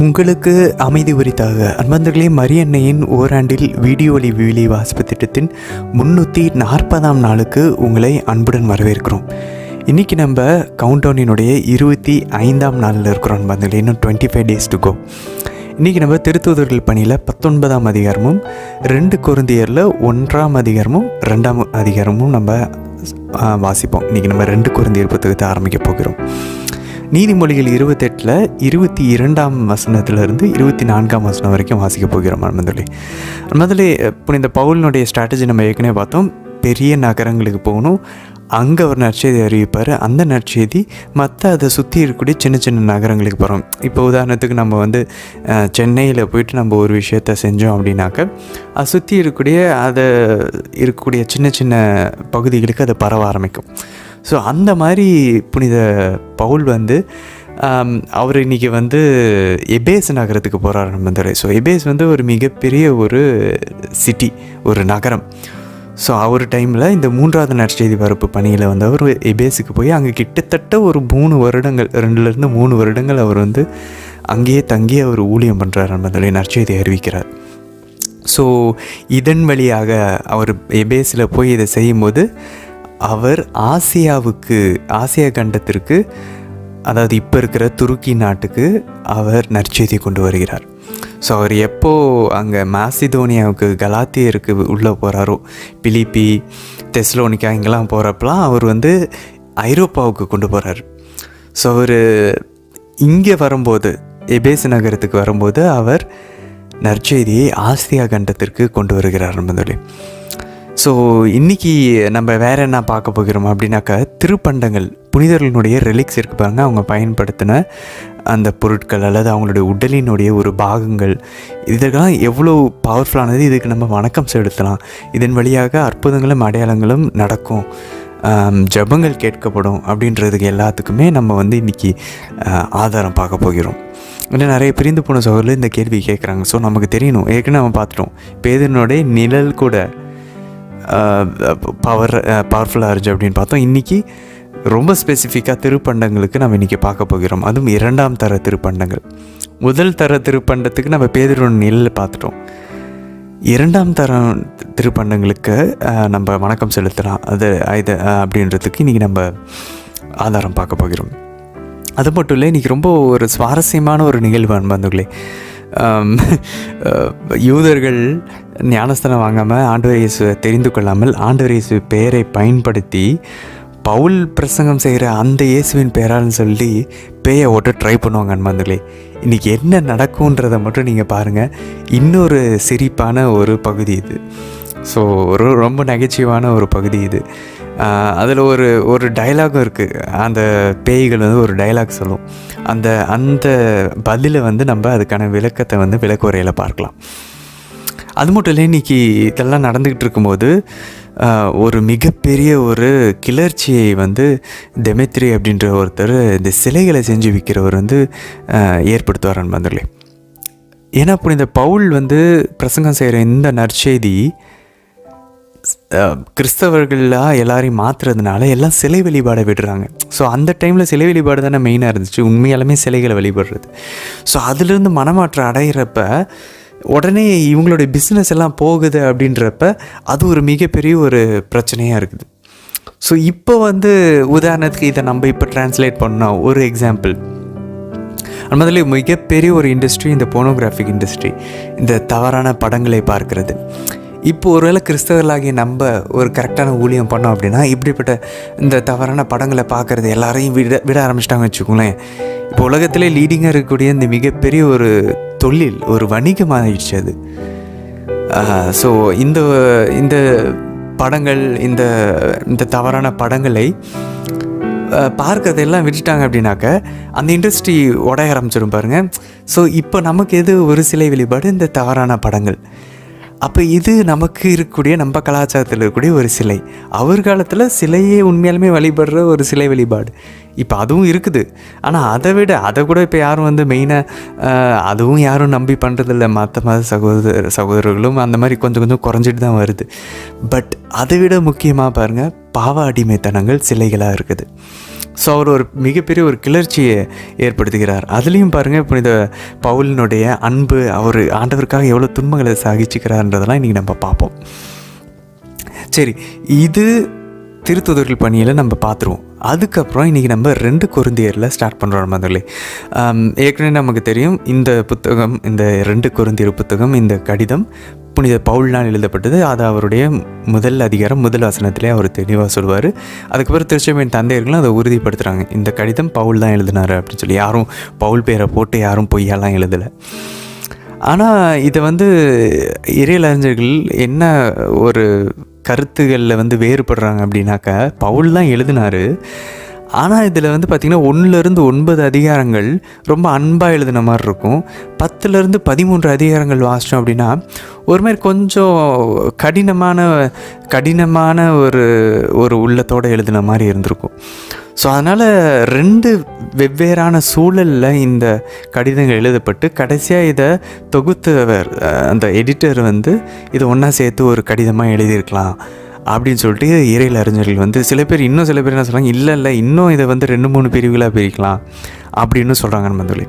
உங்களுக்கு அமைதி உரித்தாக அன்பர்களே, மரியன்னையின் ஓராண்டில் வீடியோ ஒலி விவிலிய வாசிப்பு திட்டத்தின் 340ஆம் நாளுக்கு உங்களை அன்புடன் வரவேற்கிறோம். இன்றைக்கி நம்ம கவுண்டவுனினுடைய 25ஆம் நாளில் இருக்கிறோம் அன்பர்களே. இன்னும் 25 days to go. இன்றைக்கி நம்ம திருத்தூதர்கள் பணியில் 19ஆம் அதிகாரமும் 2 கொரிந்தியரில் 1ஆம் அதிகாரமும் 2ஆம் அதிகாரமும் நம்ம வாசிப்போம். இன்றைக்கி நம்ம 2 கொரிந்தியர் புத்தகத்தை ஆரம்பிக்க போகிறோம். நீதிமொழிகள் 28 22ஆம் வசனத்திலிருந்து 24ஆம் வசனம் வரைக்கும் வாசிக்க போகிறோம். முதலே புனித பவுலினுடைய ஸ்ட்ராட்டஜி நம்ம ஏற்கனவே பார்த்தோம். பெரிய நகரங்களுக்கு போகணும், அங்கே ஒரு நற்செய்தி அறிவிப்பார். அந்த நற்செய்தி மற்ற அதை சுற்றி இருக்கக்கூடிய சின்ன சின்ன நகரங்களுக்கு போகிறோம். இப்போ உதாரணத்துக்கு நம்ம சென்னையில் போயிட்டு நம்ம ஒரு விஷயத்த செஞ்சோம் அப்படின்னாக்க அதை சுற்றி இருக்கக்கூடிய சின்ன சின்ன பகுதிகளுக்கு அதை பரவ ஆரம்பிக்கும். ஸோ அந்த மாதிரி புனித பவுல் அவர் இன்றைக்கி எபேஸ் நகரத்துக்கு போகிறார் நம்ம. ஸோ எபேஸ் ஒரு மிகப்பெரிய ஒரு சிட்டி, ஒரு நகரம். ஸோ அவர் டைமில் இந்த 3வது நற்செய்தி பரப்பு பணியில் அவர் எபேஸுக்கு போய் அங்கே கிட்டத்தட்ட ஒரு 3 வருடங்கள் 2லேருந்து 3 வருடங்கள் அவர் அங்கேயே தங்கி அவர் ஊழியம் பண்ணுறார் நம்ம, நற்செய்தி அறிவிக்கிறார். ஸோ இதன் வழியாக அவர் எபேஸில் போய் இதை செய்யும்போது அவர் ஆசியா கண்டத்திற்கு, அதாவது இப்போ இருக்கிற துருக்கி நாட்டுக்கு அவர் நற்செய்தி கொண்டு வருகிறார். ஸோ அவர் எப்போது அங்கே மாசிதோனியாவுக்கு, கலாத்தியருக்கு உள்ளே போகிறாரோ, பிலிப்பி, தெஸ்லோனிக்கா இங்கெல்லாம் போகிறப்பெல்லாம் அவர் ஐரோப்பாவுக்கு கொண்டு போகிறார். ஸோ அவர் இங்கே வரும்போது, எபேஸ் நகரத்துக்கு வரும்போது அவர் நற்செய்தியை ஆசியா கண்டத்திற்கு கொண்டு வருகிறார் என்பதே. ஸோ இன்றைக்கி நம்ம வேறு என்ன பார்க்க போகிறோம் அப்படின்னாக்கா, திருப்பண்டங்கள், புனிதர்களினுடைய ரெலிக்ஸ் இருக்குது பாருங்கள், அவங்க பயன்படுத்தின அந்த பொருட்கள் அல்லது அவங்களுடைய உடலினுடைய ஒரு பாகங்கள், இதெல்லாம் எவ்வளோ பவர்ஃபுல்லானது. இதுக்கு நம்ம வணக்கம் செலுத்தலாம். இதன் வழியாக அற்புதங்களும் அடையாளங்களும் நடக்கும், ஜபங்கள் கேட்கப்படும் அப்படின்றதுக்கு எல்லாத்துக்குமே நம்ம இன்றைக்கி ஆதாரம் பார்க்க போகிறோம். இன்னும் நிறைய பிரிந்து போன சகோதரர்கள் இந்த கேள்வி கேட்குறாங்க. ஸோ நமக்கு தெரியணும், ஏற்கனவே நம்ம பார்த்துட்டோம், பேதனுடைய நிழல் கூட பவர்ஃபுல்லாக இருந்துச்சு அப்படின்னு பார்த்தோம். இன்றைக்கி ரொம்ப ஸ்பெசிஃபிக்காக திருப்பண்டங்களுக்கு நம்ம இன்றைக்கி பார்க்க போகிறோம். அதுவும் 2ஆம் தர திருப்பண்டங்கள். முதல் தர திருப்பண்டத்துக்கு நம்ம பேதுருவின் நிழல் பார்த்துட்டோம். 2ஆம் தர திருப்பண்டங்களுக்கு நம்ம வணக்கம் செலுத்தலாம் இது அப்படின்றதுக்கு இன்றைக்கி நம்ம ஆதாரம் பார்க்க போகிறோம். அது மட்டும் இல்லை, இன்றைக்கி ரொம்ப ஒரு சுவாரஸ்யமான ஒரு நிகழ்வு அன்பர்களே. யூதர்கள் ஞானஸ்தானம் வாங்காமல், ஆண்டவர் இயேசுவை தெரிந்து கொள்ளாமல், ஆண்டவர் இயேசு பெயரை பயன்படுத்தி பவுல் பிரசங்கம் செய்கிற அந்த இயேசுவின் பெயரால்னு சொல்லி பேயை ஓட்ட ட்ரை பண்ணுவாங்க அன்பர்களே. இன்றைக்கி என்ன நடக்கும்ன்றதை மட்டும் நீங்கள் பாருங்கள். இன்னொரு சிரிப்பான ஒரு பகுதி இது. ஸோ ரொம்ப நகைச்சுவான ஒரு பகுதி இது. அதில் ஒரு டைலாகும் இருக்குது. அந்த பேய்கள் ஒரு டைலாக் சொல்லும். அந்த பதிலை நம்ம அதுக்கான விளக்கத்தை விளக்குறையில் பார்க்கலாம். அது மட்டும் இல்லை, இன்றைக்கி இதெல்லாம் நடந்துக்கிட்டு இருக்கும்போது ஒரு மிகப்பெரிய ஒரு கிளர்ச்சியை தெமெத்ரி அப்படின்ற ஒருத்தர் இந்த சிலைகளை செஞ்சு விற்கிறவர் ஏற்படுத்துவார் நண்பர்களே. ஏன்னா இப்போ இந்த பவுல் பிரசங்கம் செய்கிற இந்த நற்செய்தி கிறிஸ்தவர்களாக எல்லாரையும் மாற்றுறதுனால எல்லாம் சிலை வழிபாடை விடுறாங்க. ஸோ அந்த டைமில் சிலை வழிபாடு தானே மெயினாக இருந்துச்சு, உண்மையாலுமே சிலைகளை வழிபடுறது. ஸோ அதிலிருந்து மனமாற்றம் அடைகிறப்ப உடனே இவங்களுடைய பிஸ்னஸ் எல்லாம் போகுது அப்படின்றப்ப அது ஒரு மிகப்பெரிய ஒரு பிரச்சனையாக இருக்குது. ஸோ இப்போ உதாரணத்துக்கு இதை நம்ம இப்போ டிரான்ஸ்லேட் பண்ணோம். ஒரு எக்ஸாம்பிள், அதில் மிகப்பெரிய ஒரு இண்டஸ்ட்ரி இந்த போனோகிராஃபிக் இண்டஸ்ட்ரி, இந்த தவறான படங்களை பார்க்கறது. இப்போ ஒருவேளை கிறிஸ்தவர்களாகிய நம்ம ஒரு கரெக்டான ஊழியம் பண்ணோம் அப்படின்னா, இப்படிப்பட்ட இந்த தவறான படங்களை பார்க்குறது எல்லாரையும் விட ஆரம்பிச்சிட்டாங்க வச்சுக்கோங்களேன். இப்போ உலகத்திலே லீடிங்காக இருக்கக்கூடிய இந்த மிகப்பெரிய ஒரு தொழில், ஒரு வணிகமாகிடுச்சு அது. ஸோ இந்த படங்கள், இந்த தவறான படங்களை பார்க்கறதெல்லாம் விட்டுட்டாங்க அப்படின்னாக்க அந்த இண்டஸ்ட்ரி உடைய ஆரம்பிச்சிடும் பாருங்கள். ஸோ இப்போ நமக்கு எது ஒரு சிலை வழிபாடு, இந்த தவறான படங்கள். அப்போ இது நமக்கு இருக்கக்கூடிய, நம்ம கலாச்சாரத்தில் இருக்கக்கூடிய ஒரு சிலை. அவர் காலத்தில் சிலையே உண்மையாலுமே வழிபடுற ஒரு சிலை வழிபாடு இப்போ அதுவும் இருக்குது. ஆனால் அதை கூட இப்போ யாரும் மெயினாக அதுவும் யாரும் நம்பி பண்ணுறதில்ல. மற்ற சகோதரர்களும் அந்த மாதிரி கொஞ்சம் குறைஞ்சிட்டு தான் வருது. பட் அதை விட முக்கியமாக பாருங்கள், பாவ அடிமைத்தனங்கள் சிலைகளாக இருக்குது. ஸோ அவர் ஒரு மிகப்பெரிய ஒரு கிளர்ச்சியை ஏற்படுத்துகிறார். அதுலேயும் பாருங்கள் புனித பவுலினுடைய அன்பு, அவர் ஆண்டவருக்காக எவ்வளோ துன்பங்களை சகிச்சுக்கிறார்ன்றதெல்லாம் இன்றைக்கி நம்ம பார்ப்போம். சரி, இது திருத்துதர்கள் பணியில் நம்ம பார்த்துருவோம். அதுக்கப்புறம் இன்றைக்கி நம்ம 2 கொரிந்தியரில் ஸ்டார்ட் பண்ணுறோம். முதல்ல ஏற்கனவே நமக்கு தெரியும் இந்த புத்தகம், இந்த 2 கொரிந்தியர் புத்தகம், இந்த கடிதம் புனித பவுல்னால் எழுதப்பட்டது. அது அவருடைய முதல் அதிகாரம் முதல் வசனத்திலே அவர் தெளிவாக சொல்லுவார். அதுக்கப்புறம் திருச்சபையின் தந்தையர்களும் அதை உறுதிப்படுத்துகிறாங்க, இந்த கடிதம் பவுல் தான் எழுதினார் அப்படின்னு சொல்லி. யாரும் பவுல் பேரை போட்டு யாரும் பொய்யாலாம் எழுதலை. ஆனால் இதை இறையலறிஞர்கள் என்ன ஒரு கருத்துகளில் வேறுபடுறாங்க அப்படின்னாக்கா, பவுல் தான் எழுதினார், ஆனால் இதில் பார்த்திங்கன்னா 1லேருந்து 9 அதிகாரங்கள் ரொம்ப அன்பாக எழுதின மாதிரி இருக்கும். 10லேருந்து 13 அதிகாரங்கள் வாசித்தோம் அப்படின்னா ஒரு மாதிரி கொஞ்சம் கடினமான ஒரு உள்ளத்தோடு எழுதின மாதிரி இருந்திருக்கும். ஸோ அதனால் 2 வெவ்வேறான சூழலில் இந்த கடிதங்கள் எழுதப்பட்டு கடைசியாக இதை தொகுத்தவர், அந்த எடிட்டர் இதை ஒன்றா சேர்த்து ஒரு கடிதமாக எழுதியிருக்கலாம் அப்படின்னு சொல்லிட்டு இறையியல் அறிஞர்கள் சில பேர் என்ன சொல்கிறாங்க, இல்லை இன்னும் இதை 2-3 பிரிவுகளாக பிரிக்கலாம் அப்படின்னு சொல்கிறாங்க நம்ம சொல்லி.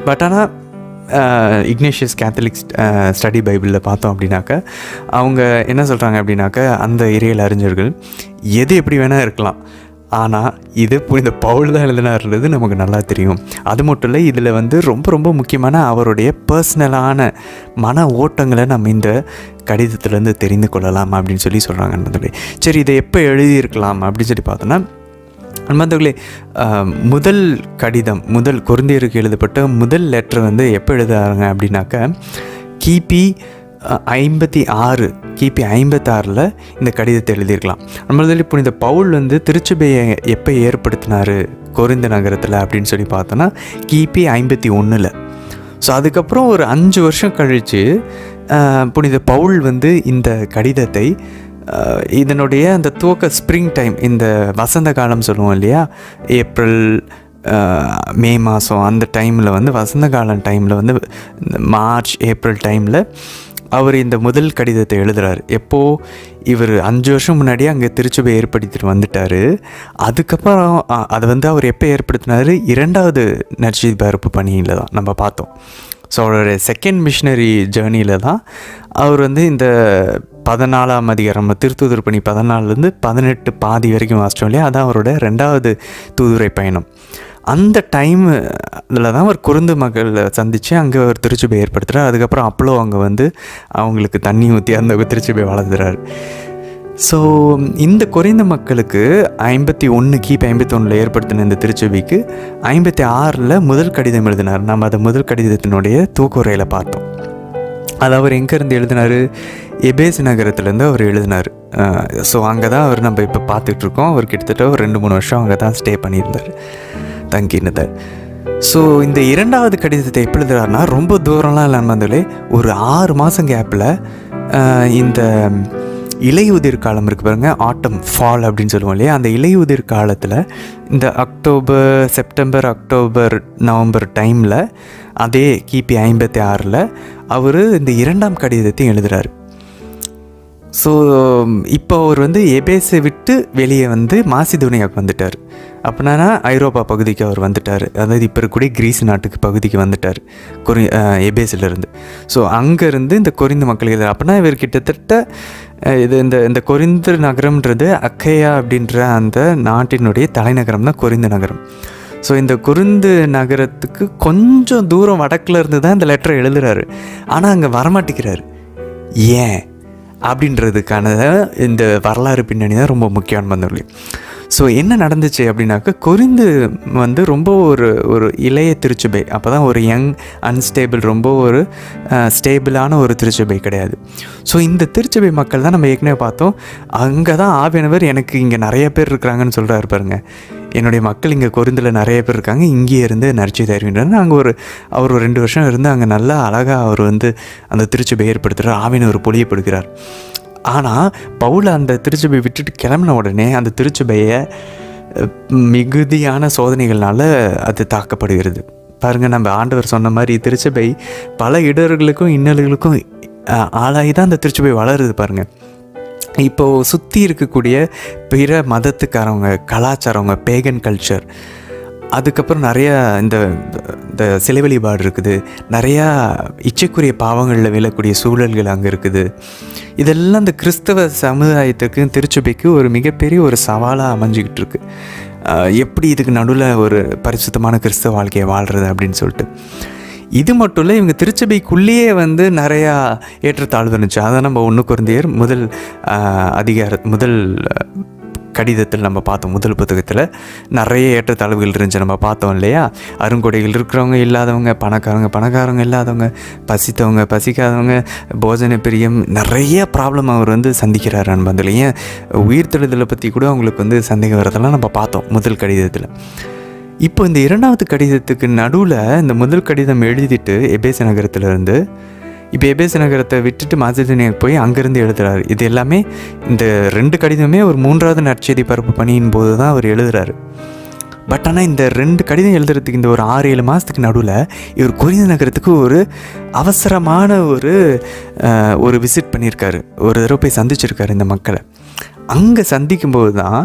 பட் ஆனால் இக்னேஷியஸ் கேத்தலிக் ஸ்டடி பைபிளில் பார்த்தோம் அப்படின்னாக்கா அவங்க என்ன சொல்கிறாங்க அப்படின்னாக்கா, அந்த இறையியல் அறிஞர்கள் எது எப்படி வேணால் இருக்கலாம், ஆனால் இது புனித பவுல் தான் எழுதினார்ன்றது நமக்கு நல்லா தெரியும். அது மட்டும் இல்லை, இதில் ரொம்ப ரொம்ப முக்கியமான அவருடைய பர்சனலான மன ஓட்டங்களை நம்ம இந்த கடிதத்துலேருந்து தெரிந்து கொள்ளலாம் அப்படின்னு சொல்கிறாங்க நண்பர்களே. சரி, இதை எப்போ எழுதியிருக்கலாம் அப்படின்னு சொல்லி பார்த்தோன்னா, நண்பர்களே, முதல் கடிதம், முதல் கொரிந்தியருக்கு எழுதப்பட்ட முதல் லெட்டர் எப்போ எழுதுறாங்க அப்படின்னாக்கா கிபி 56 இந்த கடிதத்தை எழுதியிருக்கலாம். நம்மளதில் புனித பவுல் திருச்சபையை எப்போ ஏற்படுத்தினார் கொரிந்து நகரத்தில் அப்படின்னு சொல்லி பார்த்தோன்னா கிபி 51. ஸோ அதுக்கப்புறம் ஒரு 5 வருஷம் கழித்து புனித பவுல் இந்த கடிதத்தை இதனுடைய அந்த துவக்க ஸ்ப்ரிங் டைம், இந்த வசந்த காலம் சொல்லுவோம் இல்லையா, ஏப்ரல் மே மாதம் அந்த டைமில் வசந்த காலம் டைமில் மார்ச் ஏப்ரல் டைமில் அவர் இந்த முதல் கடிதத்தை எழுதுகிறார். எப்போது இவர் 5 வருஷம் முன்னாடியே அங்கே திருச்சபை ஏற்படுத்திட்டு வந்துட்டார். அதுக்கப்புறம் அதை அவர் எப்போ ஏற்படுத்தினார், 2வது நற்செய்தி பரப்பு பணியில் தான் நம்ம பார்த்தோம். ஸோ அவருடைய செகண்ட் மிஷனரி ஜேர்னியில் தான் அவர் இந்த 14ஆம் அதிகாரம் திருத்தூதர் பணி 14லேருந்து 18 பாதி வரைக்கும் வாசித்தோம் இல்லையா, அதான் அவரோட 2வது தூதுரை பயணம். அந்த டைமில் தான் அவர் கொரிந்து மக்களை சந்தித்து அங்கே ஒரு திருச்சபை ஏற்படுத்துகிறார். அதுக்கப்புறம் அப்பளோ அங்கே அவங்களுக்கு தண்ணி ஊற்றி அந்த திருச்சபை வளர்த்துறாரு. ஸோ இந்த கொரிந்து மக்களுக்கு 51 கிபி 51 ஏற்படுத்தின இந்த திருச்சபைக்கு 56 முதல் கடிதம் எழுதினார். நம்ம அதை முதல் கடிதத்தினுடைய தூக்குறையில் பார்த்தோம். அது அவர் எங்கேருந்து எழுதினார், எபேஸ் நகரத்துலேருந்து அவர் எழுதினார். ஸோ அங்கே தான் அவர் நம்ம இப்போ பார்த்துட்ருக்கோம். அவர் கிட்டத்தட்ட ஒரு 2-3 வருஷம் அங்கே தான் ஸ்டே பண்ணியிருந்தார், தங்கியிருந்தார். ஸோ இந்த 2வது கடிதத்தை எப்போ எழுதுறாருனா, ரொம்ப தூரம்லாம் இல்லாமல் ஒரு 6 மாதம் கேப்பில் இந்த இலையுதிர் காலம் இருக்குது பாருங்கள், ஆட்டம் ஃபால் அப்படின்னு சொல்லுவோம் இல்லையா, அந்த இலையுதிர் காலத்தில் இந்த செப்டம்பர் அக்டோபர் நவம்பர் டைமில் அதே கிபி 56 அவர் இந்த 2ஆம் கடிதத்தையும் எழுதுகிறார். ஸோ இப்போ அவர் எபேஸை விட்டு வெளியே மாசிதோனியாவுக்கு வந்துட்டார். அப்படின்னா ஐரோப்பா பகுதிக்கு அவர் வந்துட்டார். அதாவது இப்போ இருக்கக்கூடிய கிரீஸ் நாட்டுக்கு பகுதிக்கு வந்துட்டார் எபேஸிலேருந்து. ஸோ அங்கேருந்து இந்த கொரிந்து மக்கள் அப்படின்னா இவர் கிட்டத்தட்ட இது இந்த கொரிந்து நகரம்ன்றது அக்கையா அப்படின்ற அந்த நாட்டினுடைய தலைநகரம் தான் கொரிந்து நகரம். ஸோ இந்த கொரிந்து நகரத்துக்கு கொஞ்சம் தூரம் வடக்கில் இருந்து தான் இந்த லெட்டரை எழுதுகிறாரு. ஆனால் அங்கே வரமாட்டேங்கிறார். ஏன் அப்படின்றதுக்கான இந்த வரலாறு பின்னணி தான் ரொம்ப முக்கியமான வந்துள்ளி. ஸோ என்ன நடந்துச்சு அப்படின்னாக்கா, கொரிந்து ரொம்ப ஒரு இளைய திருச்சபை. அப்போ தான் ஒரு யங் அன்ஸ்டேபிள், ரொம்ப ஒரு ஸ்டேபிளான ஒரு திருச்சபை கிடையாது. ஸோ இந்த திருச்சபை மக்கள் தான் நம்ம ஏற்கனவே பார்த்தோம், அங்கே தான் ஆவியானவர் எனக்கு இங்கே நிறைய பேர் இருக்கிறாங்கன்னு சொல்கிறாரு பாருங்க, என்னுடைய மக்கள் இங்கே கொரிந்தில் நிறைய பேர் இருக்காங்க, இங்கேயே இருந்து நற்செய்தி அறிவின்றார். அங்கே அவர் ஒரு 2 வருஷம் இருந்து அங்கே நல்லா அழகாக அவர் அந்த திருச்சபை ஏற்படுத்துகிறார், ஆவியானவர் பொழியப்படுகிறார். ஆனால் பவுல் அந்த திருச்சபை விட்டுட்டு கிளம்பின உடனே அந்த திருச்சபையை மிகுதியான சோதனைகள்னால அது தாக்கப்படுகிறது. பாருங்கள், நம்ம ஆண்டவர் சொன்ன மாதிரி திருச்சபை பல இடர்களுக்கும் இன்னல்களுக்கும் ஆளாகி தான் அந்த திருச்சபை வளருது பாருங்கள். இப்போது சுற்றி இருக்கக்கூடிய பிற மதத்துக்காரவங்க, கலாச்சாரவங்க, பேகன் கல்ச்சர், அதுக்கப்புறம் நிறையா இந்த இந்த சிலை வழிபாடு இருக்குது, நிறையா இச்சைக்குரிய பாவங்களில் விழக்கூடிய சூழல்கள் அங்கே இருக்குது. இதெல்லாம் இந்த கிறிஸ்தவ சமுதாயத்துக்கு, திருச்சபைக்கு ஒரு மிகப்பெரிய ஒரு சவாலாக அமைஞ்சிக்கிட்டு இருக்கு. எப்படி இதுக்கு நடுவில் ஒரு பரிசுத்தமான கிறிஸ்தவ வாழ்க்கையை வாழ்கிறது அப்படின்னு சொல்லிட்டு. இது மட்டும் இல்லை, இவங்க திருச்சபைக்குள்ளேயே வந்து நிறையா ஏற்றத்தாழ்வு இருந்துச்சு. அதை நம்ம 1 கொரிந்தியர் முதல் கடிதத்தில் நம்ம பார்த்தோம். முதல் புத்தகத்தில் நிறைய ஏற்றத்தாழ்வுகள் இருந்துச்சு, நம்ம பார்த்தோம் இல்லையா? அருங்கொடைகள் இருக்கிறவங்க, இல்லாதவங்க, பணக்காரங்க இல்லாதவங்க, பசித்தவங்க, பசிக்காதவங்க, போஜன பிரியம், நிறைய ப்ராப்ளம் அவர் வந்து சந்திக்கிறார் அன்பதில். ஏன் உயிர்த்தெழுதலை பற்றி கூட அவங்களுக்கு வந்து சந்தேகம் வரதெல்லாம் நம்ம பார்த்தோம் முதல் கடிதத்தில். இப்போ இந்த 2வது கடிதத்துக்கு நடுவில் இந்த முதல் கடிதம் எழுதிட்டு எபேசு நகரத்திலிருந்து, இப்போ எபேசு நகரத்தை விட்டுட்டு மாசிதோனியாவுக்கு போய் அங்கேருந்து எழுதுகிறாரு. இது எல்லாமே இந்த 2 கடிதமே ஒரு 3வது நற்செய்தி பரப்பு பணியின் போது தான் அவர் எழுதுகிறாரு. பட் ஆனால் இந்த 2 கடிதம் எழுதுறதுக்கு இந்த ஒரு 6-7 மாதத்துக்கு நடுவில் இவர் கொரிந்து நகரத்துக்கு ஒரு அவசரமான ஒரு விசிட் பண்ணியிருக்காரு. ஒரு தடவை போய் சந்திச்சிருக்காரு இந்த மக்களை. அங்கே சந்திக்கும்போது தான்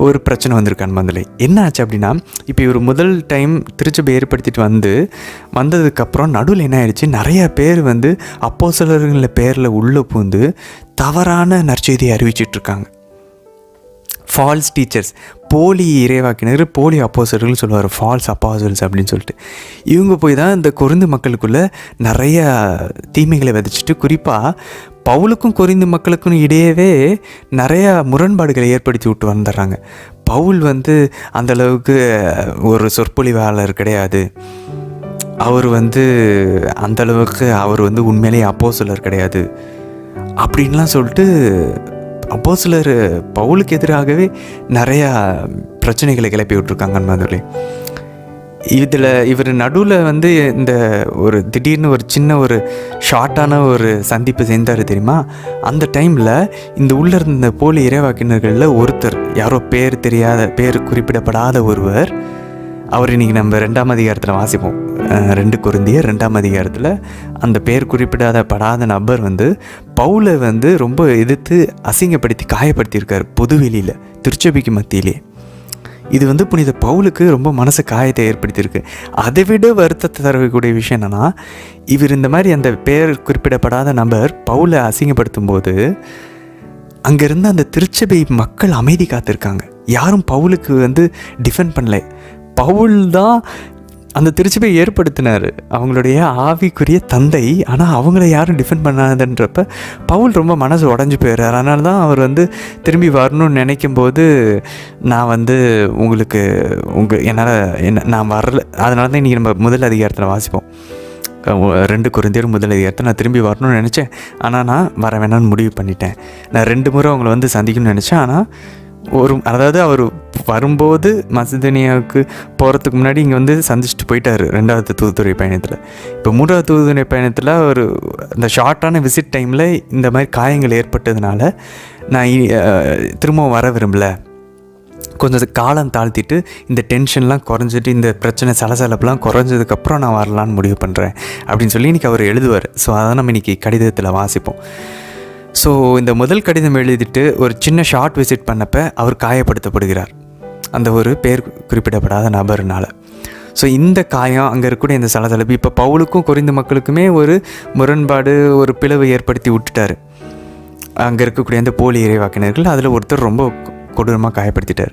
ஒரு பிரச்சனை வந்திருக்கு அன்பதில். என்ன ஆச்சு அப்படின்னா, இப்போ இவர் முதல் டைம் திருச்சபை ஏற்படுத்திட்டு வந்ததுக்கப்புறம் நடுவில் என்ன ஆயிடுச்சு, நிறையா பேர் வந்து அப்போஸ்தலர்கள பேரில் உள்ளே பூந்து தவறான நற்செய்தியை அறிவிச்சிட்ருக்காங்க. ஃபால்ஸ் டீச்சர்ஸ், போலி இறைவாக்கினர், போலி அப்போஸ்தலர்கள்னு சொல்லுவார், ஃபால்ஸ் அப்போஸ்தலர்ஸ் அப்படின்னு சொல்லிட்டு. இவங்க போய் தான் இந்த கொரிந்து மக்களுக்குள்ளே நிறைய தீமைகளை விதைச்சிட்டு, குறிப்பாக பவுலுக்கும் கொரிந்து மக்களுக்கும் இடையவே நிறையா முரண்பாடுகளை ஏற்படுத்தி விட்டு வந்துடுறாங்க. பவுல் வந்து அந்தளவுக்கு ஒரு சொற்பொழிவாளர் கிடையாது, அவர் வந்து அந்தளவுக்கு அவர் வந்து உண்மையிலேயே அப்போஸ்தலர் கிடையாது அப்படின்லாம் சொல்லிட்டு அப்போஸ்தலர் பவுலுக்கு எதிராகவே நிறையா பிரச்சனைகளை கிளப்பி விட்டுருக்காங்க அன்பர்களே. இதில் இவர் நடுவில் வந்து இந்த ஒரு திடீர்னு ஒரு சின்ன ஒரு ஷார்ட்டான ஒரு சந்திப்பு செஞ்சார் தெரியுமா? அந்த டைமில் இந்த உள்ளே இருந்த போலி இறைவாக்கினர்களில் ஒருத்தர், யாரோ பேர் குறிப்பிடப்படாத ஒருவர், அவர் இன்றைக்கி நம்ம 2ஆம் அதிகாரத்தில் வாசிப்போம். 2 கொரிந்தியர் 2ஆம் அதிகாரத்தில் அந்த பேர் குறிப்பிடாதப்படாத நபர் வந்து பவுலை வந்து ரொம்ப எதிர்த்து அசிங்கப்படுத்தி காயப்படுத்தியிருக்கார் பொதுவெளியில், திருச்சபைக்கு மத்தியிலே. இது வந்து புனித பவுலுக்கு ரொம்ப மனசு காயத்தை ஏற்படுத்தியிருக்கு. அதை விட வருத்தத்தை தரக்கூடிய விஷயம் என்னென்னா, இவர் இந்த மாதிரி அந்த பேர் குறிப்பிடப்படாத நபர் பவுலை அசிங்கப்படுத்தும் போது அங்கேருந்து அந்த திருச்சபை மக்கள் அமைதி காத்திருக்காங்க. யாரும் பவுலுக்கு வந்து டிஃபெண்ட் பண்ணல. பவுல் தான் அந்த திருச்சபை ஏற்படுத்தினார், அவங்களுடைய ஆவிக்குரிய தந்தை. ஆனால் அவங்கள யாரும் டிஃபெண்ட் பண்ணாதுன்றப்ப பவுல் ரொம்ப மனசு உடஞ்சி போயிடுறார். அதனால தான் அவர் வந்து திரும்பி வரணும்னு நினைக்கும் போது, நான் வந்து நான் வரல. அதனால தான் இன்றைக்கி நம்ம முதல் அதிகாரத்தில் வாசிப்போம். 2 கொரிந்தியர் முதல் அதிகாரத்தை நான் திரும்பி வரணும்னு நினச்சேன், ஆனால் நான் வர வேணான்னு முடிவு பண்ணிட்டேன். நான் 2 முறை அவங்கள வந்து சந்திக்கணும்னு நினச்சேன். ஆனால் அதாவது அவர் வரும்போது மாசிதோனியாவுக்கு போகிறதுக்கு முன்னாடி இங்கே வந்து சந்திச்சுட்டு போயிட்டார் 2வது தூதுத்துறை பயணத்தில். இப்போ 3வது தூதுத்துறை பயணத்தில் அவர் இந்த ஷார்ட்டான விசிட் டைமில் இந்த மாதிரி காயங்கள் ஏற்பட்டதுனால நான் திரும்பவும் வர விரும்பலை, கொஞ்சம் காலம் தாழ்த்திட்டு இந்த டென்ஷன்லாம் குறைஞ்சிட்டு இந்த பிரச்சனை சலசலப்புலாம் குறைஞ்சதுக்கப்புறம் நான் வரலான்னு முடிவு பண்ணுறேன் அப்படின்னு சொல்லி இன்றைக்கி அவர் எழுதுவார். ஸோ அதை நம்ம இன்றைக்கி கடிதத்தில் வாசிப்போம். ஸோ இந்த முதல் கடிதம் எழுதிட்டு ஒரு சின்ன ஷார்ட் விசிட் பண்ணப்போ அவர் காயப்படுத்தப்படுகிறார் அந்த ஒரு பேர் குறிப்பிடப்படாத நபர்னால். ஸோ இந்த காயம், அங்கே இருக்கக்கூடிய இந்த சலசலப்பு, இப்போ பவுலுக்கும் கொரிந்து மக்களுக்குமே ஒரு முரண்பாடு, ஒரு பிளவு ஏற்படுத்தி விட்டுட்டார். அங்கே இருக்கக்கூடிய அந்த போலி இறைவாக்கினர்கள் அதில் ஒருத்தர் ரொம்ப கொடூரமாக காயப்படுத்திட்டார்.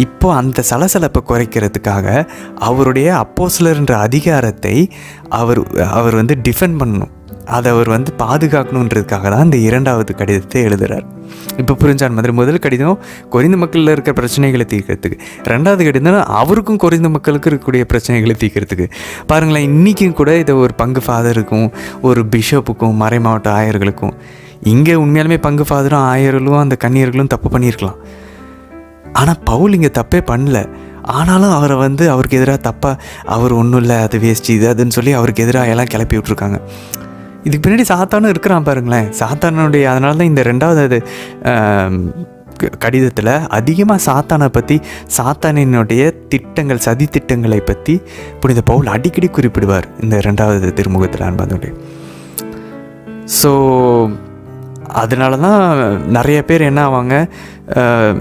இப்போது அந்த சலசலப்பை குறைக்கிறதுக்காக அவருடைய அப்போஸ்தலர்ன்ற அதிகாரத்தை அவர் வந்து டிஃபெண்ட் பண்ணணும், அதை அவர் வந்து பாதுகாக்கணுன்றதுக்காக தான் இந்த 2வது கடிதத்தை எழுதுகிறார். இப்போ புரிஞ்சான் மாதிரி முதல் கடிதம் கொரிந்து மக்களில் இருக்கிற பிரச்சனைகளை தீர்க்கிறதுக்கு, 2வது கடிதம் அவருக்கும் கொரிந்து மக்களுக்கு இருக்கக்கூடிய பிரச்சனைகளை தீர்க்கிறதுக்கு. பாருங்களேன், இன்றைக்கும் கூட இதை ஒரு பங்கு ஃபாதருக்கும் ஒரு பிஷப்புக்கும் மறைமாவட்ட ஆயர்களுக்கும், இங்கே உண்மையாலுமே பங்கு ஃபாதரும் ஆயர்களும் அந்த கன்னியர்களும் தப்பு பண்ணியிருக்கலாம். ஆனால் பவுல் இங்கே தப்பே பண்ணல. ஆனாலும் அவரை வந்து அவருக்கு எதிராக அவர் ஒன்றும் இல்லை, அது வேஸ்ட், இது அதுன்னு சொல்லி அவருக்கு எதிராக எல்லாம் கிளப்பி விட்ருக்காங்க. இதுக்கு பின்னாடி சாத்தானும் இருக்கிறான் பாருங்களேன். சாத்தானுடைய அதனால தான் இந்த 2வது கடிதத்தில் அதிகமாக சாத்தானை பற்றி, சாத்தானினுடைய திட்டங்கள், சதி திட்டங்களை பற்றி புனித பவுல் அடிக்கடி குறிப்பிடுவார் இந்த 2வது திருமுகத்தில் அன்பதோடைய. ஸோ அதனால தான் நிறைய பேர் என்ன ஆவாங்க,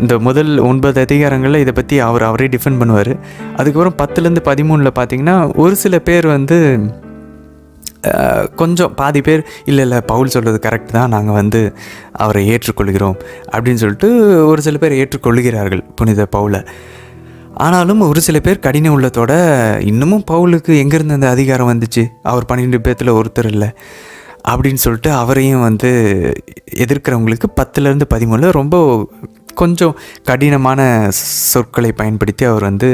இந்த முதல் 9 அதிகாரங்களில் இதை பற்றி அவரே டிஃபெண்ட் பண்ணுவார். அதுக்கப்புறம் 10லேருந்து 13 பார்த்திங்கன்னா ஒரு சில பேர் வந்து கொஞ்சம் பாதி பேர் இல்லை பவுல் சொல்கிறது கரெக்ட் தான், நாங்கள் வந்து அவரை ஏற்றுக்கொள்கிறோம் அப்படின்னு சொல்லிட்டு ஒரு சில பேர் ஏற்றுக்கொள்கிறார்கள் புனித பவுலை. ஆனாலும் ஒரு சில பேர் கடின உள்ளத்தோட இன்னமும் பவுலுக்கு எங்கேருந்து அந்த அதிகாரம் வந்துச்சு, அவர் 12 பேர்த்தில் ஒருத்தர் இல்லை அப்படின்னு சொல்லிட்டு அவரையும் வந்து எதிர்க்கிறவங்களுக்கு 10லேருந்து 13 ரொம்ப கொஞ்சம் கடினமான சொற்களை பயன்படுத்தி அவர் வந்து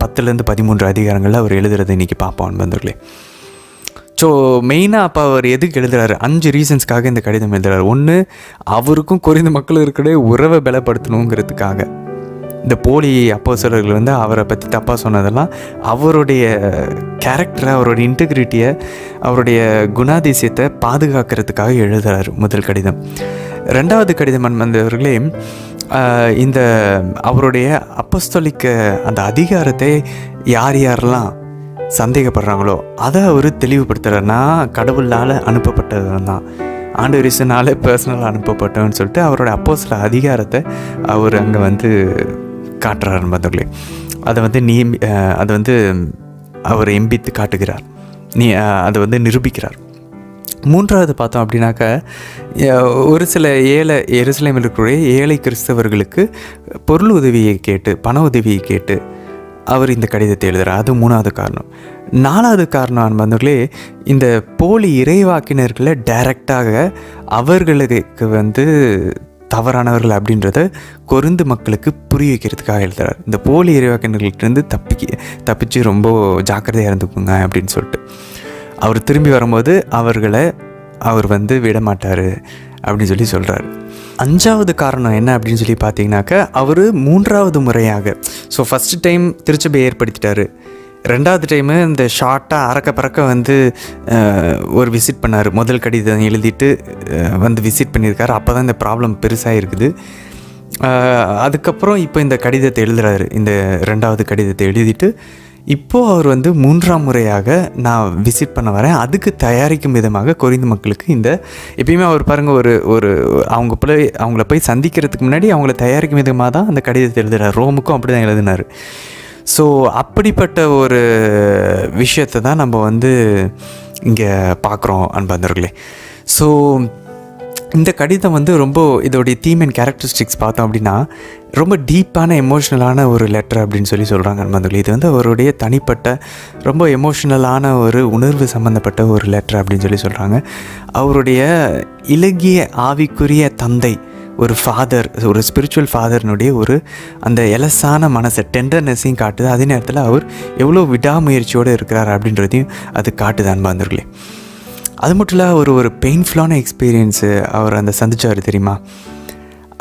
10லேருந்து 13 அதிகாரங்களில் அவர் எழுதுறதை இன்றைக்கி பார்ப்போம் நண்பர்களே. ஸோ மெயினாக அப்போ அவர் எதுக்கு எழுதுறாரு, 5 ரீசன்ஸ்க்காக இந்த கடிதம் எழுதுறாரு. ஒன்று, அவருக்கும் கொரிந்த மக்களும் இருக்கிற உறவை பலப்படுத்தணுங்கிறதுக்காக. இந்த போலி அப்போஸ்தலர்கள் வந்து அவரை பற்றி தப்பாக சொன்னதெல்லாம் அவருடைய கேரக்டரை, அவருடைய இன்டெகிரிட்டியை, அவருடைய குணாதிசயத்தை பாதுகாக்கிறதுக்காக எழுதுறாரு முதல் கடிதம். 2வது கடிதம் வந்தவர்களே, இந்த அவருடைய அப்போஸ்தலிக்க அந்த அதிகாரத்தை யாரெல்லாம் சந்தேகப்படுறாங்களோ அதை அவர் தெளிவுபடுத்துகிறார். நான் கடவுளால் அனுப்பப்பட்டவன் தான், ஆண்டவர் இயேசுனால பர்சனலாக அனுப்பப்பட்டவன்னு சொல்லிட்டு அவரோட அப்போஸ்தல அதிகாரத்தை அவர் அங்கே வந்து காட்டுறார் நண்பர்களே. அதை வந்து அவர் எம்பித்து காட்டுகிறார், அதை வந்து நிரூபிக்கிறார். 3வது பார்த்தோம் அப்படின்னாக்க, ஒரு சில எருசலேமில் இருக்கக்கூடிய ஏழை கிறிஸ்தவர்களுக்கு பொருள் உதவியை கேட்டு, பண உதவியை கேட்டு அவர் இந்த கடிதத்தை எழுதுகிறார். அது 3வது காரணம். 4வது காரணம் நண்பர்களே, இந்த போலி இறைவாக்கினர்களை டைரெக்டாக அவர்களுக்கு வந்து தவறானவர்கள் அப்படின்றத கொரிந்து மக்களுக்கு புரிய வைக்கிறதுக்காக எழுதுறார். இந்த போலி இறைவாக்கினர்கள்ட்டேருந்து தப்பிச்சு ரொம்ப ஜாக்கிரதையாக இருந்துக்குங்க அப்படின்னு சொல்லிட்டு. அவர் திரும்பி வரும்போது அவர்களை அவர் வந்து விடமாட்டார் அப்படின்னு சொல்லி சொல்கிறார். 5வது காரணம் என்ன அப்படின்னு சொல்லி பார்த்தீங்கன்னாக்க, அவர் 3வது முறையாக, ஸோ ஃபஸ்ட்டு டைம் திருச்சபை ஏற்படுத்திட்டார், 2வது டைமு இந்த ஷார்ட்டாக அறக்க பறக்க வந்து ஒரு விசிட் பண்ணார். முதல் கடிதம் எழுதிட்டு வந்து விசிட் பண்ணியிருக்காரு. அப்போ தான் இந்த ப்ராப்ளம் பெருசாக இருக்குது. அதுக்கப்புறம் இப்போ இந்த கடிதத்தை எழுதுகிறாரு. இந்த 2வது கடிதத்தை எழுதிட்டு இப்போது அவர் வந்து 3ஆம் முறையாக நான் விசிட் பண்ண வரேன், அதுக்கு தயாரிக்கும் விதமாக கொரிந்து மக்களுக்கு இந்த எப்பயுமே அவர் பாருங்கள், ஒரு அவங்கள போய் சந்திக்கிறதுக்கு முன்னாடி அவங்கள தயாரிக்கும் விதமாக தான் அந்த கடிதத்தை எழுதுகிறார். ரோமுக்கும் அப்படி தான் எழுதினார். ஸோ அப்படிப்பட்ட ஒரு விஷயத்தை தான் நம்ம வந்து இங்கே பார்க்குறோம் அன்பர்களே. ஸோ இந்த கடிதம் வந்து ரொம்ப இதோடைய தீம் அண்ட் கேரக்டரிஸ்டிக்ஸ் பார்த்தோம் அப்படின்னா ரொம்ப டீப்பான எமோஷ்னலான ஒரு லெட்டர் அப்படின்னு சொல்லி சொல்கிறாங்க நண்பர்களே. இது வந்து அவருடைய தனிப்பட்ட ரொம்ப எமோஷ்னலான ஒரு உணர்வு சம்மந்தப்பட்ட ஒரு லெட்டர் அப்படின்னு சொல்லி சொல்கிறாங்க. அவருடைய இலகிய ஆவிக்குரிய தந்தை, ஒரு ஃபாதர், ஒரு ஸ்பிரிச்சுவல் ஃபாதர்னுடைய ஒரு அந்த எலசான மனசை, டெண்டர்னஸையும் காட்டுது. அதே நேரத்தில் அவர் எவ்வளோ விடாமுயற்சியோடு இருக்கிறார் அப்படின்றதையும் அது காட்டுது அன்பாந்தர்களே. அது மட்டும் இல்லை, ஒரு பெயின்ஃபுல்லான எக்ஸ்பீரியன்ஸு அவர் அந்த சந்திச்சார் தெரியுமா.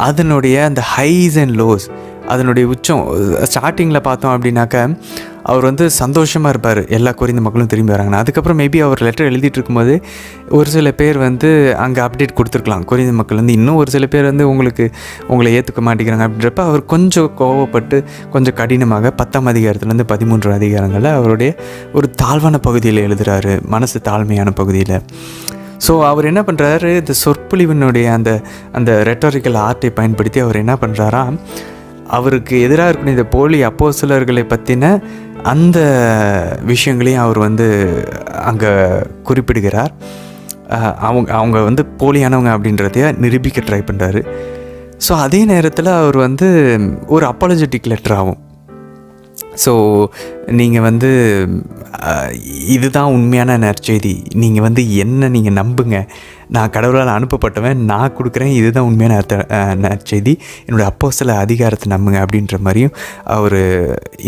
அதனுடைய அந்த ஹைஸ் அண்ட் லோஸ், அதனுடைய உச்சம் ஸ்டார்டிங்கில் பார்த்தோம் அப்படின்னாக்க அவர் வந்து சந்தோஷமாக இருப்பார், எல்லா கொரிந்த மக்களும் திரும்பி வராங்கன்னு. அதுக்கப்புறம் மேபி அவர் லெட்டர் எழுதிட்டு இருக்கும்போது ஒரு சில பேர் வந்து அங்கே அப்டேட் கொடுத்துருக்கலாம். கொரிந்த மக்கள் வந்து இன்னும் ஒரு சில பேர் வந்து உங்களை ஏற்றுக்க மாட்டேங்கிறாங்க அப்படின்றப்ப அவர் கொஞ்சம் கோவப்பட்டு கொஞ்சம் கடினமாக 10ஆம் அதிகாரத்துலேருந்து 13 அதிகாரங்களில் அவருடைய ஒரு தாழ்வான பகுதியில் எழுதுகிறாரு, மனசு தாழ்மையான பகுதியில். ஸோ அவர் என்ன பண்ணுறாரு, இந்த சொற்பொழிவினுடைய அந்த ரெட்டாரிக்கல் ஆர்ட்டை பயன்படுத்தி அவர் என்ன பண்ணுறாரா, அவருக்கு எதிராக இருக்கக்கூடிய இந்த போலி அப்போஸ்தலர்களை பற்றின அந்த விஷயங்களையும் அவர் வந்து அங்கே குறிப்பிடுகிறார். அவங்க வந்து போலியானவங்க அப்படின்றதைய நிரூபிக்க ட்ரை பண்ணுறாரு. ஸோ அதே நேரத்தில் அவர் வந்து ஒரு அப்பாலஜெட்டிக் லெட்டர் ஆகும். ஸோ நீங்கள் வந்து இதுதான் உண்மையான நற்செய்தி, நீங்கள் வந்து என்ன நீங்கள் நம்புங்க, நான் கடவுளால் அனுப்பப்பட்டவன், நான் கொடுக்குறேன், இதுதான் உண்மையான நற்செய்தி, என்னோடய அப்போஸ்தல அதிகாரத்தை நம்புங்க அப்படின்ற மாதிரியும் அவர்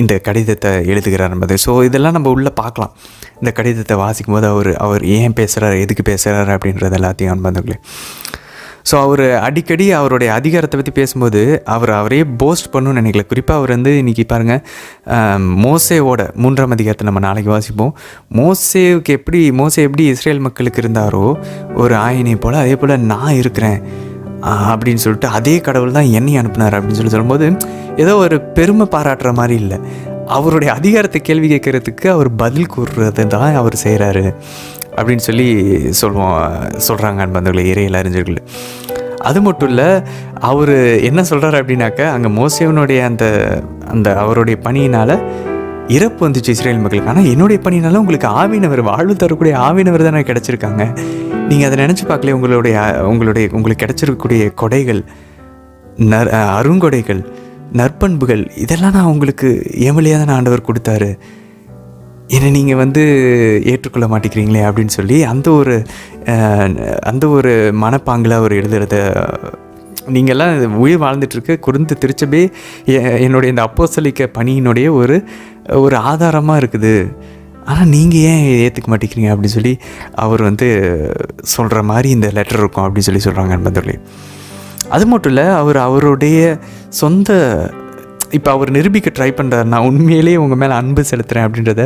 இந்த கடிதத்தை எழுதுகிறார் என்பது. ஸோ இதெல்லாம் நம்ம உள்ளே பார்க்கலாம். இந்த கடிதத்தை வாசிக்கும் போது அவர் ஏன் பேசுகிறார், எதுக்கு பேசுகிறார் அப்படின்றது எல்லாத்தையும் அன்பந்தங்களே. ஸோ அவர் அடிக்கடி அவருடைய அதிகாரத்தை பற்றி பேசும்போது அவரையே போஸ்ட் பண்ணணும்னு நினைக்கல. குறிப்பாக அவர் வந்து இன்றைக்கி பாருங்கள், மோசேவோட 3ஆம் அதிகாரத்தை நம்ம நாளைக்கு வாசிப்போம். மோசே எப்படி இஸ்ரேல் மக்களுக்கு இருந்தாரோ ஒரு ஆயினை போல், அதே போல் நான் இருக்கிறேன் அப்படின்னு சொல்லிட்டு அதே கடவுள் தான் என்னை அனுப்புனார் அப்படின்னு சொல்லும்போது ஏதோ ஒரு பெருமை பாராட்டுற மாதிரி இல்லை, அவருடைய அதிகாரத்தை கேள்வி கேட்கறதுக்கு அவர் பதில் கூறுறது தான் அவர் செய்கிறாரு அப்படின்னு சொல்லி சொல்கிறாங்க அன்பந்தவர்களே, இறையியல் அறிஞர்கள். அது மட்டும் இல்லை, அவர் என்ன சொல்கிறார் அப்படின்னாக்கா, அங்கே மோசேவனுடைய அந்த அவருடைய பணியினால் இறப்பு வந்துச்சு இஸ்ரேல் மக்களுக்கு. ஆனால் என்னுடைய பணியினால உங்களுக்கு ஆவினவர், வாழ்வு தரக்கூடிய ஆவினவர் தானே கிடச்சிருக்காங்க. நீங்கள் அதை நினச்சி பார்க்கல. உங்களுக்கு கிடச்சிருக்கக்கூடிய கொடைகள், அருங்கொடைகள், நற்பண்புகள், இதெல்லாம் நான் உங்களுக்கு ஏமலியாக தானே ஆண்டவர் கொடுத்தாரு. என்னை நீங்கள் ஏற்றுக்கொள்ள மாட்டேங்கிறீங்களே அப்படின்னு சொல்லி அந்த ஒரு மனப்பாங்கில் அவர் எழுதுறத, நீங்கள்லாம் உயிர் வாழ்ந்துட்டுருக்கு குருந்து திருச்சபை என்னுடைய இந்த அப்போஸ்தலிக்க பணியினுடைய ஒரு ஆதாரமாக இருக்குது, ஆனால் நீங்கள் ஏன் ஏற்றுக்க மாட்டேங்கிறீங்க அப்படின்னு சொல்லி அவர் சொல்கிற மாதிரி இந்த லெட்டர் இருக்கும் அப்படின்னு சொல்லி சொல்கிறாங்க நண்பர்களே. அது மட்டும் இல்லை, அவருடைய சொந்த இப்போ அவர் நிரூபிக்க ட்ரை பண்ணுறாரு, நான் உண்மையிலேயே உங்கள் மேலே அன்பு செலுத்துகிறேன் அப்படின்றத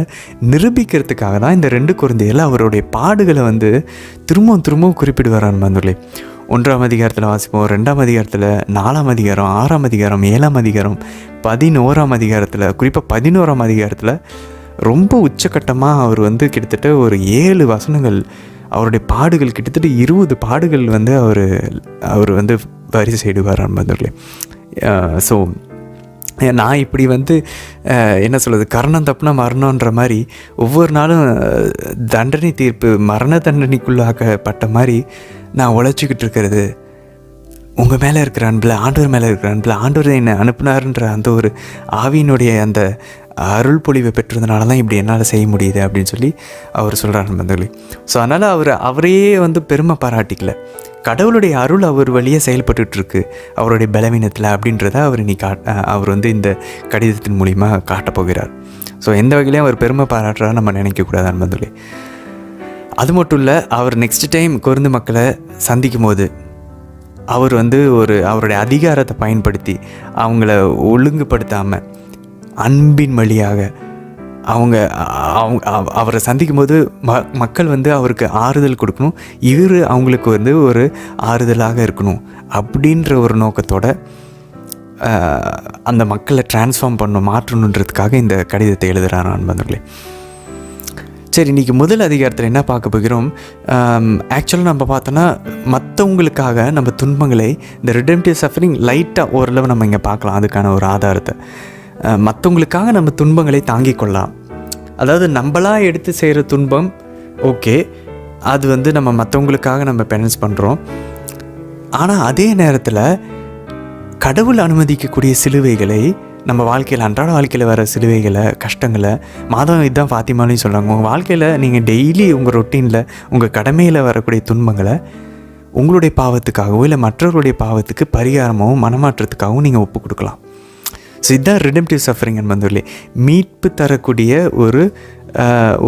நிரூபிக்கிறதுக்காக தான் இந்த 2 கொரிந்தியரில் அவருடைய பாடுகளை திரும்பவும் குறிப்பிடுவார் நண்பர்களே. 1ஆம் அதிகாரத்தில் வாசிப்போம், 2ஆம் அதிகாரத்தில், 4ஆம் அதிகாரம், 6ஆம் அதிகாரம், 7ஆம் அதிகாரம், 11ஆம் அதிகாரத்தில், குறிப்பாக 11ஆம் அதிகாரத்தில் ரொம்ப உச்சக்கட்டமாக அவர் கிட்டத்தட்ட ஒரு 7 வசனங்கள் அவருடைய பாடுகள், கிட்டத்தட்ட 20 பாடுகள் அவர் வரிசை செய்டுவார் நண்பர்களே. ஸோ நான் இப்படி என்ன சொல்கிறது, கரணம் தப்புனா மரணன்ற மாதிரி ஒவ்வொரு நாளும் தண்டனை தீர்ப்பு, மரண தண்டனைக்குள்ளாக்கப்பட்ட மாதிரி நான் உழைச்சிக்கிட்டு இருக்கிறது உங்கள் மேலே இருக்கிற அன்பில், ஆண்டவர் மேலே இருக்கிற அன்பில், ஆண்டவர் என்னை அனுப்புனாருன்ற அந்த ஒரு ஆவியினுடைய அந்த அருள் பொழிவை பெற்றதுனால தான் இப்படி என்னால் செய்ய முடியுது அப்படின்னு சொல்லி அவர் சொல்கிறார் நண்பர்களே. ஸோ அதனால் அவரையே பெருமை பாராட்டிக்கல, கடவுளுடைய அருள் அவர் வழியே செயல்பட்டுருக்கு அவருடைய பலவீனத்தில் அப்படின்றத அவர் இந்த கடிதத்தின் மூலிமா காட்டப்போகிறார். ஸோ எந்த வகையிலையும் அவர் பெருமை பாராட்டுறாரு நம்ம நினைக்கக்கூடாது நண்பர்களே. அது மட்டும் இல்லை, அவர் நெக்ஸ்ட் டைம் கொரிந்து மக்களை சந்திக்கும் போது அவர் அவருடைய அதிகாரத்தை பயன்படுத்தி அவங்கள ஒழுங்குபடுத்தாமல் அன்பின் வழியாக அவரை சந்திக்கும் போது மக்கள் அவருக்கு ஆறுதல் கொடுக்கணும், இவர் அவங்களுக்கு ஒரு ஆறுதலாக இருக்கணும் அப்படின்ற ஒரு நோக்கத்தோட அந்த மக்களை டிரான்ஸ்ஃபார்ம் மாற்றணுன்றதுக்காக இந்த கடிதத்தை எழுதுகிறார் நண்பர்களே. சரி, இன்றைக்கி முதல் அதிகாரத்தில் என்ன பார்க்க போகிறோம்? ஆக்சுவலாக நம்ம பார்த்தோன்னா மற்றவங்களுக்காக நம்ம துன்பங்களை, இந்த ரிடெம்ப்டிவ் சஃபரிங் லைட்டாக ஓரளவு நம்ம இங்கே பார்க்கலாம். அதுக்கான ஒரு ஆதாரத்தை, மற்றவங்களுக்காக நம்ம துன்பங்களை தாங்கிக் கொள்ளலாம். அதாவது நம்மளாக எடுத்து செய்கிற துன்பம் ஓகே, அது நம்ம மற்றவங்களுக்காக நம்ம பெனன்ஸ் பண்ணுறோம். ஆனால் அதே நேரத்தில் கடவுள் அனுமதிக்கக்கூடிய சிலுவைகளை, நம்ம வாழ்க்கையில் அன்றாட வாழ்க்கையில் வர சிலுவைகளை, கஷ்டங்களை, மாதம் இதுதான் ஃபாத்திமாலையும் சொல்கிறாங்க, உங்கள் வாழ்க்கையில் நீங்கள் டெய்லி உங்கள் ரொட்டீனில் உங்கள் கடமையில் வரக்கூடிய துன்பங்களை உங்களுடைய பாவத்துக்காகவோ இல்லை மற்றவர்களுடைய பாவத்துக்கு பரிகாரமாகவும் மனமாற்றத்துக்காகவும் நீங்கள் ஒப்பு கொடுக்கலாம். ஸோ இதுதான் ரிடெம்ப்டிவ் சஃபரிங் என்பதில்லை, மீட்பு தரக்கூடிய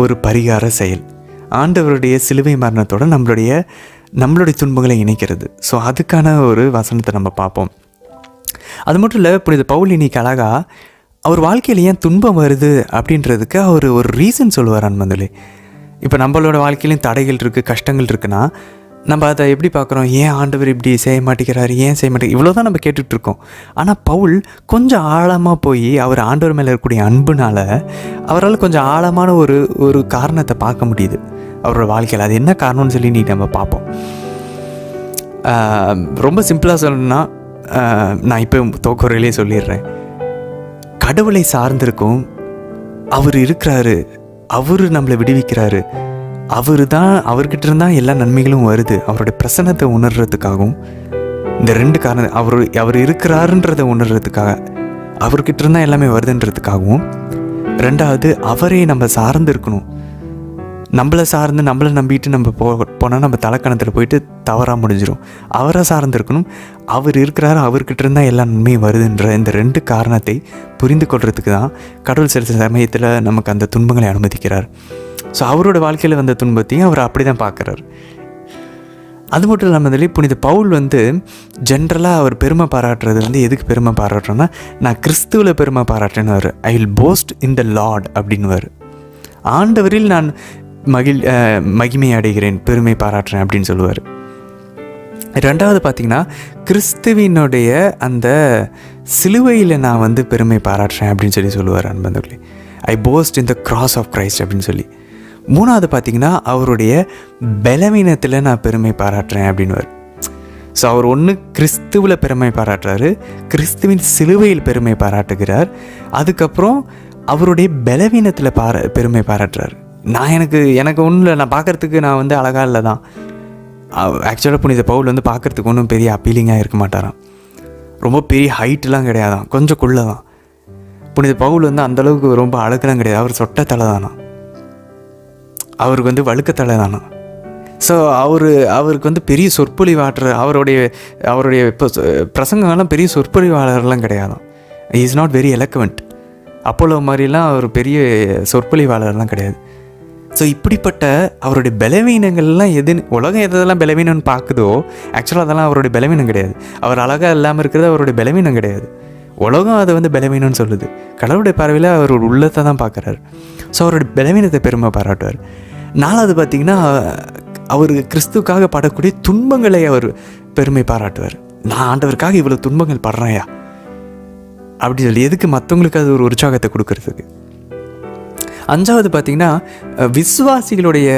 ஒரு பரிகார செயல், ஆண்டவருடைய சிலுவை மரணத்தோடு நம்மளுடைய துன்பங்களை இணைக்கிறது. ஸோ அதுக்கான ஒரு வசனத்தை நம்ம பார்ப்போம். அது மட்டும் இல்லை, புனித பவுல் இன்னைக்கு அழகா அவர் வாழ்க்கையில் ஏன் துன்பம் வருது அப்படின்றதுக்கு அவர் ஒரு ரீசன் சொல்லுவார் நண்பர்களே. இப்போ நம்மளோட வாழ்க்கையிலையும் தடைகள் இருக்குது, கஷ்டங்கள் இருக்குன்னா நம்ம அதை எப்படி பார்க்குறோம்? ஏன் ஆண்டவர் இப்படி செய்ய மாட்டேங்கிறாரு, ஏன் செய்ய மாட்டேங்க, இவ்வளோ தான் நம்ம கேட்டுட்ருக்கோம். ஆனால் பவுல் கொஞ்சம் ஆழமாக போய் அவர் ஆண்டவர் மேலே இருக்கக்கூடிய அன்புனால் அவரால் கொஞ்சம் ஆழமான ஒரு காரணத்தை பார்க்க முடியுது அவரோட வாழ்க்கையில். அது என்ன காரணம்னு சொல்லி நீ நம்ம பார்ப்போம். ரொம்ப சிம்பிளாக சொல்லணும்னா, நான் இப்போ தோக்குறையிலே சொல்லிடுறேன், கடவுளை சார்ந்திருக்கும், அவர் இருக்கிறாரு, அவர் நம்மளை விடுவிக்கிறாரு, அவர்கிட்ட இருந்தால் எல்லா நன்மைகளும் வருது, அவருடைய பிரசன்னத்தை உணர்றதுக்காகவும், இந்த 2 காரணம், அவர் இருக்கிறாருன்றதை உணர்றதுக்காக, அவர்கிட்ட இருந்தால் எல்லாமே வருதுன்றதுக்காகவும், 2வது அவரே நம்ம சார்ந்து இருக்கணும். நம்மளை நம்பிட்டு நம்ம போனால் நம்ம தலைக்கணத்தில் போயிட்டு தவறாக முடிஞ்சிடும். அவரை சார்ந்து இருக்கணும், அவர் இருக்கிறாரு, அவர்கிட்ட இருந்தால் எல்லா நன்மையும் வருதுன்ற இந்த 2 காரணத்தை புரிந்து கொள்றதுக்கு தான் கடவுள் சில சமயத்தில் நமக்கு அந்த துன்பங்களை அனுமதிக்கிறார். ஸோ அவரோட வாழ்க்கையில் வந்த துன்பத்தையும் அவர் அப்படி தான் பார்க்குறார். அது மட்டும் இல்லாமல் புனித பவுல் ஜென்ரலாக அவர் பெருமை பாராட்டுறது எதுக்கு பெருமை பாராட்டுறோன்னா, நான் கிறிஸ்துவில் பெருமை பாராட்டுன்னு, I will boast in the lord அப்படின்னுவார். ஆண்டவரில் நான் மகிமை அடைகிறேன், பெருமை பாராட்டுறேன் அப்படின்னு சொல்லுவார். 2வது பார்த்திங்கன்னா, கிறிஸ்துவினுடைய அந்த சிலுவையில் நான் பெருமை பாராட்டுறேன் அப்படின்னு சொல்லுவார் அன்பர்களே. I boast in the cross of Christ அப்படின்னு சொல்லி. மூணாவது பார்த்திங்கன்னா அவருடைய பலவீனத்தில் நான் பெருமை பாராட்டுறேன் அப்படின்னுவார். ஸோ அவர் ஒன்று கிறிஸ்துவில் பெருமை பாராட்டுறாரு, கிறிஸ்துவின் சிலுவையில் பெருமை பாராட்டுகிறார், அதுக்கப்புறம் அவருடைய பலவீனத்தில் பெருமை பாராட்டுறாரு. எனக்கு ஒன்றும் இல்லை, நான் பார்க்குறதுக்கு நான் வந்து அழகாக இல்லை தான். ஆக்சுவலாக புனித பவுல் வந்து பார்க்குறதுக்கு ஒன்றும் பெரிய அப்பீலிங்காக இருக்க மாட்டாராம், ரொம்ப பெரிய ஹைட்டெலாம் கிடையாதான், கொஞ்சம் குள்ளே தான். புனித பவுல் வந்து அந்தளவுக்கு ரொம்ப அழகுலாம் கிடையாது, அவர் சொட்ட தலை தானா, அவருக்கு வந்து வழுக்க தலை தானா. ஸோ அவருக்கு வந்து பெரிய சொற்பொழிவாற்ற அவருடைய இப்போ பிரசங்கங்கள்லாம் பெரிய சொற்பொழிவாளர்லாம் கிடையாதான். Is not very eloquent. Apollo மாதிரிலாம் அவர் பெரிய சொற்பொழிவாளர்லாம் கிடையாது. ஸோ இப்படிப்பட்ட அவருடைய பலவீனங்கள்லாம் உலகம் எதெல்லாம் பலவீனம்னு பார்க்குதோ ஆக்சுவலாக அதெல்லாம் அவருடைய பலவீனம் கிடையாது. அவர் அழகாக இல்லாமல் இருக்கிறது அவருடைய பலவீனம் கிடையாது. உலகம் அதை வந்து பலவீனம்னு சொல்லுது. கடவுளுடைய பார்வையில் அவர் ஒரு உள்ளத்தை தான் பார்க்குறாரு. ஸோ அவருடைய பலவீனத்தை பெருமை பாராட்டுவார். நாலாவது பார்த்திங்கன்னா அவர் கிறிஸ்துவுக்காக படக்கூடிய துன்பங்களை அவர் பெருமை பாராட்டுவார். நான் ஆண்டவருக்காக இவ்வளோ துன்பங்கள் படுறேன்யா அப்படி சொல்லி, எதுக்கு மற்றவங்களுக்கு அது ஒரு உற்சாகத்தை கொடுக்கறதுக்கு. அஞ்சாவது பார்த்திங்கன்னா விசுவாசிகளுடைய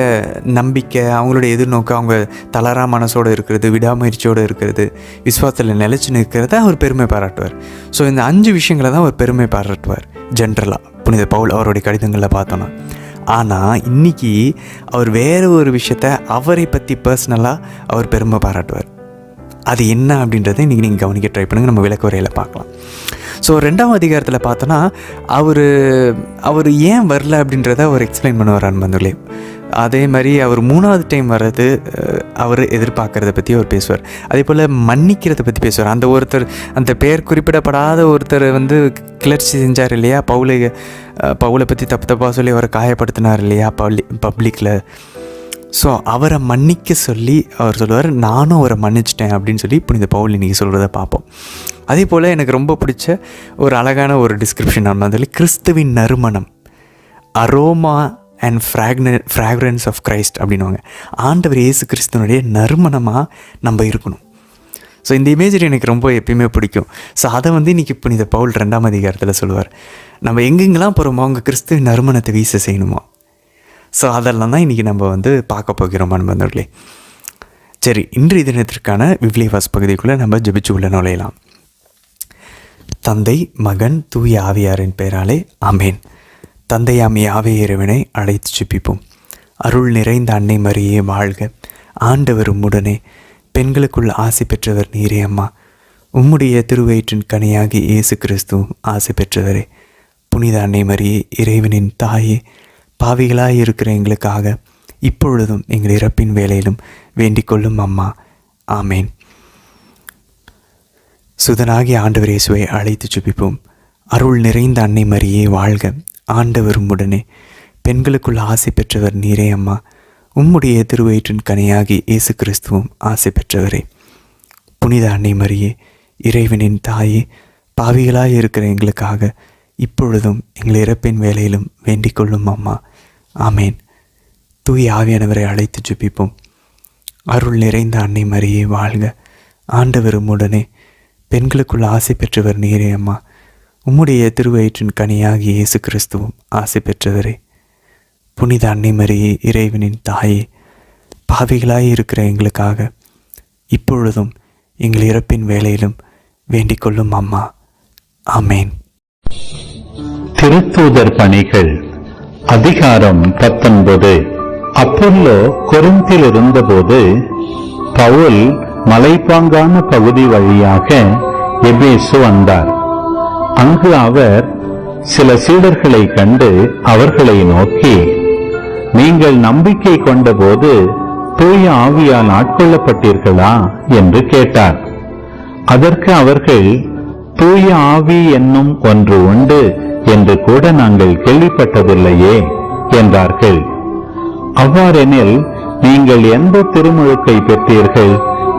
நம்பிக்கை, அவங்களுடைய எதிர்நோக்கு, அவங்க தளரா மனசோடு இருக்கிறது, விடாமுயற்சியோடு இருக்கிறது, விசுவாசத்தில் நிலைச்சு நிற்கிறத அவர் பெருமை பாராட்டுவார். ஸோ இந்த 5 விஷயங்களை தான் அவர் பெருமை பாராட்டுவார் ஜென்ரலாக புனித பவுல் அவருடைய கடிதங்களில் பார்த்தோன்னா. ஆனால் இன்றைக்கி அவர் வேறு ஒரு விஷயத்த அவரை பற்றி பர்சனலாக அவர் பெருமை பாராட்டுவார். அது என்ன அப்படின்றத இன்றைக்கி நீங்கள் கவனிக்க ட்ரை பண்ணுங்கள், நம்ம விளக்குறையில் பார்க்கலாம். ஸோ 2ஆம் அதிகாரத்தில் பார்த்தோன்னா அவர் ஏன் வரல அப்படின்றத அவர் எக்ஸ்பிளைன் பண்ணுவார் அன்பர்களே. அதே மாதிரி அவர் 3ஆவது டைம் வர்றது அவர் எதிர்பார்க்குறத பற்றி அவர் பேசுவார். அதே போல் மன்னிக்கிறத பற்றி பேசுவார். அந்த பெயர் குறிப்பிடப்படாத ஒருத்தர் வந்து கிளர்ச்சி செஞ்சார் இல்லையா, பவுலை பற்றி தப்பாக சொல்லி அவரை காயப்படுத்தினார் இல்லையா பப்ளிக்கில். ஸோ அவரை மன்னிக்க சொல்லி அவர் சொல்லுவார், நானும் அவரை மன்னிச்சிட்டேன் அப்படின்னு சொல்லி புனித பவுல் இன்றைக்கி சொல்கிறத பார்ப்போம். அதே போல் எனக்கு ரொம்ப பிடிச்ச ஒரு அழகான ஒரு டிஸ்கிரிப்ஷன் வந்து கிறிஸ்துவின் நறுமணம், aroma and fragrance of Christ அப்படின்வாங்க. ஆண்டவர் இயேசு கிறிஸ்துவனுடைய நறுமணமாக நம்ம இருக்கணும். ஸோ இந்த இமேஜரி எனக்கு ரொம்ப எப்பயுமே பிடிக்கும். ஸோ அதை வந்து இன்றைக்கி புனித பவுல் 2ஆம் அதிகாரத்தில் சொல்லுவார், நம்ம எங்கெங்கெல்லாம் போகிறோமோ அவங்க கிறிஸ்துவின் நறுமணத்தை வீச செய்யணுமா. ஸோ அதெல்லாம் தான் இன்றைக்கி நம்ம வந்து பார்க்க போகிறோம் அன்பர்களே. சரி, இன்றைய தினத்திற்கான விவிலிய பகுதிக்குள்ளே நம்ம ஜெபிச்சு உள்ள நுழையலாம். தந்தை, மகன், தூய ஆவியாரின் பெயராலே ஆமேன். தந்தையாம் யாவே இறைவனை அழைத்து ஜெபிப்போம். அருள் நிறைந்த அன்னை மரியே வாழ்க, ஆண்டவர் உம்முடனே, பெண்களுக்குள் ஆசி பெற்றவர் நீரே அம்மா. உம்முடைய திருவயிற்றின் கனியாகி இயேசு கிறிஸ்துவும் ஆசி பெற்றவரே. புனித அன்னை மரியே, இறைவனின் தாயே, பாவிகளாய் இருக்கிற எங்களுக்காக இப்பொழுதும் எங்கள் இறப்பின் வேளையிலும் வேண்டிக் கொள்ளும் அம்மா. ஆமேன். சுதனாகி ஆண்டவர் இயேசுவை அழைத்து ஜெபிப்போம். அருள் நிறைந்த அன்னை மரியே வாழ்க, ஆண்டவர் உம்முடனே, பெண்களுக்குள் ஆசி பெற்றவர் நீரே அம்மா. உம்முடைய திருவயிற்றின் கனியாகி இயேசு கிறிஸ்துவும் ஆசி பெற்றவரே. புனித அன்னை மரியே, இறைவனின் தாயே, பாவிகளாய் இருக்கிற எங்களுக்காக இப்பொழுதும் எங்கள் இறப்பின் வேளையிலும் வேண்டிக் கொள்ளும் அம்மா. ஆமேன். தூய ஆவியானவரை அழைத்து ஜெபிப்போம். அருள் நிறைந்த அன்னை மரியே வாழ்க, ஆண்டவர் உம்முடனே, பெண்களுக்குள் ஆசி பெற்றவர் நீரே அம்மா. உம்முடைய திருவயிற்றின் கனியாகி இயேசு கிறிஸ்துவும் ஆசி பெற்றவரே. புனித அன்னை மரியே, இறைவனின் தாயே, பாவிகளாய் இருக்கிற எங்களுக்காக இப்பொழுதும் எங்கள் இறப்பின் வேளையிலும் வேண்டிக் கொள்ளும் அம்மா. ஆமேன். திருத்தூதர் பணிகள் அதிகாரம் 19. அப்போல்லோ கொரிந்தில் இருந்தபோது பவுல் மலைப்பாங்கான பகுதி வழியாக எபேசு வந்தார். அங்கு அவர் சில சீடர்களை கண்டு அவர்களை நோக்கி, நீங்கள் நம்பிக்கை கொண்டபோது தூய ஆவியால் ஆட்கொள்ளப்பட்டீர்களா என்று கேட்டார். அதற்கு அவர்கள், தூய ஆவி என்னும் ஒன்று உண்டு என்று கூட நாங்கள் கேள்விப்பட்டதில்லையே என்றார்கள். அவ்வாறெனில் நீங்கள் எந்த திருமுழுக்கை பெற்றீர்கள்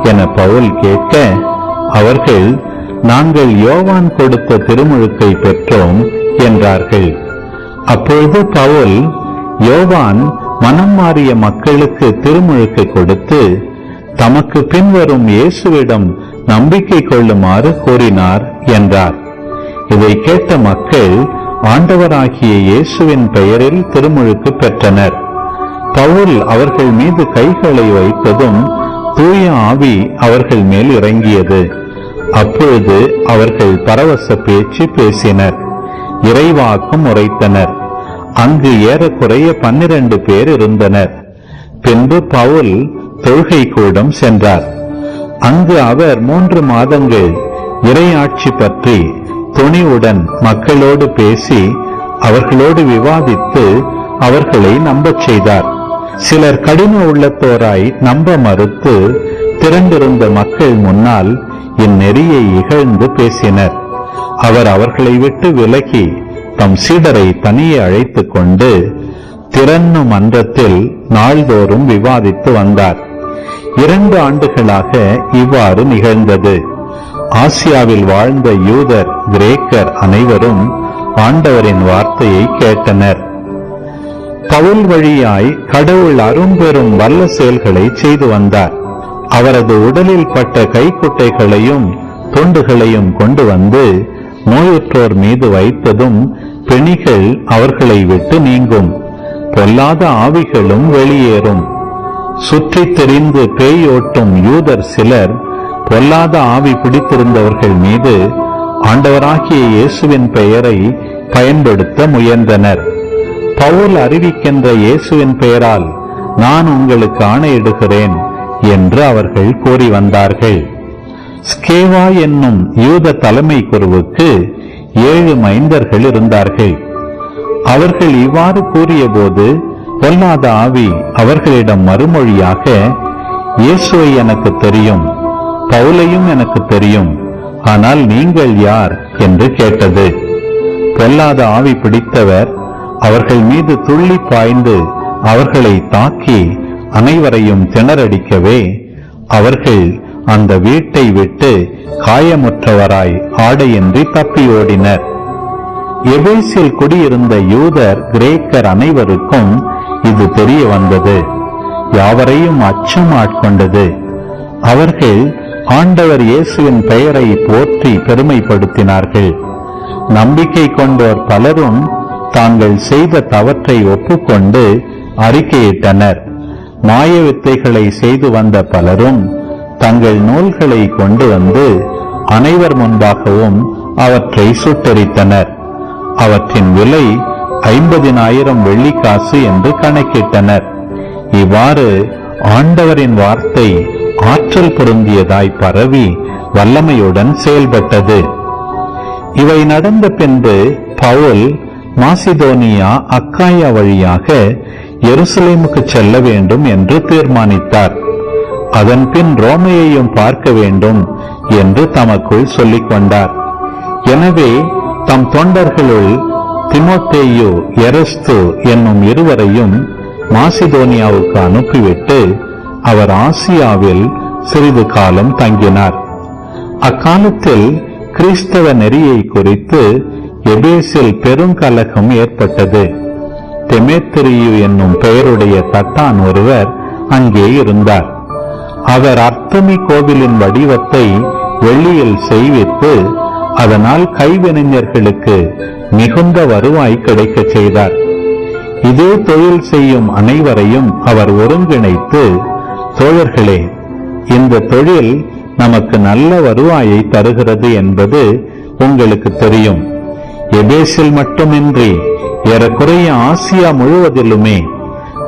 என பவுல் கேட்க, அவர்கள், நாங்கள் யோவான் கொடுத்த திருமுழுக்கை பெற்றோம் என்றார்கள். அப்பொழுது பவுல் யோவான் மனம் மாறிய மக்களுக்கு திருமுழுக்கு கொடுத்து தமக்கு பின்வரும் இயேசுவிடம் நம்பிக்கை கொள்ளுமாறு கூறினார் என்றார். இதை கேட்ட மக்கள் ஆண்டவராகிய இயேசுவின் பெயரில் திருமுழுக்கு பெற்றனர். பவுல் அவர்கள் மீது கைகளை வைத்ததும் தூய ஆவி அவர்கள் மேல் இறங்கியது. அப்பொழுது அவர்கள் பரவச பேச்சு பேசினர், இறைவாக்கும் உரைத்தனர். அங்கு ஏறக்குறைய 12 பேர் இருந்தனர். பின்பு பவுல் தொழுகை கூடம் சென்றார். அங்கு அவர் 3 மாதங்கள் இறையாட்சி பற்றி துணிவுடன் மக்களோடு பேசி அவர்களோடு விவாதித்து அவர்களை நம்பச் செய்தார். சிலர் கடின உள்ளத்தோராய் நம்ப மறுத்து திரண்டிருந்த மக்கள் முன்னால் இந்நெறியை இகழ்ந்து பேசினர். அவர் அவர்களை விட்டு விலகி தம் சீடரை தனியே அழைத்துக் கொண்டு திறன்னு மன்றத்தில் நாள்தோறும் விவாதித்து வந்தார். 2 ஆண்டுகளாக இவ்வாறு நிகழ்ந்தது. ஆசியாவில் வாழ்ந்த யூதர், கிரேக்கர் அனைவரும் ஆண்டவரின் வார்த்தையை கேட்டனர். பவுல் வழியாய் கடவுள் அரும்பெரும் வல்ல செயல்களை செய்து வந்தார். அவரது உடலில் பட்ட கைக்குட்டைகளையும் துண்டுகளையும் கொண்டு வந்து நோயுற்றோர் மீது வைத்ததும் பிணிகள் அவர்களை விட்டு நீங்கும், பொல்லாத ஆவிகளும் வெளியேறும். சுற்றித் தெரிந்து பேயோட்டும் யூதர் சிலர் பொல்லாத ஆவி பிடித்திருந்தவர்கள் மீது ஆண்டவராகிய இயேசுவின் பெயரை பயன்படுத்த முயன்றனர். பவுல் அறிவிக்கின்ற இயேசுவின் பெயரால் நான் உங்களுக்கு ஆணையிடுகிறேன் என்று அவர்கள் கூறி வந்தார்கள். ஸ்கேவா என்னும் யூத தலைமை குருவுக்கு 7 மைந்தர்கள் இருந்தார்கள். அவர்கள் இவ்வாறு கூறிய போது பொல்லாத ஆவி அவர்களிடம் மறுமொழியாக, இயேசுவை எனக்கு தெரியும், பவுலையும் எனக்கு தெரியும், ஆனால் நீங்கள் யார் என்று கேட்டது. பொல்லாத ஆவி பிடித்தவர் அவர்கள் மீது துள்ளி பாய்ந்து அவர்களை தாக்கி அனைவரையும் திணறடிக்கவே அவர்கள் அந்த வீட்டை விட்டு காயமுற்றவராய் ஆடையின்றி தப்பி ஓடினர். எபேசில் குடியிருந்த யூதர், கிரேக்கர் அனைவருக்கும் இது தெரிய வந்தது. யாவரையும் அச்சம் ஆட்கொண்டது. அவர்கள் ஆண்டவர் இயேசுவின் பெயரை போற்றி பெருமைப்படுத்தினார்கள். நம்பிக்கை கொண்டோர் பலரும் தாங்கள் செய்த தவற்றை ஒப்புக்கொண்டு அறிக்கையிட்டனர். மாய வித்தைகளை செய்து வந்த பலரும் தங்கள் நூல்களை கொண்டு வந்து அனைவர் முன்பாகவும் அவற்றை சுட்டெரித்தனர். அவற்றின் விலை 50,000 வெள்ளிக்காசு என்று கணக்கிட்டனர். இவ்வாறு ஆண்டவரின் வார்த்தை ஆற்றல் பொருந்தியதாய் பரவி வல்லமையுடன் செயல்பட்டது. இவை நடந்த பின்பு பவுல் மாசிதோனியா, அக்காயா வழியாக எருசலேமுக்கு செல்ல வேண்டும் என்று தீர்மானித்தார். அதன் பின் ரோமையையும் பார்க்க வேண்டும் என்று தமக்குள் சொல்லிக் கொண்டார். எனவே தம் தொண்டர்களுள் திமோத்தேயு, எரஸ்து என்னும் இருவரையும் மாசிதோனியாவுக்கு அனுப்பிவிட்டு அவர் ஆசியாவில் சிறிது காலம் தங்கினார். அக்காலத்தில் கிறிஸ்தவ நெறியை குறித்து எபேசில் பெருங்கலகம் ஏற்பட்டது. தெமேத்திரியு என்னும் பெயருடைய தட்டான் ஒருவர் அங்கே இருந்தார். அவர் அர்த்தமி கோவிலின் வடிவத்தை வெள்ளியில் செய்வித்து அதனால் கைவினைஞர்களுக்கு மிகுந்த வருவாய் கிடைக்கச் செய்தார். இதே தொழில் செய்யும் அனைவரையும் அவர் ஒருங்கிணைத்து, தோழர்களே, இந்த தொழில் நமக்கு நல்ல வருவாயை தருகிறது என்பது உங்களுக்கு தெரியும். எபேசில் மட்டுமின்றி ஏறக்குறைய ஆசியா முழுவதிலுமே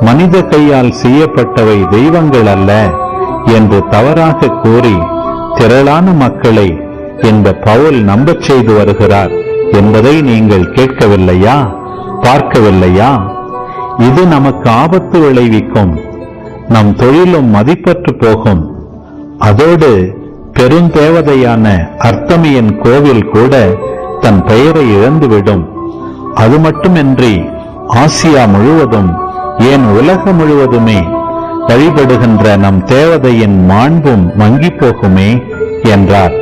மனித கையால் செய்யப்பட்டவை தெய்வங்கள் அல்ல என்று தவறாக கூறி திரளான மக்களை இந்த பவுல் நம்பச் செய்து வருகிறார் என்பதை நீங்கள் கேட்கவில்லையா, பார்க்கவில்லையா? இது நமக்கு ஆபத்து விளைவிக்கும். நம் தொழிலும் மதிப்பற்று போகும். அதோடு பெருந்தேவதையான அர்த்தமியின் கோவில் கூட தன் பெயரை இழந்துவிடும். அது மட்டுமின்றி ஆசியா முழுவதும், ஏன் உலகம் முழுவதுமே வழிபடுகின்ற நம் தேவதையின் மாண்பும் மங்கி போகுமே என்றார்.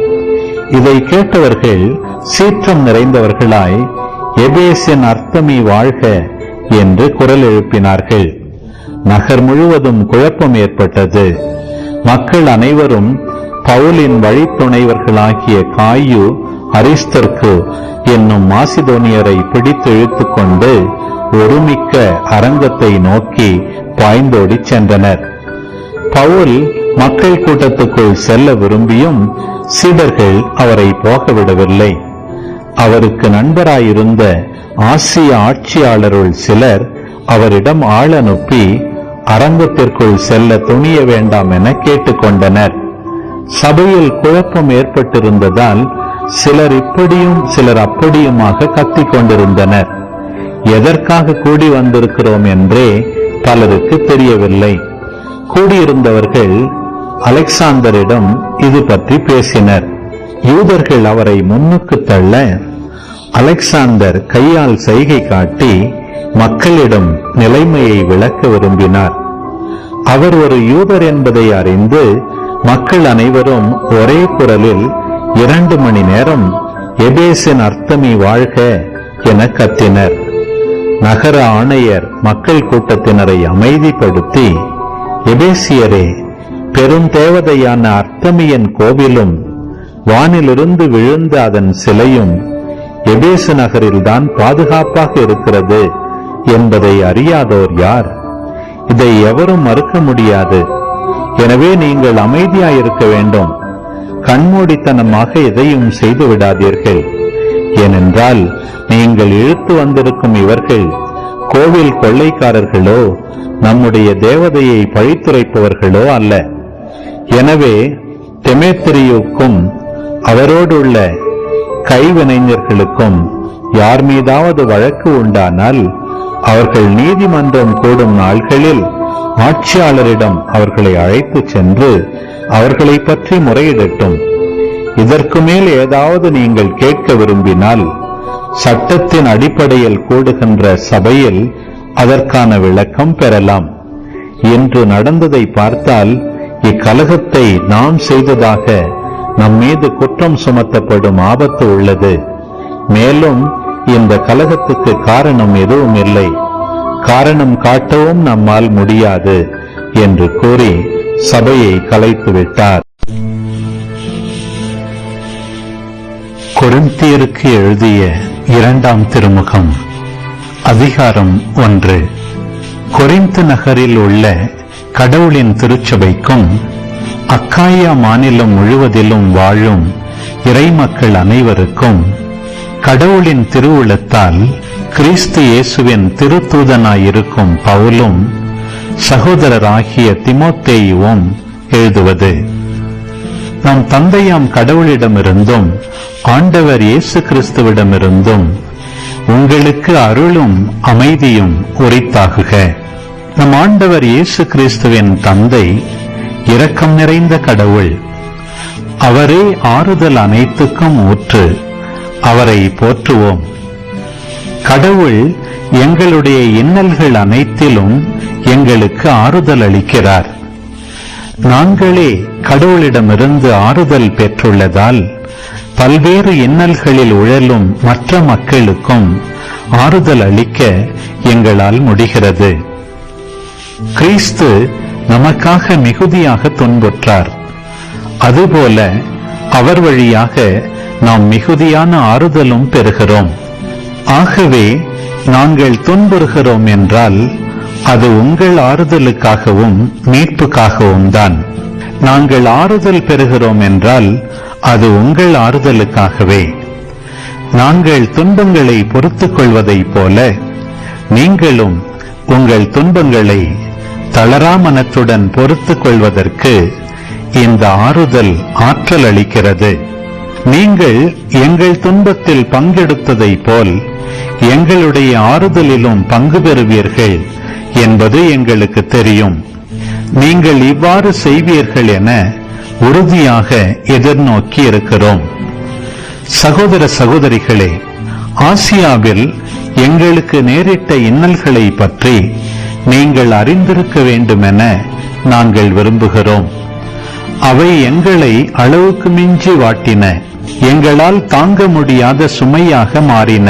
இதை கேட்டவர்கள் சீற்றம் நிறைந்தவர்களாய், எபேசின் அர்த்தமி வாழ்க என்று குரல் எழுப்பினார்கள். நகர் முழுவதும் குழப்பம் ஏற்பட்டது. மக்கள் அனைவரும் பவுலின் வழித்துணைவர்களாகிய காயு, அரிஸ்தர்க்கு என்னும் மாசிதோனியரை பிடித்து இழுத்துக் கொண்டு ஒருமிக்க அரங்கத்தை நோக்கி பாய்ந்தோடி சென்றனர். பவுல் மக்கள் கூட்டத்துக்குள் செல்ல விரும்பியும் சீடர்கள் அவரை போக விடவில்லை. அவருக்கு நண்பராயிருந்த ஆசிய ஆட்சியாளருள் சிலர் அவரிடம் ஆள் அனுப்பி அரங்கத்திற்குள் செல்ல துணிய வேண்டாம் என கேட்டுக்கொண்டனர். சபையில் குழப்பம் ஏற்பட்டிருந்ததால் சிலர் இப்படியும் சிலர் அப்படியுமாக கத்திக் கொண்டிருந்தனர். எதற்காக கூடி வந்திருக்கிறோம் என்றே பலருக்கு தெரியவில்லை. கூடியிருந்தவர்கள் அலெக்சாந்தரிடம் இது பற்றி பேசினர். யூதர்கள் அவரை முன்னுக்கு தள்ள அலெக்சாந்தர் கையால் சைகை காட்டி மக்களிடம் நிலைமையை விளக்க விரும்பினார். அவர் ஒரு யூதர் என்பதை அறிந்து மக்கள் அனைவரும் ஒரே குரலில் 2 மணி நேரம் எபேசின் அர்த்தமி வாழ்க என கத்தினர். நகர ஆணையர் மக்கள் கூட்டத்தினரை அமைதிப்படுத்தி, எபேசியரே, பெருந்தேவதையான அர்த்தமியின் கோவிலும் வானிலிருந்து விழுந்த அதன் சிலையும் எபேசு நகரில்தான் பாதுகாப்பாக இருக்கிறது என்பதை அறியாதோர் யார்? இதை எவரும் மறுக்க முடியாது. எனவே நீங்கள் அமைதியாயிருக்க வேண்டும். கண்மூடித்தனமாக எதையும் செய்து விடாதீர்கள். ஏனென்றால் நீங்கள் இழுத்து வந்திருக்கும் இவர்கள் கோவில் கொள்ளைக்காரர்களோ நம்முடைய தேவதையை பழித்துரைப்பவர்களோ அல்ல. எனவே தெமேத்திரியுக்கும் அவரோடுள்ள கைவினைஞர்களுக்கும் யார் மீதாவது வழக்கு உண்டானால் அவர்கள் நீதிமன்றம் கூடும் நாள்களில் ஆட்சியாளரிடம் அவர்களை அழைத்து சென்று அவர்களை பற்றி முறையிடட்டும். இதற்கு மேல் ஏதாவது நீங்கள் கேட்க விரும்பினால் சட்டத்தின் அடிப்படையில் கூடுகின்ற சபையில் அதற்கான விளக்கம் பெறலாம். என்று நடந்ததை பார்த்தால் இக்கலகத்தை நாம் செய்ததாக நம் மீது குற்றம் சுமத்தப்படும் ஆபத்து உள்ளது. மேலும் இந்த கலகத்துக்கு காரணம் எதுவும் இல்லை, காரணம் காட்டவும் நம்மால் முடியாது என்று கூறி சபையை கலைத்துவிட்டார். கொரிந்தியருக்கு எழுதிய 2ஆம் திருமுகம், அதிகாரம் 1. கொரிந்து நகரில் உள்ள கடவுளின் திருச்சபைக்கும் அக்காயா மாநிலம் முழுவதிலும் வாழும் இறைமக்கள் அனைவருக்கும் கடவுளின் திருவுளத்தால் கிறிஸ்து இயேசுவின் திருத்தூதனாயிருக்கும் பவுலும் சகோதரராகிய தீமோத்தேயுவும் எழுதுவது. நம் தந்தையாம் கடவுளிடமிருந்தும் ஆண்டவர் இயேசு கிறிஸ்துவிடமிருந்தும் உங்களுக்கு அருளும் அமைதியும் உரித்தாகுக. நம் ஆண்டவர் இயேசு கிறிஸ்துவின் தந்தை இரக்கம் நிறைந்த கடவுள். அவரே ஆறுதல் அனைத்துக்கும் ஊற்று. அவரை போற்றுவோம். கடவுள் எங்களுடைய இன்னல்கள் அனைத்திலும் எங்களுக்கு ஆறுதல் அளிக்கிறார். நாங்களே கடவுளிடமிருந்து ஆறுதல் பெற்றுள்ளதால் பல்வேறு இன்னல்களில் உழலும் மற்ற மக்களுக்கும் ஆறுதல் அளிக்க எங்களால் முடிகிறது. கிறிஸ்து நமக்காக மிகுதியாக துன்புற்றார். அதுபோல அவர் வழியாக நாம் மிகுதியான ஆறுதலும் பெறுகிறோம். ஆகவே நாங்கள் துன்புறுகிறோம் என்றால் அது உங்கள் ஆறுதலுக்காகவும் மீட்புக்காகவும் தான். நாங்கள் ஆறுதல் பெறுகிறோம் என்றால் அது உங்கள் ஆறுதலுக்காகவே. நாங்கள் துன்பங்களை பொறுத்துக் கொள்வதைப் போல நீங்களும் உங்கள் துன்பங்களை தளரா மனத்துடன் பொறுத்துக் கொள்வதற்கு இந்த ஆறுதல் ஆற்றல் அளிக்கிறது. நீங்கள் எங்கள் துன்பத்தில் பங்கெடுத்ததைப் போல் எங்களுடைய ஆறுதலிலும் பங்கு பெறுவீர்கள் என்பது எங்களுக்கு தெரியும். நீங்கள் இவ்வாறு செய்வீர்கள் என உறுதியாக எதிர்நோக்கி இருக்கிறோம். சகோதர சகோதரிகளே, ஆசியாவில் எங்களுக்கு நேரிட்ட இன்னல்களை பற்றி நீங்கள் அறிந்திருக்க வேண்டுமென நாங்கள் விரும்புகிறோம். அவை எங்களை அளவுக்கு மிஞ்சி வாட்டின, எங்களால் தாங்க முடியாத சுமையாக மாறின.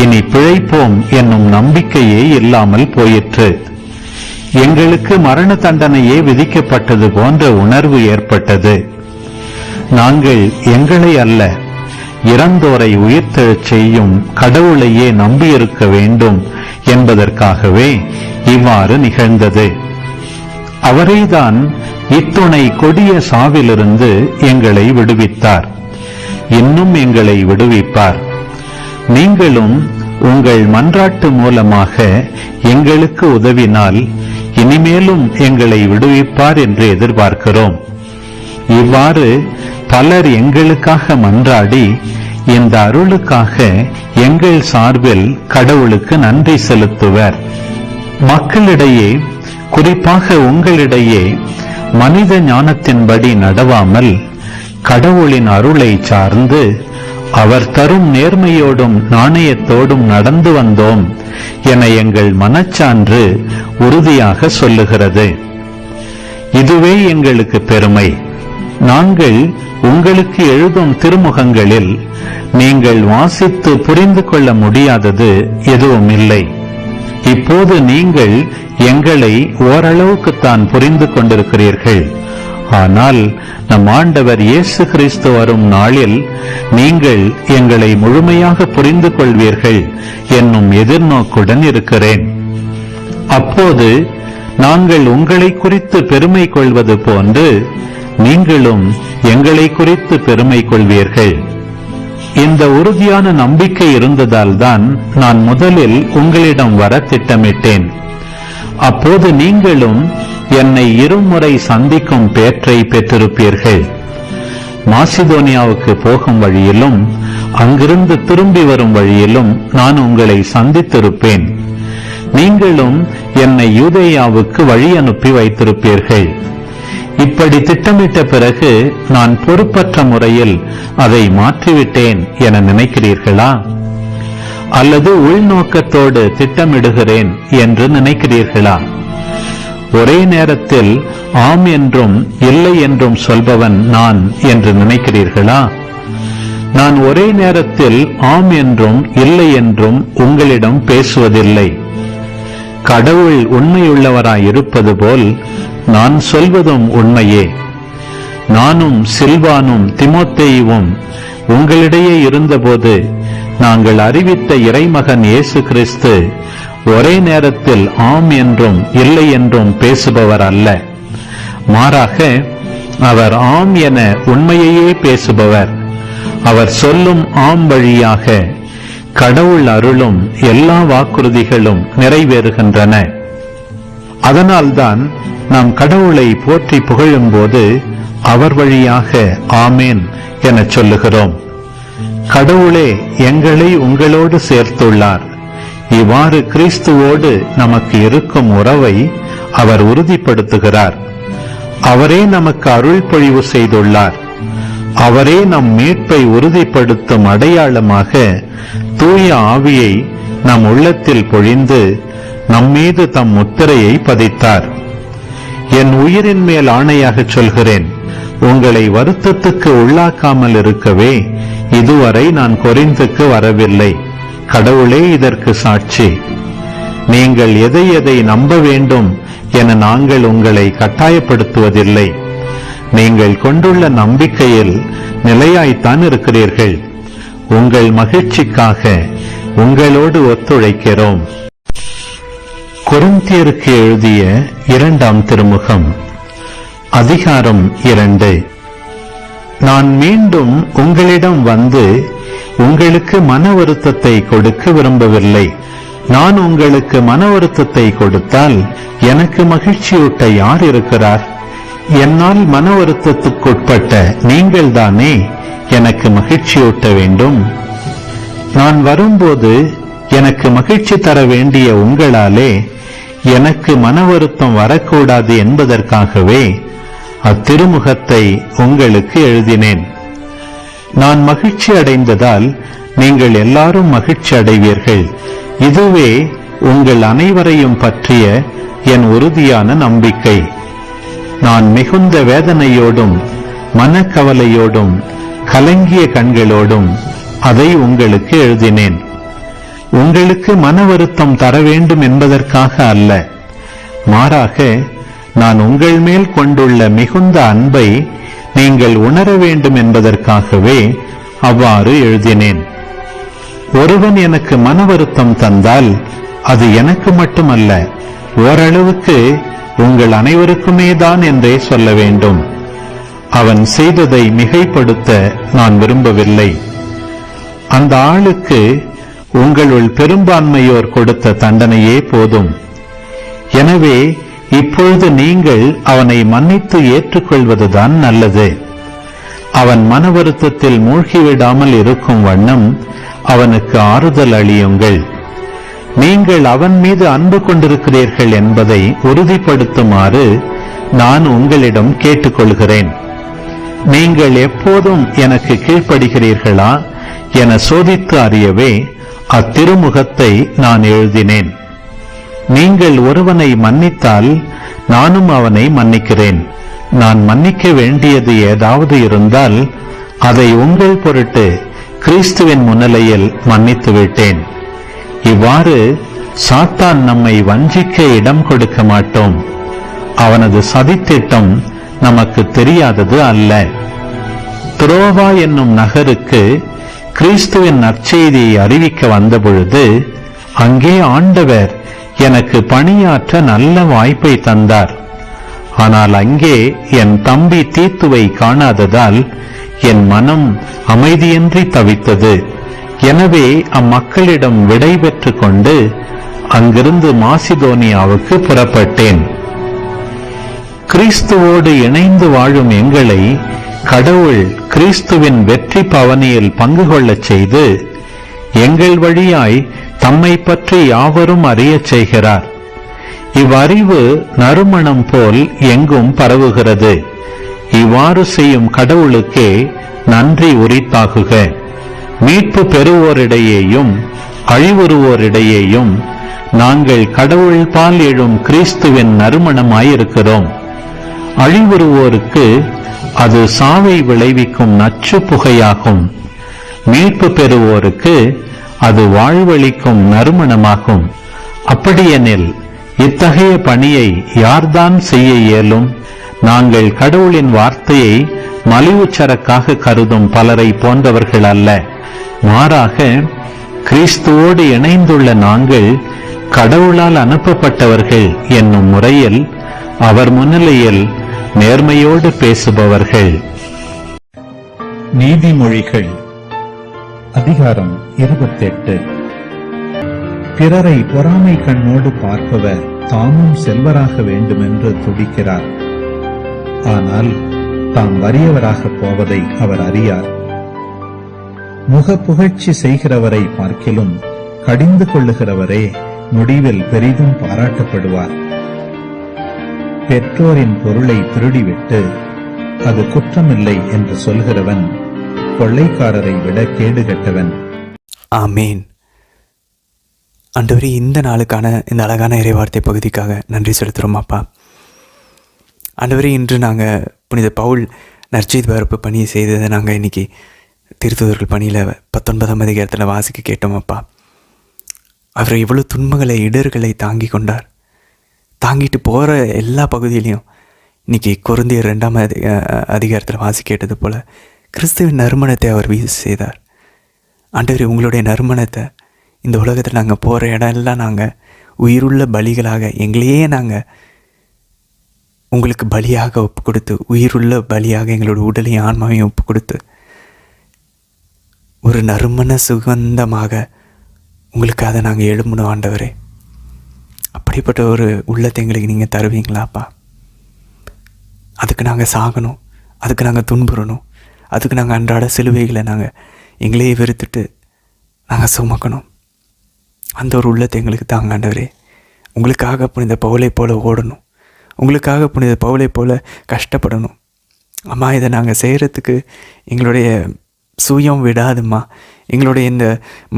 இனி பிழைப்போம் என்னும் நம்பிக்கையே இல்லாமல் போயிற்று. எங்களுக்கு மரண தண்டனையே விதிக்கப்பட்டது போன்ற உணர்வு ஏற்பட்டது. நாங்கள் எங்களை அல்ல, இறந்தோரை உயிர்த்தெழச் செய்யும் கடவுளையே நம்பியிருக்க வேண்டும் என்பதற்காகவே இவ்வாறு நிகழ்ந்தது. அவரேதான் இத்துணை கொடிய சாவிலிருந்து எங்களை விடுவித்தார், இன்னும் எங்களை விடுவிப்பார். நீங்களும் உங்கள் மன்றாட்டு மூலமாக எங்களுக்கு உதவினால் இனிமேலும் எங்களை விடுவிப்பார் என்று எதிர்பார்க்கிறோம். இவ்வாறு பலர் எங்களுக்காக மன்றாடி இந்த அருளுக்காக எங்கள் சார்பில் கடவுளுக்கு நன்றி செலுத்துவர். மக்களிடையே, குறிப்பாக உங்களிடையே மனித ஞானத்தின்படி நடவாமல் கடவுளின் அருளை சார்ந்து அவர் தரும் நேர்மையோடும் நாணயத்தோடும் நடந்து வந்தோம் என எங்கள் மனச்சான்று உறுதியாக சொல்லுகிறது. இதுவே எங்களுக்கு பெருமை. நாங்கள் உங்களுக்கு எழுதும் திருமுகங்களில் நீங்கள் வாசித்து புரிந்து கொள்ள முடியாதது எதுவும் இல்லை. இப்போது நீங்கள் எங்களை ஓரளவுக்குத்தான் புரிந்து கொண்டிருக்கிறீர்கள். ஆனால் நம் ஆண்டவர் இயேசு கிறிஸ்து வரும் நாளில் நீங்கள் எங்களை முழுமையாக புரிந்து கொள்வீர்கள் என்னும் எதிர்நோக்குடன் இருக்கிறேன். அப்போது நாங்கள் உங்களை குறித்து பெருமை கொள்வது போன்று நீங்களும் எங்களை குறித்து பெருமை கொள்வீர்கள். இந்த உறுதியான நம்பிக்கை இருந்ததால் தான் நான் முதலில் உங்களிடம் வர திட்டமிட்டேன். அப்போது நீங்களும் என்னை இருமுறை சந்திக்கும் பேற்றை பெற்றிருப்பீர்கள். மாசிதோனியாவுக்கு போகும் வழியிலும் அங்கிருந்து திரும்பி வரும் வழியிலும் நான் உங்களை சந்தித்திருப்பேன். நீங்களும் என்னை யூதேயாவுக்கு வழி அனுப்பி வைத்திருப்பீர்கள். இப்படி திட்டமிட்ட பிறகு நான் பொறுப்பற்ற முறையில் அதை மாற்றிவிட்டேன் என நினைக்கிறீர்களா? அல்லது உள்நோக்கத்தோடு திட்டமிடுகிறேன் என்று நினைக்கிறீர்களா? ஒரே நேரத்தில் ஆம் என்றும் இல்லை என்றும் சொல்பவன் நான் என்று நினைக்கிறீர்களா? நான் ஒரே நேரத்தில் ஆம் என்றும் இல்லை என்றும் உங்களிடம் பேசுவதில்லை. கடவுள் உண்மையுள்ளவராய் இருப்பது போல் நான் சொல்வதும் உண்மையே. நானும் சில்வானும் தீமோத்தேயுவும் உங்களிடையே இருந்தபோது நாங்கள் அறிவித்த இறைமகன் இயேசு கிறிஸ்து ஒரே நேரத்தில் ஆம் என்றும் இல்லை என்றும் பேசுபவர் அல்ல. மாறாக அவர் ஆம் என உண்மையையே பேசுபவர். அவர் சொல்லும் ஆம் வழியாக கடவுள் அருளும் எல்லா வாக்குறுதிகளும் நிறைவேறுகின்றன. அதனால்தான் நாம் கடவுளை போற்றி புகழும் போது அவர் வழியாக ஆமேன் என சொல்லுகிறோம். கடவுளே எங்களை உங்களோடு சேர்த்துள்ளார். இவ்வாறு கிறிஸ்துவோடு நமக்கு இருக்கும் உறவை அவர் உறுதிப்படுத்துகிறார். அவரே நமக்கு அருள் பொழிவு செய்துள்ளார். அவரே நம் மீட்பை உறுதிப்படுத்தும் அடையாளமாக தூய ஆவியை நம் உள்ளத்தில் பொழிந்து நம்மீது தம் முத்திரையை பதித்தார். என் உயிரின் மேல் ஆணையாக சொல்கிறேன், உங்களை வருத்தத்துக்கு உள்ளாக்காமல் இருக்கவே இதுவரை நான் கொரிந்துக்கு வரவில்லை. கடவுளே இதற்கு சாட்சி. நீங்கள் எதை எதை நம்ப வேண்டும் என நாங்கள் உங்களை கட்டாயப்படுத்துவதில்லை. நீங்கள் கொண்டுள்ள நம்பிக்கையில் நிலையாய்த்தான் இருக்கிறீர்கள். உங்கள் மகிழ்ச்சிக்காக உங்களோடு ஒத்துழைக்கிறோம். கொரிந்தியருக்கு எழுதிய 2ஆம் திருமுகம், அதிகாரம் 2. நான் மீண்டும் உங்களிடம் வந்து உங்களுக்கு மன வருத்தத்தை கொடுக்க விரும்பவில்லை. நான் உங்களுக்கு மன வருத்தத்தை கொடுத்தால் எனக்கு மகிழ்ச்சியூட்ட யார் இருக்கிறார்? என்னால் மன வருத்தத்துக்குட்பட்ட நீங்கள்தானே எனக்கு மகிழ்ச்சியூட்ட வேண்டும். நான் வரும்போது எனக்கு மகிழ்ச்சி தர வேண்டிய உங்களாலே எனக்கு மன வருத்தம் வரக்கூடாது என்பதற்காகவே அத்திருமுகத்தை உங்களுக்கு எழுதினேன். நான் மகிழ்ச்சி அடைந்ததால் நீங்கள் எல்லாரும் மகிழ்ச்சி அடைவீர்கள். இதுவே உங்கள் அனைவரையும் பற்றிய என் உறுதியான நம்பிக்கை. நான் மிகுந்த வேதனையோடும் மனக்கவலையோடும் கலங்கிய கண்களோடும் அதை உங்களுக்கு எழுதினேன். உங்களுக்கு மன வருத்தம் தர வேண்டும் என்பதற்காக அல்ல, மாறாக நான் உங்கள் மேல் கொண்டுள்ள மிகுந்த அன்பை நீங்கள் உணர வேண்டும் என்பதற்காகவே அவ்வாறு எழுதினேன். ஒருவன் எனக்கு மன வருத்தம் தந்தால் அது எனக்கு மட்டுமல்ல, ஓரளவுக்கு உங்கள் அனைவருக்குமே தான் என்றே சொல்ல வேண்டும். அவன் செய்ததை மிகைப்படுத்த நான் விரும்பவில்லை. அந்த ஆளுக்கு உங்களுள் பெரும்பான்மையோர் கொடுத்த தண்டனையே போதும். எனவே இப்பொழுது நீங்கள் அவனை மன்னித்து ஏற்றுக்கொள்வதுதான் நல்லது. அவன் மன வருத்தத்தில் மூழ்கிவிடாமல் இருக்கும் வண்ணம் அவனுக்கு ஆறுதல் அளியுங்கள். நீங்கள் அவன் மீது அன்பு கொண்டிருக்கிறீர்கள் என்பதை உறுதிப்படுத்துமாறு நான் உங்களிடம் கேட்டுக்கொள்கிறேன். நீங்கள் எப்போதும் எனக்கு கீழ்ப்படுகிறீர்களா என சோதித்து அறியவே அத்திருமுகத்தை நான் எழுதினேன். நீங்கள் ஒருவனை மன்னித்தால் நானும் அவனை மன்னிக்கிறேன். நான் மன்னிக்க வேண்டியது ஏதாவது இருந்தால் அதை உங்கள் பொருட்டு கிறிஸ்துவின் முன்னிலையில் மன்னித்து விட்டேன். இவ்வாறு சாத்தான் நம்மை வஞ்சிக்க இடம் கொடுக்க மாட்டோம். அவனது சதித்திட்டம் நமக்கு தெரியாதது அல்ல. துரோவா என்னும் நகருக்கு கிறிஸ்துவின் நற்செய்தியை அறிவிக்க வந்தபொழுது அங்கே ஆண்டவர் எனக்கு பணியாற்ற நல்ல வாய்ப்பை தந்தார். ஆனால் அங்கே என் தம்பி தீத்துவை காணாததால் என் மனம் அமைதியின்றி தவித்தது. எனவே அம்மக்களிடம் விடை பெற்று கொண்டு அங்கிருந்து மாசிதோனியாவுக்கு புறப்பட்டேன். கிறிஸ்துவோடு இணைந்து வாழும் எங்களை கடவுள் கிறிஸ்துவின் வெற்றி பவனியில் பங்கு கொள்ளச் செய்து எங்கள் வழியாய் தம்மை பற்றி யாவரும் அறியச் செய்கிறார். இவ்வறிவு நறுமணம் போல் எங்கும் பரவுகிறது. இவ்வாறு செய்யும் கடவுளுக்கே நன்றி உரித்தாகுக. மீட்பு பெறுவோரிடையேயும் அழிவுறுவோரிடையேயும் நாங்கள் கடவுள் பால் எழும் கிறிஸ்துவின் நறுமணமாயிருக்கிறோம். அழிவுறுவோருக்கு அது சாவை விளைவிக்கும் நச்சு புகையாகும். மீட்பு பெறுவோருக்கு அது வாழ்வளிக்கும் நறுமணமாகும். அப்படியெனில் இத்தகைய பணியை யார்தான் செய்ய இயலும்? நாங்கள் கடவுளின் வார்த்தையை மலிவு சரக்காக கருதும் பலரை போன்றவர்கள் அல்ல. மாறாக கிறிஸ்துவோடு இணைந்துள்ள நாங்கள் கடவுளால் அனுப்பப்பட்டவர்கள் என்னும் முறையில் அவர் முன்னிலையில் நேர்மையோடு பேசுபவர்கள். நீதிமொழிகள் அதிகாரம் 28. பிறரை பொறாமை கண்ணோடு பார்ப்பவர் தாமும் செல்வராக வேண்டுமென்று துடிக்கிறார். ஆனால் தாம் வறியவராக போவதை அவர் அறியார். முக புகழ்ச்சி செய்கிறவரை பார்க்கிலும் கடிந்து கொள்ளுகிறவரே முடிவில் பெரிதும் பாராட்டப்படுவார். பெற்றோரின் பொருளை திருடிவிட்டு அது குற்றமில்லை என்று சொல்கிறவன் கொள்ளைக்காரரை விட கேடுகட்டவன். ஆமீன். ஆண்டவரே, இந்த நாளுக்கான இந்த அழகான இறைவார்த்தை பகுதிக்காக நன்றி செலுத்துகிறோம் அப்பா. ஆண்டவரே, இன்று நாங்கள் புனித பவுல் நற்செய்தி பரப்பு பணியை செய்ததை நாங்கள் இன்றைக்கி திருத்தூதர்கள் பணியில் 19ஆம் அதிகாரத்தில் வாசிக்க கேட்டோம் அப்பா. அவர் எவ்வளோ துன்பங்களை இடர்களை தாங்கி கொண்டார். தாங்கிட்டு போகிற எல்லா பகுதியிலையும் இன்றைக்கி கொரிந்தியர் 2ஆம் அதிகாரத்தில் வாசி கேட்டது போல் கிறிஸ்துவின் நறுமணத்தை அவர் வீசி செய்தார். ஆண்டவரே, உங்களுடைய நறுமணத்தை இந்த உலகத்தில் நாங்கள் போகிற இடம்லாம் நாங்கள் உயிருள்ள பலிகளாக எங்களையே நாங்கள் உங்களுக்கு பலியாக ஒப்பு கொடுத்து, உயிருள்ள பலியாக எங்களோட உடலையும் ஆன்மாவையும் ஒப்பு கொடுத்து ஒரு நறுமண சுகந்தமாக உங்களுக்கு அதை நாங்கள் எழும்பணும் ஆண்டவரே. அப்படிப்பட்ட ஒரு உள்ளத்தை எங்களுக்கு நீங்கள் தருவீங்களாப்பா. அதுக்கு நாங்கள் சாகணும், அதுக்கு நாங்கள் துன்புறணும், அதுக்கு நாங்கள் அன்றாட சிலுவைகளை நாங்கள் எங்களையே வெறுத்துட்டு நாங்கள் சுமக்கணும். அந்த ஒரு உள்ளத்தை எங்களுக்கு தாங்க ஆண்டவரே. உங்களுக்காக புனித பவுலை போல் ஓடணும், உங்களுக்காக புனித பவுலை போல் கஷ்டப்படணும். அம்மா, இதை நாங்கள் செய்கிறதுக்கு எங்களுடைய சுயம் விடாதும்மா, எங்களுடைய இந்த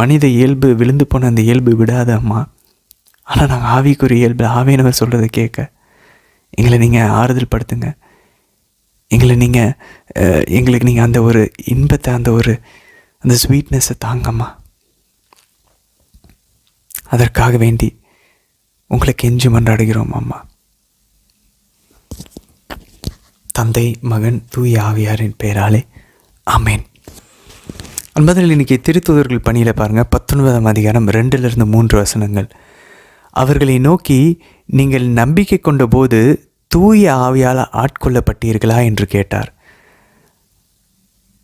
மனித இயல்பு விழுந்து போன அந்த இயல்பு விடாது அம்மா. ஆனால் நாங்கள் ஆவிக்குரிய இயல்பு ஆவியானவர் சொல்கிறத கேட்க எங்களை நீங்கள் ஆறுதல் படுத்துங்க. எங்களுக்கு நீங்கள் அந்த ஒரு இன்பத்தை, அந்த ஸ்வீட்னஸை தாங்கம்மா. அதற்காக வேண்டி உங்களை கெஞ்சி மன்றாடுகிறோம் அம்மா. தந்தை, மகன், தூய ஆவியாரின் பெயராலே ஆமேன். அன்பதில் இன்றைக்கி திருத்தூதர்கள் பணியில் பாருங்கள், 19ஆம் அதிகாரம் 2-3 வசனங்கள். அவர்களை நோக்கி, நீங்கள் நம்பிக்கை கொண்ட போது தூய ஆவியால் ஆட்கொள்ளப்பட்டீர்களா என்று கேட்டார்.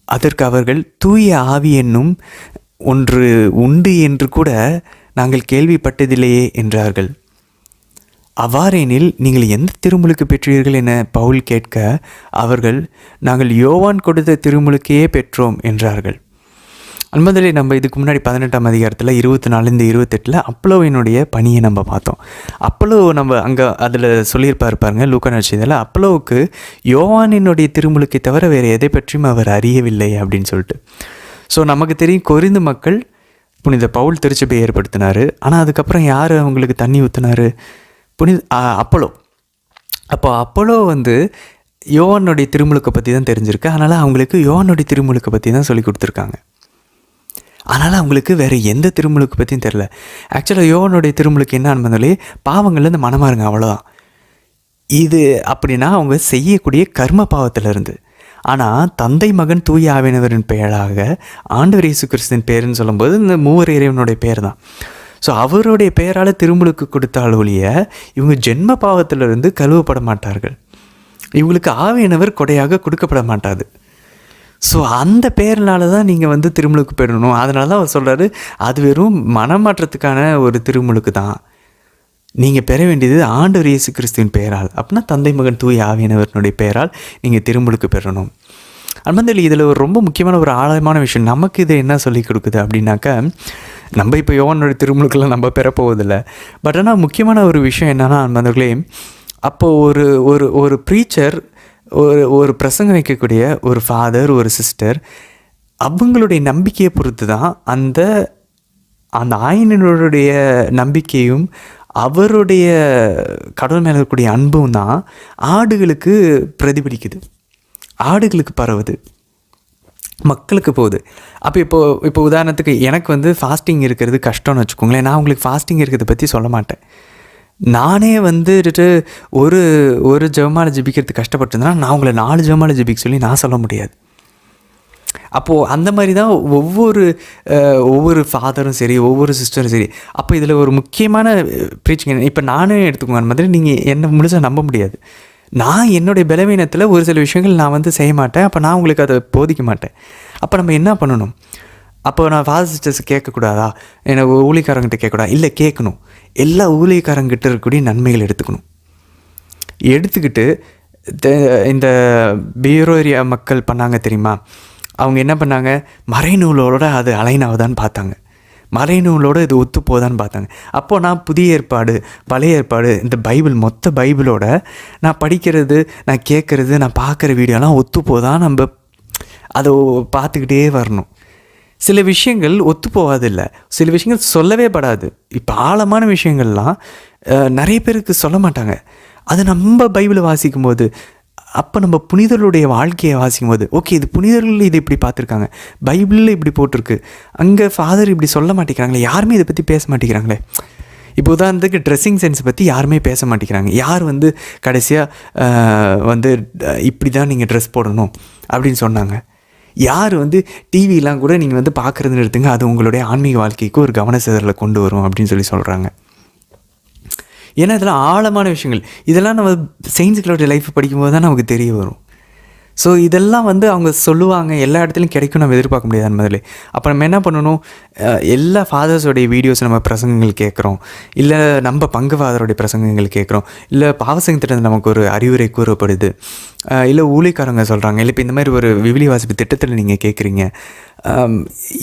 அதற்கு அவர்கள், தூய ஆவி என்னும் ஒன்று உண்டு என்று கூட நாங்கள் கேள்விப்பட்டதில்லையே என்றார்கள். அவ்வாறெனில் நீங்கள் எந்த திருமுழுக்கு பெற்றீர்கள் என பவுல் கேட்க, அவர்கள், நாங்கள் யோவான் கொடுத்த திருமுழுக்கையே பெற்றோம் என்றார்கள். அன்பதிலே நம்ம இதுக்கு முன்னாடி 18ஆம் அதிகாரத்தில் 24-28 அப்பல்லோவினுடைய பணியை நம்ம பார்த்தோம். அப்பல்லோ நம்ம அங்கே அதில் சொல்லியிருப்பார் பாருங்க, லூக்கா நற்செய்தியில், அப்பல்லோவுக்கு யோவானினுடைய திருமுழுக்கை தவிர வேறு எதை பற்றியும் அவர் அறியவில்லை அப்படின்னு சொல்லிட்டு. ஸோ நமக்கு தெரியும், கொரிந்து மக்கள் புனித பவுல் திருச்சபையை ஏற்படுத்தினார். ஆனால் அதுக்கப்புறம் யார் அவங்களுக்கு தண்ணி ஊற்றினார்? அப்பல்லோ. அப்போ அப்பல்லோ யோவானுடைய திருமுழுக்கை பற்றி தான் தெரிஞ்சிருக்கு. அதனால் அவங்களுக்கு யோவானுடைய திருமுழுக்கை பற்றி தான் சொல்லி கொடுத்துருக்காங்க. அதனால் அவங்களுக்கு வேறு எந்த திருமுழுக்கு பற்றியும் தெரில. ஆக்சுவலாக யோவானுடைய திருமுழுக்கு என்ன அனுமதிலே, பாவங்கள்லேருந்து மனமாருங்க, அவ்வளோதான். இது அப்படின்னா அவங்க செய்யக்கூடிய கர்ம பாவத்திலிருந்து. ஆனால் தந்தை மகன் தூய ஆவியானவரின் பெயராக ஆண்டவர் இயேசு கிறிஸ்துவின் பேருன்னு சொல்லும்போது இந்த மூவர் இறைவனுடைய பேர் தான். ஸோ அவருடைய பெயரால் திருமுழுக்கு கொடுத்தால் ஒழிய இவங்க ஜென்ம பாவத்திலிருந்து கழுவப்பட மாட்டார்கள். இவங்களுக்கு ஆவியானவர் கொடையாக கொடுக்கப்பட மாட்டாது. ஸோ அந்த பெயர்னால தான் நீங்கள் திருமுழுக்கு பெறணும். அதனால தான் அவர் சொல்கிறாரு, அது வெறும் மனமாற்றத்துக்கான ஒரு திருமுழுக்கு தான். நீங்கள் பெற வேண்டியது ஆண்டவர் இயேசு கிறிஸ்துவின் பெயரால், அப்படின்னா தந்தை மகன் தூய ஆவியானவரினுடைய பெயரால் நீங்கள் திருமுழுக்கு பெறணும். அன்பதில் இதில் ஒரு ரொம்ப முக்கியமான ஒரு ஆழமான விஷயம் நமக்கு இது என்ன சொல்லி கொடுக்குது அப்படின்னாக்கா, நம்ம இப்போ யோவானுடைய திருமுழுக்கெல்லாம் நம்ம பெறப்போவதில்லை. பட் ஆனால் முக்கியமான ஒரு விஷயம் என்னென்னா அன்பர்களே, அப்போது ஒரு ஒரு ஒரு ப்ரீச்சர், ஒரு பிரசங்கம் வைக்கக்கூடிய ஒரு ஃபாதர், ஒரு சிஸ்டர், அவங்களுடைய நம்பிக்கையை பொறுத்து தான் அந்த ஆயனருடைய நம்பிக்கையும் அவருடைய கடவுள் மேலே இருக்கக்கூடிய அன்பும் தான் ஆடுகளுக்கு பிரதிபலிக்குது, ஆடுகளுக்கு பரவுது, மக்களுக்கு போகுது. அப்போ இப்போ உதாரணத்துக்கு எனக்கு ஃபாஸ்டிங் இருக்கிறது கஷ்டம்னு வச்சுக்கோங்களேன். நான் உங்களுக்கு ஃபாஸ்டிங் இருக்கிறத பற்றி சொல்ல மாட்டேன். நானே ஒரு ஜெபமாலை ஜெபிக்கிறதுக்கு கஷ்டப்பட்டுருந்தேன்னா நான் உங்களை 4 ஜெபமாலை ஜெபிக்க சொல்லி நான் சொல்ல முடியாது. அப்போது அந்த மாதிரி தான் ஒவ்வொரு ஃபாதரும் சரி, ஒவ்வொரு சிஸ்டரும் சரி. அப்போ இதில் ஒரு முக்கியமான ப்ரீச்சிங், இப்போ நானே எடுத்துக்கோங்க மாதிரி, நீங்கள் என்னை முழுசாக நம்ப முடியாது. நான் என்னுடைய பலவீனத்தில் ஒரு சில விஷயங்கள் நான் செய்ய மாட்டேன். அப்போ நான் உங்களுக்கு அதை போதிக்க மாட்டேன். அப்போ நம்ம என்ன பண்ணணும்? அப்போ நான் ஃபாதர் சிஸ்டர்ஸ் கேட்கக்கூடாதா? எனக்கு ஊழியக்காரங்கிட்ட கேட்கக்கூடாது? இல்லை, கேட்கணும். எல்லா ஊழியக்காரங்கிட்ட இருக்கக்கூடிய நன்மைகள் எடுத்துக்கிட்டு இந்த பியூரோரியா மக்கள் பண்ணாங்க தெரியுமா? அவங்க என்ன பண்ணாங்க? மறைநூலோட அது அலைனாவதான்னு பார்த்தாங்க, மறைநூலோடு இது ஒத்து போதான்னு பார்த்தாங்க. அப்போது நான் புதிய ஏற்பாடு, பழைய ஏற்பாடு, இந்த பைபிள், மொத்த பைபிளோட நான் படிக்கிறது, நான் கேட்குறது, நான் பார்க்குற வீடியோலாம் ஒத்து போதான் நம்ம அதை பார்த்துக்கிட்டே வரணும். சில விஷயங்கள் ஒத்து போகாதில்லை, சில விஷயங்கள் சொல்லவே படாது. இப்போ ஆழமான விஷயங்கள்லாம் நிறைய பேருக்கு சொல்ல மாட்டாங்க. அது நம்ம பைபிளை வாசிக்கும் போது, அப்போ நம்ம புனிதர்களுடைய வாழ்க்கையை வாசிக்கும் போது, ஓகே, இது புனிதர்கள் இதை இப்படி பார்த்துருக்காங்க, பைபிளில் இப்படி போட்டிருக்கு, அங்கே ஃபாதர் இப்படி சொல்ல மாட்டேங்கிறாங்களே, யாருமே இதை பற்றி பேச மாட்டேங்கிறாங்களே. இப்போ உதாரணத்துக்கு ட்ரெஸ்ஸிங் சென்ஸை பற்றி யாருமே பேச மாட்டேங்கிறாங்க. யார் கடைசியாக இப்படி தான் நீங்கள் ட்ரெஸ் போடணும் அப்படின்னு சொன்னாங்க? யார் டிவிலாம் கூட நீங்கள் பார்க்குறதுன்னு எடுத்துங்க, அது உங்களுடைய ஆன்மீக வாழ்க்கைக்கு ஒரு கவன சிதறலை கொண்டு வரும் அப்படின்னு சொல்கிறாங்க. ஏன்னா இதெல்லாம் ஆழமான விஷயங்கள். இதெல்லாம் நம்ம செயின்ஸுகளுடைய லைஃப் படிக்கும்போது தான் நமக்கு தெரிய வரும். ஸோ இதெல்லாம் அவங்க சொல்லுவாங்க, எல்லா இடத்துலையும் கிடைக்கும் நம்ம எதிர்பார்க்க முடியாது முதல்ல. அப்போ நம்ம என்ன பண்ணணும்? எல்லா ஃபாதர்ஸோடைய வீடியோஸ் நம்ம பிரசங்கங்கள் கேட்குறோம், இல்லை நம்ம பங்கு ஃபாதருடைய பிரசங்கங்கள் கேட்குறோம், இல்லை பாவசங்கத்திட்ட நமக்கு ஒரு அறிவுரை கூறப்படுது, இல்லை ஊழியக்காரங்க சொல்கிறாங்க, இல்லை இப்போ இந்த மாதிரி ஒரு விவிலிய வாசிப்பு திட்டத்தில் நீங்கள் கேட்குறீங்க.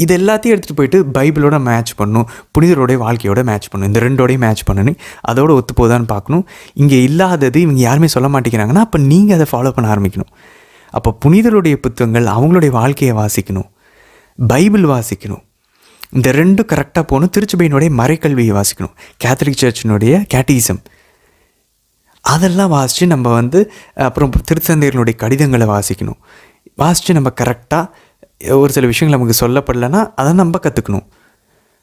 இது எல்லாத்தையும் எடுத்துகிட்டு போயிட்டு பைபிளோட மேட்ச் பண்ணணும், புனிதருடைய வாழ்க்கையோட மேட்ச் பண்ணணும், இந்த ரெண்டோடையும் மேட்ச் பண்ணணும், அதோட ஒத்து போதான்னு பார்க்கணும். இங்கே இல்லாதது இவங்க யாருமே சொல்ல மாட்டேங்கிறாங்கன்னா அப்போ நீங்கள் அதை ஃபாலோ பண்ண ஆரம்பிக்கணும். அப்போ புனிதருடைய புத்தகங்கள், அவங்களுடைய வாழ்க்கையை வாசிக்கணும், பைபிள் வாசிக்கணும். இந்த ரெண்டும் கரெக்டாக போகணும். திருச்சபையினுடைய மறைக்கல்வியை வாசிக்கணும், கேத்தலிக் சர்ச்சினுடைய கேட்டிசம், அதெல்லாம் வாசித்து நம்ம அப்புறம் திருத்தந்தையர்களுடைய கடிதங்களை வாசிக்கணும். வாசித்து நம்ம கரெக்டாக ஒரு சில விஷயங்கள் நமக்கு சொல்லப்படலைன்னா அதை நம்ம கற்றுக்கணும்.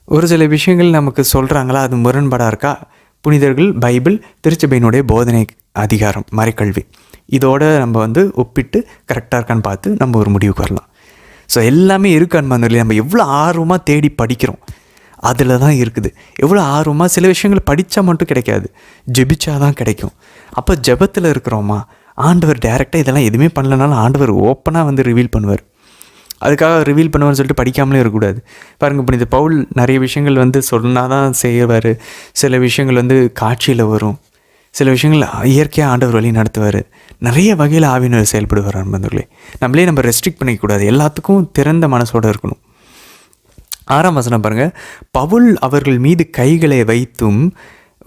ஒரு சில விஷயங்கள் நமக்கு சொல்கிறாங்களா, அது முரண்பாடாக இருக்கா, புனிதர்கள், பைபிள், திருச்சபையினுடைய போதனை அதிகாரம், மறைக்கல்வி, இதோடு நம்ம ஒப்பிட்டு கரெக்டாக இருக்கான்னு பார்த்து நம்ம ஒரு முடிவுக்கு வரலாம். ஸோ எல்லாமே இருக்கான்னு நம்ம எவ்வளோ ஆர்வமாக தேடி படிக்கிறோம், அதில் தான் இருக்குது. எவ்வளோ ஆர்வமாக சில விஷயங்கள் படித்தா மட்டும் கிடைக்காது, ஜெபிச்சா தான் கிடைக்கும். அப்போ ஜெபத்தில் இருக்கிறோமா, ஆண்டவர் டைரெக்டாக இதெல்லாம் எதுவுமே பண்ணலனாலும் ஆண்டவர் ஓப்பனாக வந்து ரிவீல் பண்ணுவார். அதுக்காக ரிவீல் பண்ணுவார்னு சொல்லிட்டு படிக்காமலே இருக்கக்கூடாது. பாருங்கள், இப்போ இந்த பவுல் நிறைய விஷயங்கள் வந்து சொன்னால் தான் செய்வார். சில விஷயங்கள் வந்து காட்சியில் வரும், சில விஷயங்கள் இயற்கையாக ஆண்டவர் வழி நடத்துவார். நிறைய வகையில் ஆவியினர் செயல்படுவார். நண்பர்களே, நம்மளே நம்ம ரெஸ்ட்ரிக்ட் பண்ணிக்கக்கூடாது, எல்லாத்துக்கும் திறந்த மனசோடு இருக்கணும். 6ஆம் வசனம் பாருங்கள். பவுல் அவர்கள் மீது கைகளை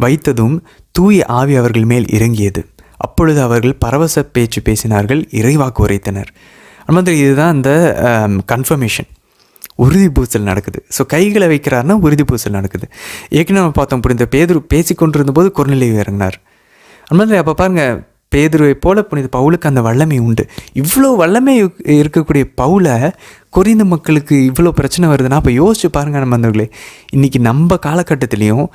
வைத்ததும் தூய ஆவி அவர்கள் மேல் இறங்கியது. அப்பொழுது அவர்கள் பரவச பேச்சு பேசினார்கள், இறைவாக்கு உரைத்தனர். அந்த மாதிரி இதுதான் அந்த கன்ஃபர்மேஷன், உறுதி பூசல் நடக்குது. ஸோ கைகளை வைக்கிறாருன்னா உறுதி பூசல் நடக்குது. ஏற்கனவே நம்ம பார்த்தோம், புனித பேதுரு பேசிக்கொண்டிருந்த போது கொர்நேலியு இறங்கினார். அந்த மாதிரி அப்போ பாருங்கள், பேதுருவை போல புனித பவுலுக்கு அந்த வல்லமை உண்டு. இவ்வளோ வல்லமை இருக்கக்கூடிய பவுலை கொரிந்து மக்களுக்கு இவ்வளோ பிரச்சனை வருதுன்னா அப்போ யோசிச்சு பாருங்கள் நண்பர்களே. இன்றைக்கி நம்ம காலகட்டத்துலேயும்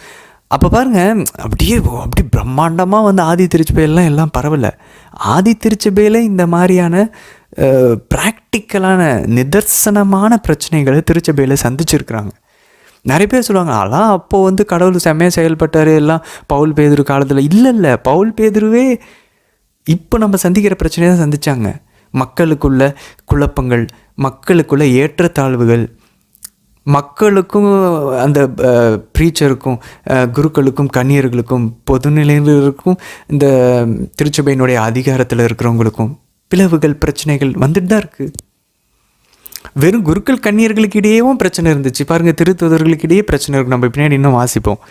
அப்போ பாருங்கள், அப்படி பிரம்மாண்டமாக வந்து ஆதி திருச்சபையெல்லாம் எல்லாம் பரவலை. ஆதி திருச்சபையில் இந்த மாதிரியான ப்ராக்டிக்கலான நிதர்சனமான பிரச்சனைகளை திருச்சபையில் சந்திச்சிருக்கிறாங்க. நிறைய பேர் சொல்லுவாங்க, அதெல்லாம் அப்போது வந்து கடவுள் செம்மையாக செயல்பட்டார் எல்லாம் பவுல் பேதுரு காலத்தில். இல்லை, பவுல் பேதுருவே இப்போ நம்ம சந்திக்கிற பிரச்சனையை தான் சந்தித்தாங்க. மக்களுக்குள்ள குழப்பங்கள், மக்களுக்குள்ள ஏற்றத்தாழ்வுகள், மக்களுக்கும் அந்த ப்ரீச்சருக்கும் குருக்களுக்கும் கன்னியர்களுக்கும் பொதுநிலையினருக்கும் இந்த திருச்சபையினுடைய அதிகாரத்தில் இருக்கிறவங்களுக்கும் பிளவுகள், பிரச்சனைகள் வந்துட்டு தான் இருக்குது. வெறும் குருக்கள் கன்னியர்களுக்கு இடையேவும் பிரச்சனை இருந்துச்சு. பாருங்கள், திருத்துதர்களுக்கு இடையே பிரச்சனை இருக்குது. நம்ம பின்னாடி இன்னும் வாசிப்போம்.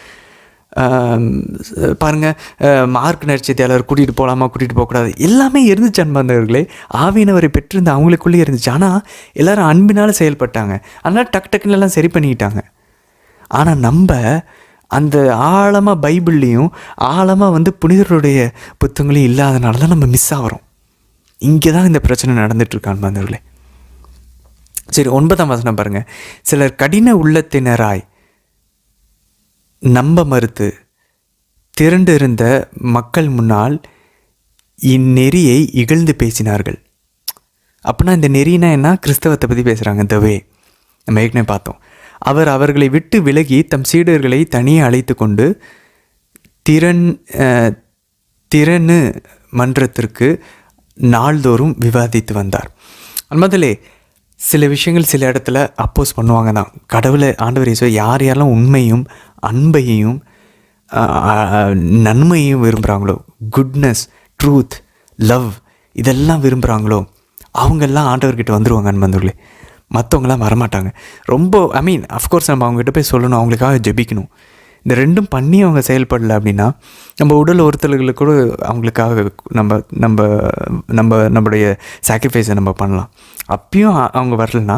பாருங்கள், மார்க் நற்செய்தியாளர் கூட்டிகிட்டு போகலாமா, கூட்டிகிட்டு போகக்கூடாது, எல்லாமே இருந்துச்சு அன்பார்ந்தவர்களே. ஆவியானவரை பெற்றிருந்த அவங்களுக்குள்ளேயே இருந்துச்சு. ஆனால் எல்லோரும் அன்பினால் செயல்பட்டாங்க. அதனால் டக்குன்னு எல்லாம் சரி பண்ணிக்கிட்டாங்க. ஆனால் நம்ம அந்த ஆழமாக பைபிள்லேயும் ஆழமாக வந்து புனிதர்களுடைய புத்தகங்களையும் இல்லாதனால தான் நம்ம மிஸ் ஆகிறோம். இங்கே தான் இந்த பிரச்சனை நடந்துகிட்ருக்கு அன்பார்ந்தவர்களே. சரி, 9ஆம் வசனம் பாருங்கள். சிலர் கடின உள்ளத்தினராய் நம்ப மறுத்து திரண்டு இருந்த மக்கள் முன்னால் இந்நெறியை இகழ்ந்து பேசினார்கள். அப்படின்னா இந்த நெறினா என்ன? கிறிஸ்தவத்தை பற்றி பேசுகிறாங்க. இந்த வே நம்ம ஏற்கனவே பார்த்தோம். அவர் அவர்களை விட்டு விலகி தம் சீடர்களை தனியே அழைத்து கொண்டு திறனு மன்றத்திற்கு நாள்தோறும் விவாதித்து வந்தார். முதலே சில விஷயங்கள் சில இடத்துல அப்போஸ் பண்ணுவாங்க தான். கடவுளை ஆண்டவர் இயேசு யாரெல்லாம் உண்மையும் அன்பையும் நன்மையும் விரும்புகிறாங்களோ, குட்னஸ், ட்ரூத், லவ் இதெல்லாம் விரும்புகிறாங்களோ அவங்கெல்லாம் ஆண்டவர்கிட்ட வந்துடுவாங்க அன்பர்களே. மற்றவங்களாம் வரமாட்டாங்க. ரொம்ப அஃப்கோர்ஸ் நம்ம அவங்ககிட்ட போய் சொல்லணும், அவங்களுக்காக ஜெபிக்கணும். இந்த ரெண்டும் பண்ணி அவங்க செயல்படலை அப்படின்னா நம்ம உடல் ஒருத்தல்களுக்கு கூட அவங்களுக்காக நம்மளுடைய சாக்ரிஃபைஸை நம்ம பண்ணலாம். அப்பயும் அவங்க வரலன்னா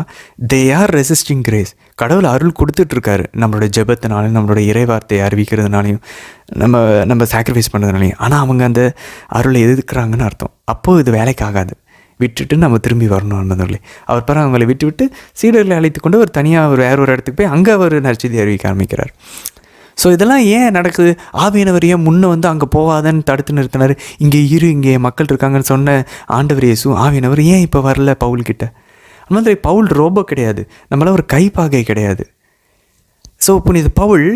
தே ஆர் ரெசிஸ்டிங் கிரேஸ். கடவுள் அருள் கொடுத்துட்ருக்காரு நம்மளோட ஜெபத்தினாலையும் நம்மளோட இறைவார்த்தையை அறிவிக்கிறதுனாலையும் நம்ம சாக்ரிஃபைஸ் பண்ணுறதுனாலையும். ஆனால் அவங்க அந்த அருளை எதிர்க்கிறாங்கன்னு அர்த்தம். அப்போது இது வேலைக்காகாது. விட்டுட்டு நம்ம திரும்பி வரணும் என்பதில்லை. அவர் பிறகு அவங்களை விட்டுவிட்டு சீடர்களை அழைத்து கொண்டு அவர் தனியாக வேற ஒரு இடத்துக்கு போய் அங்கே அவர் நற்செய்தி அறிவிக்க ஆரம்பிக்கிறார். ஸோ இதெல்லாம் ஏன் நடக்குது? ஆவியானவர் ஏன் முன்னே வந்து அங்கே போகாதன்னு தடுத்து நிறுத்தினார்? இங்கே மக்கள் இருக்காங்கன்னு சொன்ன ஆண்டவர் இயேசு ஆவியானவர் ஏன் இப்போ வரல பவுல்கிட்ட? அந்த மாதிரி பவுல் ரோபோ கிடையாது, நம்மளால் ஒரு கைப்பாகை கிடையாது. ஸோ புனித பவுல்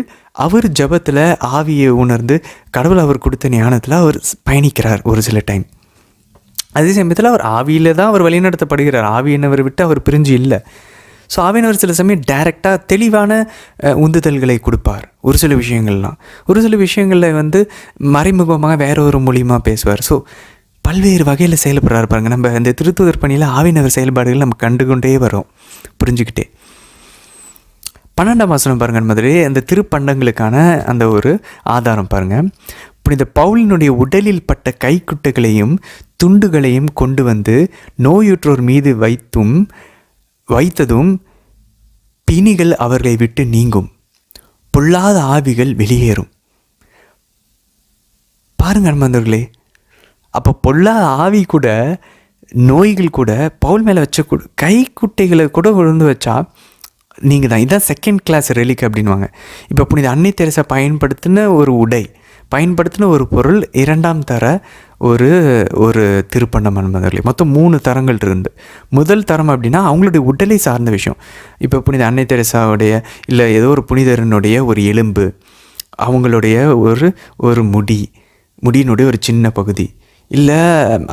அவர் ஜபத்தில் ஆவியை உணர்ந்து கடவுள் அவர் கொடுத்த ஞானத்தில் அவர் பயணிக்கிறார் ஒரு சில டைம். அதே சமயத்தில் அவர் ஆவியில் தான் அவர் வழிநடத்தப்படுகிறார். ஆவியினவரை விட்டு அவர் பிரிஞ்சு இல்லை. ஸோ ஆவியினவர் சில சமயம் டைரெக்டாக தெளிவான உந்துதல்களை கொடுப்பார். ஒரு சில விஷயங்களில் வந்து மறைமுகமாக வேற ஒரு மூலியமாக பேசுவார். ஸோ பல்வேறு வகையில் செயல்படுறாரு பாருங்கள். நம்ம இந்த திருத்துதர் பணியில் ஆவியினவர் செயல்பாடுகள் நம்ம கண்டுகொண்டே வரோம், புரிஞ்சுக்கிட்டே. 12ஆம் வசனம் பாருங்கள் மாதிரி அந்த திருப்பண்டங்களுக்கான அந்த ஒரு ஆதாரம் பாருங்கள். புனித பவுலினுடைய உடலில் பட்ட கைக்குட்டைகளையும் துண்டுகளையும் கொண்டு வந்து நோயுற்றோர் மீது வைத்ததும் பிணிகள் அவர்களை விட்டு நீங்கும், பொல்லாத ஆவிகள் வெளியேறும். பாருங்க நண்பர்களே, அப்போ பொல்லாத ஆவி கூட நோய்கள் கூட பவுல் மேலே வச்ச கைக்குட்டைகளை கூட கொண்டு வச்சா நீங்கள் தான். இதுதான் செகண்ட் கிளாஸ் ரெலிக் அப்படின்வாங்க. இப்போ புனித அன்னை தெரசா பயன்படுத்தின ஒரு உடை, பயன்படுத்தின ஒரு பொருள் இரண்டாம் தர ஒரு ஒரு திருப்பண்டம் என்பவர்களே. மொத்தம் 3 தரங்கள் இருந்து. முதல் தரம் அப்படின்னா அவங்களுடைய உடலை சார்ந்த விஷயம். இப்போ புனித அன்னை தெரசாவுடைய இல்லை ஏதோ ஒரு புனிதரனுடைய ஒரு எலும்பு, அவங்களுடைய ஒரு முடியினுடைய ஒரு சின்ன பகுதி, இல்லை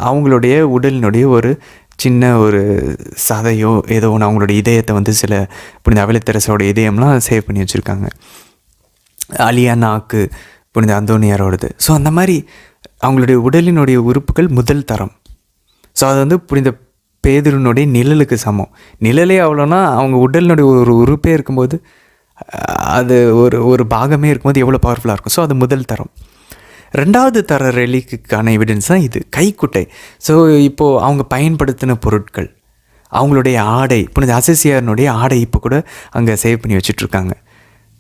அவங்களுடைய உடலினுடைய ஒரு சின்ன ஒரு சதையோ ஏதோ ஒன்று, அவங்களுடைய இதயத்தை வந்து சில புனித அவில தெரசாவோட இதயம்லாம் சேவ் பண்ணி வச்சுருக்காங்க. அலியா நாக்கு புனித அந்தோனியாரோடது. ஸோ அந்த மாதிரி அவங்களுடைய உடலினுடைய உறுப்புகள் முதல் தரம். ஸோ அது வந்து புனித பேதுருனுடைய நிழலுக்கு சமம். நிழலே அவ்வளோனா அவங்க உடலினுடைய ஒரு உறுப்பே இருக்கும்போது, அது ஒரு பாகமே இருக்கும்போது எவ்வளோ பவர்ஃபுல்லாக இருக்கும். ஸோ அது முதல் தரம். ரெண்டாவது தர ரெலிக்குக்கான எவிடன்ஸ் தான் இது, கைக்குட்டை. ஸோ இப்போது அவங்க பயன்படுத்தின பொருட்கள், அவங்களுடைய ஆடை, புனித அசிசியாரனுடைய ஆடை இப்போ கூட அங்கே சேவ் பண்ணி வச்சுட்ருக்காங்க,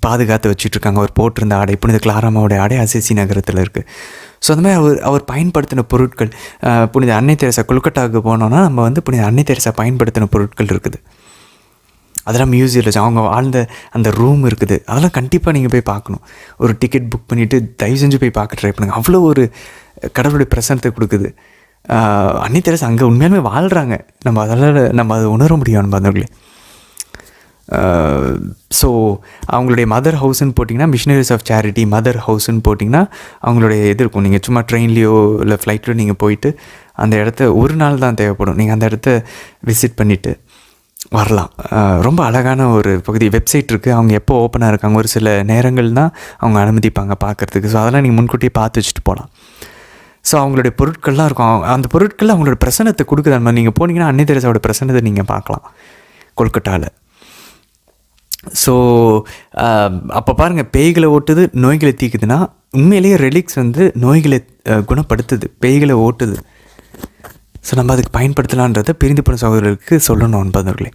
பாதுகாத்து வச்சுட்ருக்காங்க. அவர் போட்டிருந்த ஆடை, புனித கிளாராமாவோடைய ஆடை அசிசி நகரத்தில் இருக்குது. ஸோ அந்த மாதிரி அவர் பயன்படுத்தின பொருட்கள், புனித அன்னை தெரசா கொல்கட்டாவுக்கு போனோன்னா நம்ம வந்து புனித அன்னை தெரசா பயன்படுத்தின பொருட்கள் இருக்குது. அதெல்லாம் மியூசியத்தில் அவங்க வாழ்ந்த அந்த ரூம் இருக்குது. அதெல்லாம் கண்டிப்பாக நீங்கள் போய் பார்க்கணும். ஒரு டிக்கெட் புக் பண்ணிவிட்டு தயவு செஞ்சு போய் பார்க்க ட்ரை பண்ணுங்கள். அவ்வளோ ஒரு கடவுளுடைய பிரசனத்தை கொடுக்குது. அன்னை தெரசா அங்கே உண்மையாலுமே வாழ்கிறாங்க. நம்ம அதை உணர முடியும் அன்பர்களே. ஸோ அவங்களுடைய மதர் ஹவுஸ்ன்னு போட்டிங்கன்னா, மிஷனரிஸ் ஆஃப் சேரிட்டி மதர் ஹவுஸ்ன்னு போட்டிங்கன்னா அவங்களுடைய இது இருக்கும். நீங்கள் சும்மா ட்ரெயின்லேயோ இல்லை ஃப்ளைட்லையோ நீங்கள் போயிட்டு அந்த இடத்த ஒரு நாள் தான் தேவைப்படும். நீங்கள் அந்த இடத்த விசிட் பண்ணிவிட்டு வரலாம். ரொம்ப அழகான ஒரு பகுதி. வெப்சைட் இருக்குது, அவங்க எப்போ ஓப்பனாக இருக்காங்க, ஒரு சில நேரங்கள் தான் அவங்க அனுமதிப்பாங்க பார்க்குறதுக்கு. ஸோ அதெல்லாம் நீங்கள் முன்கூட்டியே பார்த்து வச்சுட்டு போகலாம். ஸோ அவங்களுடைய பொருட்கள்லாம் இருக்கும். அந்த பொருட்கள் அவங்களோட பிரசனத்தை கொடுக்குது. அந்த மாதிரி நீங்கள் போனீங்கன்னா அன்னை தெரசாவோட பிரசனத்தை நீங்கள் பார்க்கலாம் கொல்கட்டாவில். ஸோ அப்போ பாருங்கள், பேய்களை ஓட்டுது, நோய்களை தீக்குதுன்னா உண்மையிலேயே ரெலிக்ஸ் வந்து நோய்களை குணப்படுத்துது, பேய்களை ஓட்டுது. ஸோ நம்ம அதுக்கு பயன்படுத்தலான்றதை பிரிந்து போன சகோதரர்களுக்கு சொல்லணும் அன்பர்களே.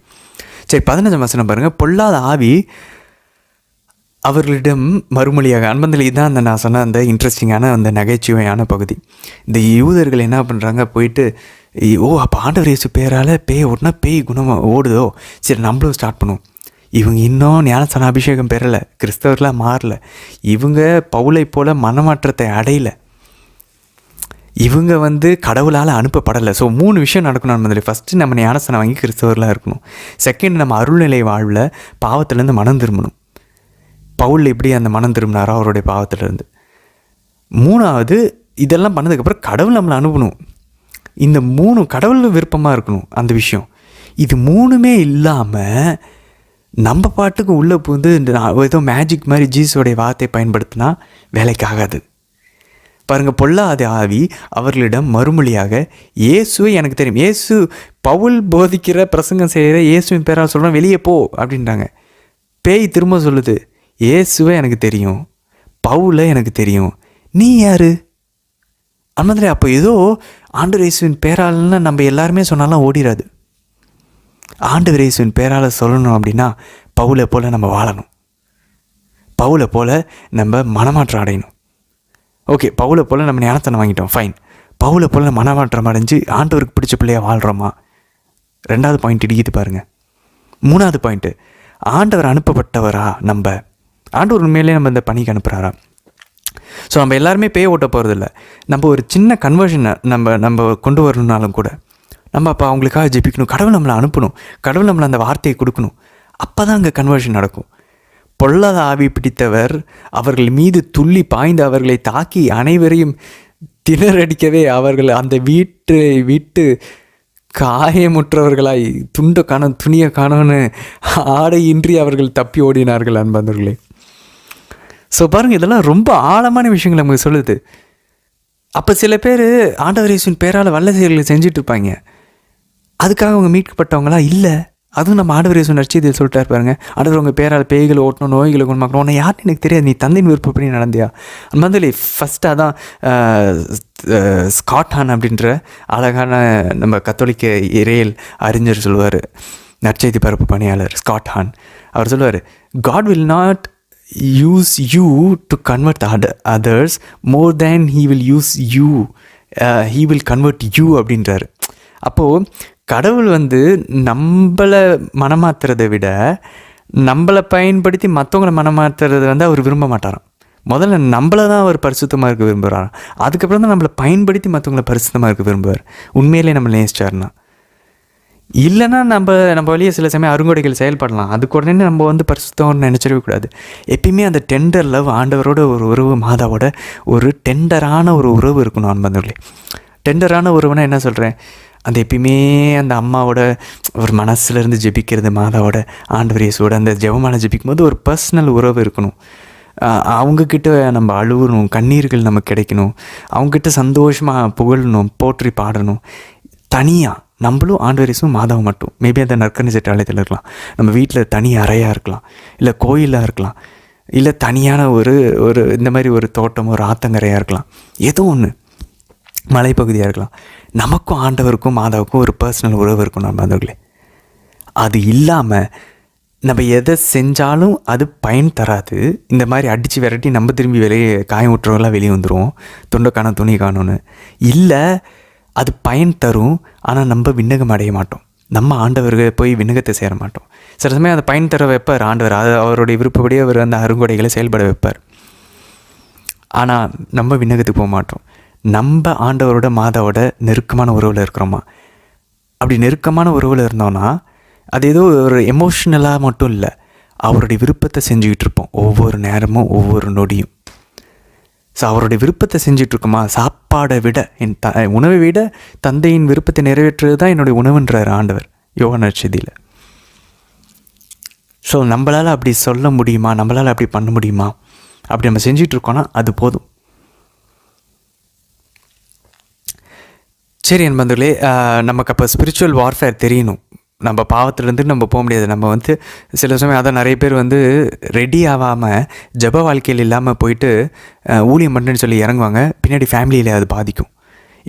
சரி, 15 வசனம் பாருங்கள். பொல்லாத ஆவி அவர்களிடம் மறுமொழியாக, அன்பந்தலை தான் அந்த நான் சொன்ன அந்த இன்ட்ரெஸ்டிங்கான அந்த நகைச்சுவையான பகுதி. இந்த யூதர்கள் என்ன பண்ணுறாங்க, போயிட்டு அப்போ ஆண்டவர் இயேசு பேரால் பேய் ஓட்டினா பேய் குணமாக ஓடுதோ, சரி நம்மளும் ஸ்டார்ட் பண்ணுவோம். இவங்க இன்னும் ஞானஸ்தான அபிஷேகம் பெறலை, கிறிஸ்தவர்களாக மாறல, இவங்க பவுலை போல் மனமாற்றத்தை அடையலை, இவங்க வந்து கடவுளால் அனுப்பப்படலை. ஸோ 3 விஷயம் நடக்கணும் அன்பர்களே. ஃபஸ்ட்டு நம்ம ஞானஸ்தானம் வாங்கி கிறிஸ்தவர்களாக இருக்கணும். செகண்ட், நம்ம அருள்நிலை வாழ்வில் பாவத்திலேருந்து மனம் திரும்பணும். பவுல் எப்படி அந்த மனம் திரும்பினாரோ அவருடைய பாவத்திலேருந்து. 3வது, இதெல்லாம் பண்ணதுக்கப்புறம் கடவுள் நம்மளை அனுப்பணும். இந்த 3 கடவுள் விருப்பமாக இருக்கணும் அந்த விஷயம். இது 3மே இல்லாமல் நம்ம பாட்டுக்கு உள்ளே புகுந்து ஏதோ மேஜிக் மாதிரி ஜீசஸோடைய வார்த்தையை பயன்படுத்தினா வேலைக்கு ஆகாது. பாருங்கள், பொல்லாத ஆவி அவர்களிடம் மறுமொழியாக, இயேசுவை எனக்கு தெரியும். இயேசு பவுல் போதிக்கிற பிரசங்கம் செய்கிற இயேசுவின் பேரால் சொல்கிறோம், வெளியே போ அப்படின்றாங்க. பேய் திரும்ப சொல்லுது, இயேசுவை எனக்கு தெரியும், பவுலை எனக்கு தெரியும், நீ யார்? அந்த மாதிரி அப்போ ஏதோ ஆண்டவர் இயேசுவின் பேரால்னா நம்ம எல்லாருமே சொன்னாலும் ஓடிடாது. ஆண்டவர் இயேசுவின் பேரால் சொல்லணும் அப்படின்னா பவுலை போல் நம்ம வாழணும், பவுலை போல் நம்ம மனமாற்றம் அடையணும். ஓகே, பவுலை போல் நம்ம ஞானத்தனம் வாங்கிட்டோம், ஃபைன். பவுலை போல் மனமாற்றம் அடைஞ்சு ஆண்டவருக்கு பிடிச்ச பிள்ளையாக வாழ்கிறோமா? 2வது பாயிண்ட் இடிக்குது பாருங்கள். 3வது பாயிண்ட்டு, ஆண்டவர் அனுப்பப்பட்டவரா? நம்ம ஆண்டவர் உண்மையிலே நம்ம இந்த பணிக்கு அனுப்புகிறாரா? ஸோ நம்ம எல்லாருமே பேய் ஓட்ட போகிறதில்ல. நம்ம ஒரு சின்ன கன்வர்ஷனை நம்ம கொண்டு வரணுன்னாலும் கூட நம்ம அப்போ அவங்களுக்காக ஜெபிக்கணும். கடவுள் நம்மளை அனுப்பணும், கடவுள் நம்மளை அந்த வார்த்தையை கொடுக்கணும். அப்போ தான் அங்கே கன்வர்ஷன் நடக்கும். பொல்லாத ஆவி பிடித்தவர் அவர்கள் மீது துள்ளி பாய்ந்து அவர்களை தாக்கி அனைவரையும் திணறடிக்கவே அவர்கள் அந்த வீட்டை விட்டு காயமுற்றவர்களாய் துணியை காணோன்னு ஆடையின்றி அவர்கள் தப்பி ஓடினார்கள் அன்பர்களே. ஸோ பாருங்கள், இதெல்லாம் ரொம்ப ஆழமான விஷயங்கள் நமக்கு சொல்லுது. அப்போ சில பேர் ஆண்டவர் இயேசுவின் பேரால் வல்ல செயல்களை செஞ்சுட்டு இருப்பாங்க. அதுக்காக அவங்க மீட்கப்பட்டவங்களா? இல்லை. அதுவும் நம்ம ஆண்டவர் இயேசு நற்செய்தியில் சொல்லிட்டாரு பாருங்க, ஆண்டவர் உங்கள் பேரால் பேய்களை ஓட்டணும், நோய்களை குணமாக்கணும். உன்னை யாருன்னு எனக்கு தெரியாது, நீ தந்தையின் விருப்பப்படி நடந்தியா? அந்த மாதிரி ஃபஸ்ட்டு அதான் ஸ்காட்ஹான் அப்படின்ற அழகான நம்ம கத்தோலிக்க இறையல் அறிஞர் சொல்லுவார், நற்செய்தி பரப்பு பணியாளர் ஸ்காட்ஹான். அவர் சொல்லுவார், God will not use you to convert others more than he will use you, he will convert you அப்படின்றாரு. அப்போது கடவுள் வந்து நம்மளை மனமாத்துறதை விட நம்மளை பயன்படுத்தி மற்றவங்களை மனமாத்துறதை வந்து அவர் விரும்ப மாட்டாராம். முதல்ல நம்மளை தான் அவர் பரிசுத்தமாக இருக்க விரும்புகிறார். அதுக்கப்புறம் தான் நம்மளை பயன்படுத்தி மற்றவங்களை பரிசுத்தமாக இருக்க விரும்புவார். உண்மையிலே நம்ம நேசிச்சார்னா. இல்லைன்னா நம்ம வழியே சில சமயம் அருங்கொடைகள் செயல்படலாம். அதுக்கு உடனே நம்ம வந்து பரிசுத்தம்னு நினச்சிடவே கூடாது. எப்பயுமே அந்த டெண்டர் லவ், ஆண்டவரோட ஒரு உறவு, மாதாவோட ஒரு டெண்டரான ஒரு உறவு இருக்கணும் அன்பர்களே. டெண்டரான உறவுனா என்ன சொல்கிறேன், அந்த எப்பயுமே அந்த அம்மாவோட ஒரு மனசுலேருந்து ஜெபிக்கிறது, மாதாவோட ஆண்டவர் இயேசுவோட அந்த ஜெபமான ஜெபிக்கும் போது ஒரு பர்சனல் உறவு இருக்கணும். அவங்கக்கிட்ட நம்ம அழுகணும், கண்ணீர்கள் நமக்கு கிடைக்கணும், அவங்கக்கிட்ட சந்தோஷமாக புகழணும், போற்றி பாடணும். தனியாக நம்மளும் ஆண்டவர் இயேசுவும் மாதாவும் மட்டும், மேபி அந்த நற்கரணை சிற்றாலயத்தில் இருக்கலாம், நம்ம வீட்டில் தனி அறையாக இருக்கலாம், இல்லை கோயிலாக இருக்கலாம், இல்லை தனியான ஒரு இந்த மாதிரி ஒரு தோட்டம், ஒரு ஆத்தங்கரையாக இருக்கலாம், ஏதோ ஒன்று மலைப்பகுதியாக இருக்கலாம். நமக்கும் ஆண்டவருக்கும் மாதாவுக்கும் ஒரு பர்சனல் உறவு இருக்கும் நண்பர்களே. அது இல்லாமல் நம்ம எதை செஞ்சாலும் அது பயன் தராது. இந்த மாதிரி அடித்து விரட்டி நம்ம திரும்பி வெளியே காயம் விட்டுறவங்களாம் வெளியே வந்துடுவோம், துண்டை காணும் துணி காணும்னு. இல்லை, அது பயன் தரும், ஆனால் நம்ம விண்ணகம் அடைய மாட்டோம், நம்ம ஆண்டவர்கள் போய் விண்ணகத்தை சேர மாட்டோம். சில சமயம் அந்த பயன் தர வைப்பார் ஆண்டவர், அது அவருடைய விருப்பப்படியே அவர் அந்த அருங்கொடைகளை செயல்பட வைப்பார். ஆனால் நம்ம விண்ணகத்துக்கு போக மாட்டோம். நம்ம ஆண்டவரோட மாதாவோட நெருக்கமான உறவில் இருக்கிறோமா? அப்படி நெருக்கமான உறவில் இருந்தோன்னா அது ஏதோ ஒரு எமோஷ்னலாக மட்டும் இல்லை, அவருடைய விருப்பத்தை செஞ்சுக்கிட்டு இருப்போம் ஒவ்வொரு நேரமும், ஒவ்வொரு நொடியும். ஸோ அவருடைய விருப்பத்தை செஞ்சிட்ருக்கோமா? சாப்பாடை விட, உணவை விட தந்தையின் விருப்பத்தை நிறைவேற்றுறது தான் என்னுடைய உணவுன்றார் ஆண்டவர் யோவான் நற்செய்தியில். ஸோ நம்மளால் அப்படி சொல்ல முடியுமா? நம்மளால் அப்படி பண்ண முடியுமா? அப்படி நம்ம செஞ்சிட்ருக்கோன்னா அது போதும். சரி நண்பர்களே, நமக்கு அப்போ ஸ்பிரிச்சுவல் வார்ஃபேர் தெரியணும். நம்ம பாவத்திலேருந்து நம்ம போக முடியாது. நம்ம வந்து சில சமயம் அதான் நிறைய பேர் வந்து ரெடி ஆகாமல் ஜப வாழ்க்கையில் இல்லாமல் போயிட்டு ஊழியம் பண்ணுறேன்னு சொல்லி இறங்குவாங்க. பின்னாடி ஃபேமிலியில் அது பாதிக்கும்,